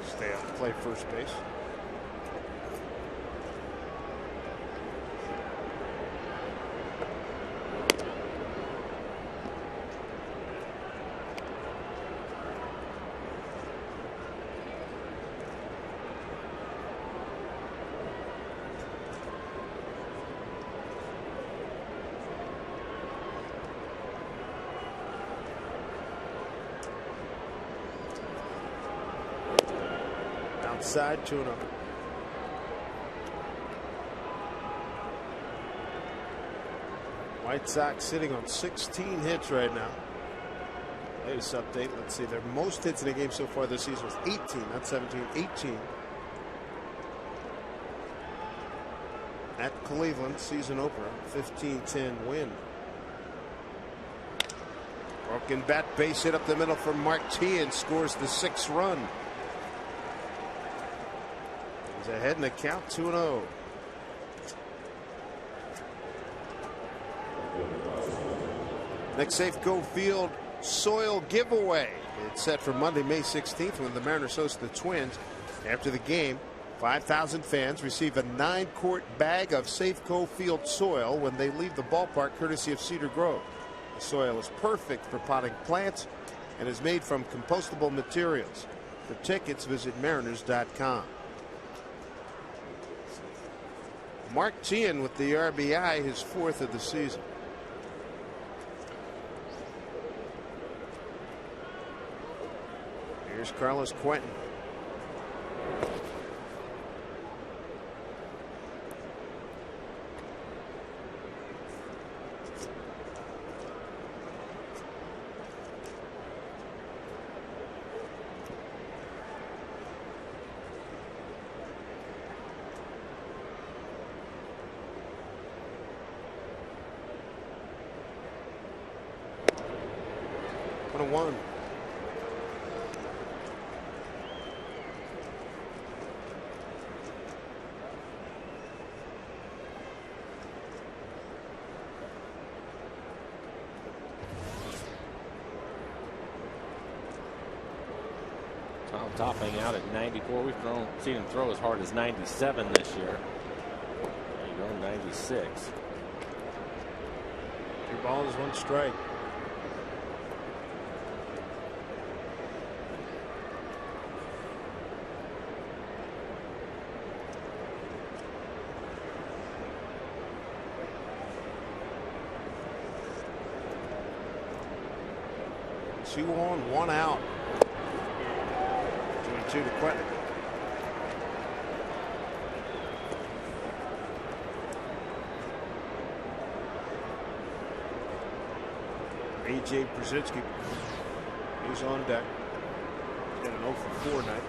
Stay on play first base. Outside 2-0. White Sox sitting on 16 hits right now. Latest update. Let's see. Their most hits in a game so far this season was 18, not 17, 18. At Cleveland, season opener, 15-10 win. Broken bat, base hit up the middle from Martin, scores the 6th run. He's ahead in the count, 2-0. Next Safeco Field soil giveaway. It's set for Monday, May 16th, when the Mariners host the Twins. After the game, 5,000 fans receive a 9-quart bag of Safeco Field soil when they leave the ballpark, courtesy of Cedar Grove. The soil is perfect for potting plants and is made from compostable materials. For tickets, visit mariners.com. Martin with the RBI, his 4th of the season. Here's Carlos Quentin. One. Tom topping out at 94. We've seen him throw as hard as 97 this year. There you go, 96. 2 balls, 1 strike. Two on, 1 out. 2-2 to Quentin. A.J. Brzezinski, he's on deck. He's got an 0 for 4 night.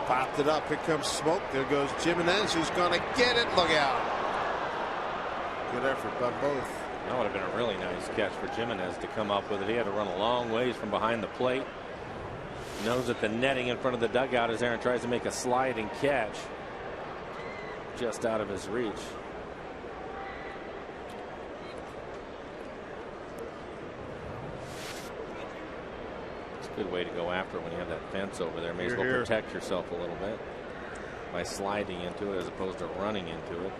Popped it up. Here comes Smoke. There goes Jimenez, who's going to get it. Look out. Good effort by both. That would have been a really nice catch for Jimenez to come up with it. He had to run a long ways from behind the plate. Knows that the netting in front of the dugout as Aaron tries to make a sliding catch. Just out of his reach. Good way to go after it when you have that fence over there. May as well protect yourself a little bit by sliding into it as opposed to running into it.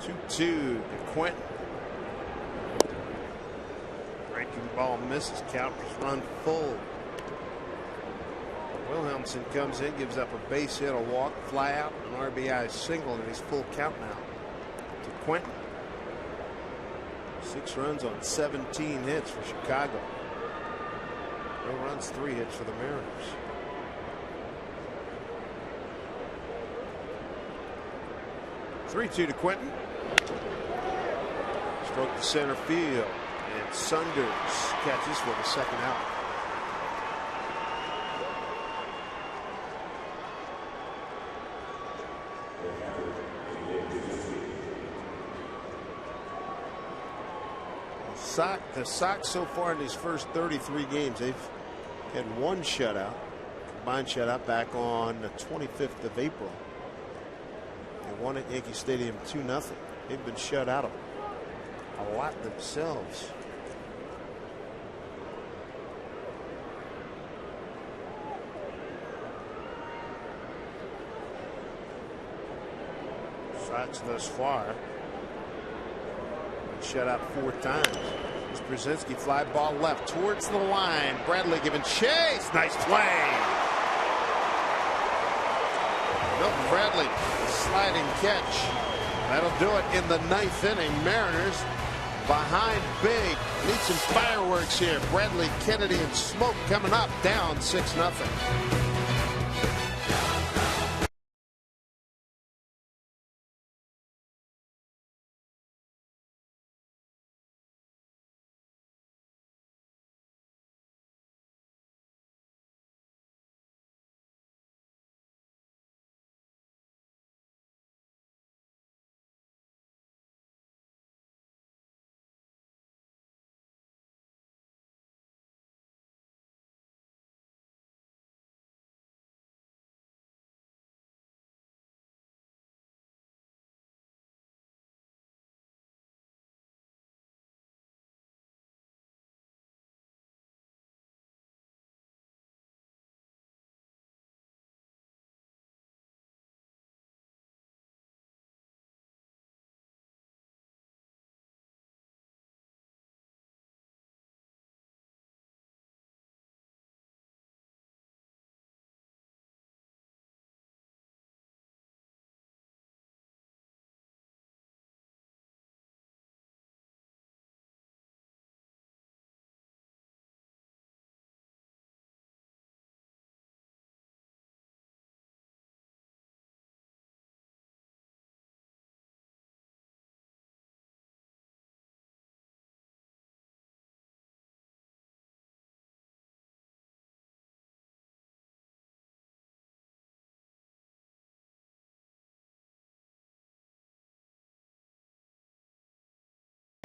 Two to Quentin. Breaking ball misses. Counters run full. Wilhelmsen comes in, gives up a base hit, a walk, fly out, an RBI single, and he's full count now to Quentin. 6 runs on 17 hits for Chicago. No runs, 3 hits for the Mariners. Three-2 to Quentin. Stroke to center field, and Sunders catches for the 2nd out. The Sox so far in these first 33 games, they've had 1 shutout, combined shutout back on the 25th of April. They won at Yankee Stadium 2-0. They've been shut out a lot themselves. Sox thus far. Shut out 4 times. As Brzezinski fly ball left towards the line. Bradley giving chase. Nice play. Milton Bradley, sliding catch. That'll do it in the 9th inning. Mariners behind big. Need some fireworks here. Bradley, Kennedy, and Smoke coming up, down 6-0.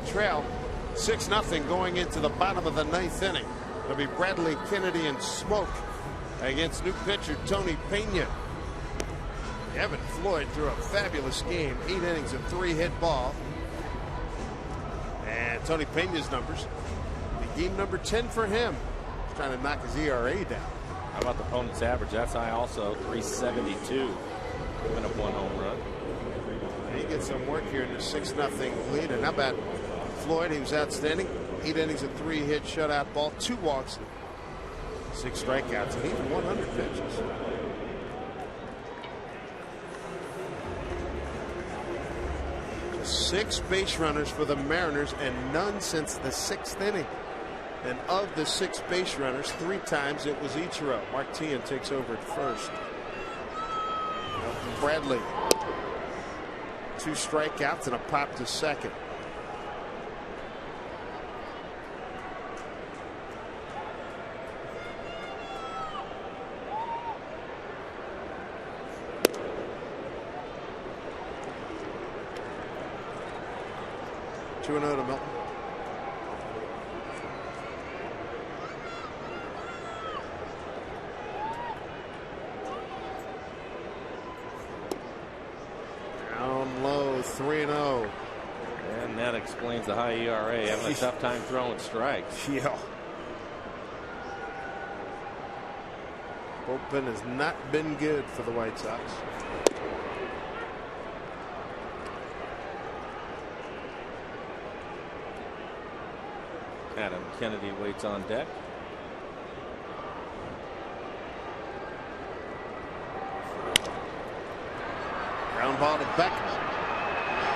Trail 6-0 going into the bottom of the 9th inning. It'll be Bradley, Kennedy, and Smoke against new pitcher Tony Pena. Evan Floyd threw a fabulous game. 8 innings of 3-hit ball. And Tony Pena's numbers. The game number 10 for him. He's trying to knock his ERA down. How about the opponent's average? That's high also. 372. Giving up 1 home run. He gets some work here in the 6-0 lead. And how about Floyd? He was outstanding. 8 innings of 3-hit shutout ball, 2 walks, 6 strikeouts, and even 100 pitches. Just 6 base runners for the Mariners and none since the 6th inning. And of the 6 base runners, 3 times it was Ichiro. Mark Teahan takes over at first. Bradley, 2 strikeouts and a pop to second. To Milton. Down low, 3-0. And that explains the high ERA. Having a tough time throwing strikes. Yeah. Bullpen has not been good for the White Sox. Adam Kennedy waits on deck. Ground ball to Beckman.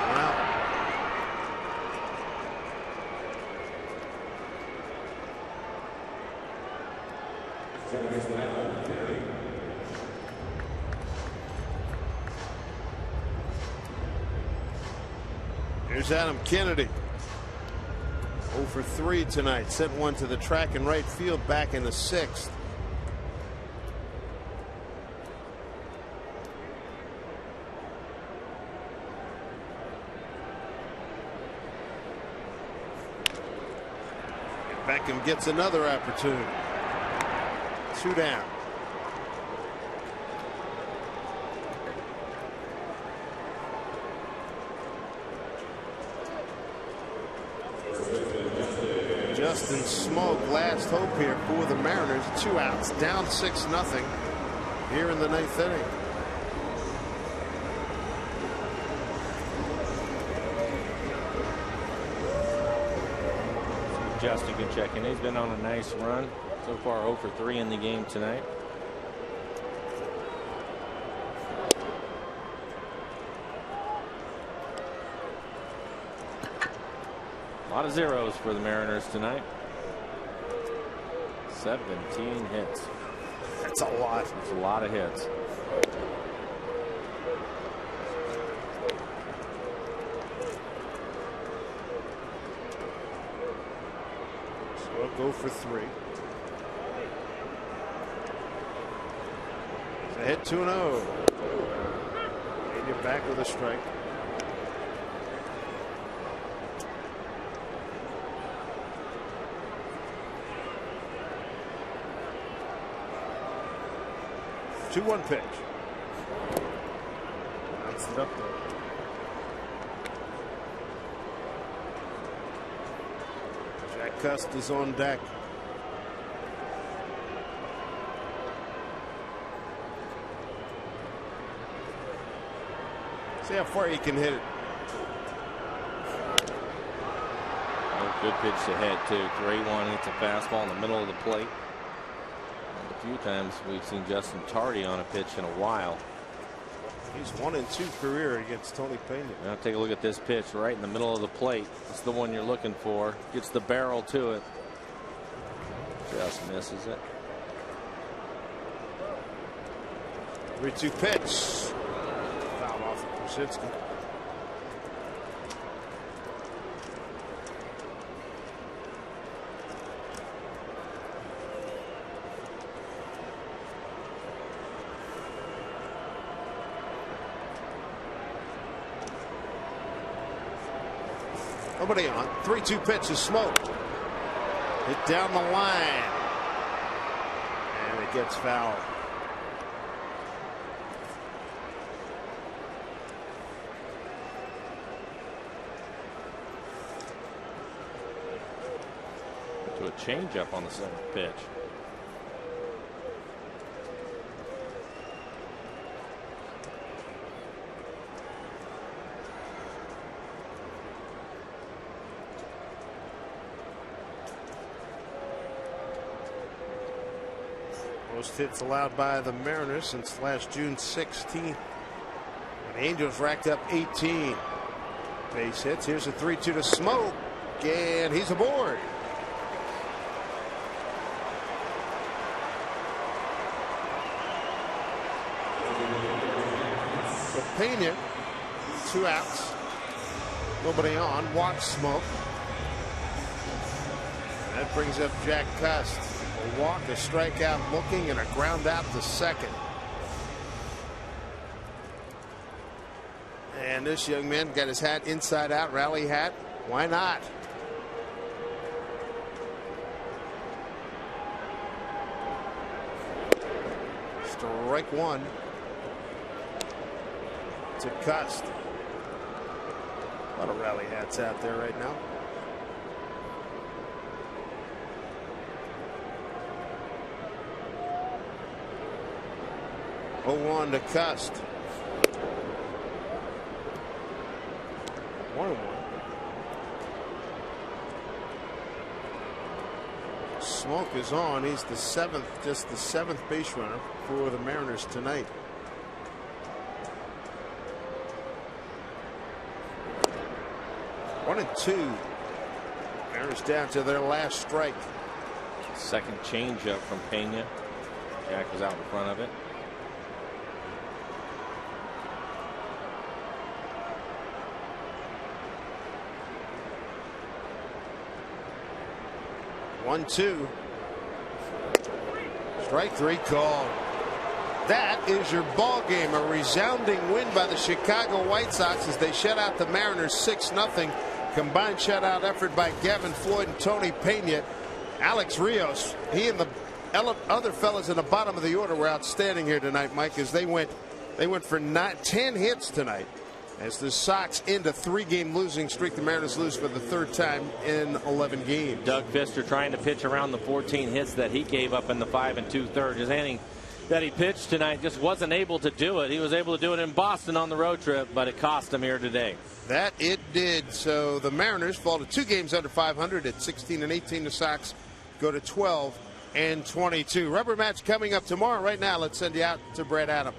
Wow. Here's Adam Kennedy. 0 for 3 tonight. Sent one to the track in right field back in the 6th. Beckham gets another opportunity. 2 down. Justin Smoke, last hope here for the Mariners. 2 outs, down 6-0 here in the 9th inning. Justin can check in. He's been on a nice run so far, 0 for 3 in the game tonight. A lot of zeros for the Mariners tonight. 17 hits. That's a lot. That's a lot of hits. So we'll go for 3. It's a hit, 2-0. Pena back with a strike. Two-one pitch. Bounced it up there. Jack Cust is on deck. See how far you can hit it. Oh, good pitch to hit too. 3-1. Hits a fastball in the middle of the plate. A few times we've seen Justin Tardy on a pitch in a while. He's 1-2 career against Tony Pena. Now take a look at this pitch right in the middle of the plate. It's the one you're looking for. Gets the barrel to it. Just misses it. 3-2 pitch. Foul off of Krasinski. Nobody on. 3-2 pitch is Smoke. Hit down the line. And it gets fouled. To a changeup on the seventh pitch. Most hits allowed by the Mariners since last June 16th. And the Angels racked up 18 base hits. Here's a 3-2 to Smoke, and he's aboard. So Pena, 2 outs, nobody on. Walk Smoke. That brings up Jack Cust. A walk, a strikeout looking, and a ground out to second. And this young man got his hat inside out, rally hat. Why not? Strike one to Cust. A lot of rally hats out there right now. 0-1 to Cust. 1-1. Smoke is on. He's the 7th, just the 7th base runner for the Mariners tonight. One and 2. Mariners down to their last strike. Second changeup from Pena. Jack was out in front of it. One, 2. Strike 3 called. That is your ball game. A resounding win by the Chicago White Sox as they shut out the Mariners 6-0. Combined shutout effort by Gavin Floyd and Tony Pena. Alex Rios, he and the other fellas in the bottom of the order were outstanding here tonight, Mike, as they went for 10 hits tonight. As the Sox end a 3-game losing streak, the Mariners lose for the 3rd time in 11 games. Doug Fister trying to pitch around the 14 hits that he gave up in the 5 2/3. Just that he pitched tonight. Just wasn't able to do it. He was able to do it in Boston on the road trip, but it cost him here today. That it did. So the Mariners fall to 2 games under 500 at 16-18. The Sox go to 12-22. Rubber match coming up tomorrow. Right now, let's send you out to Brett Adam.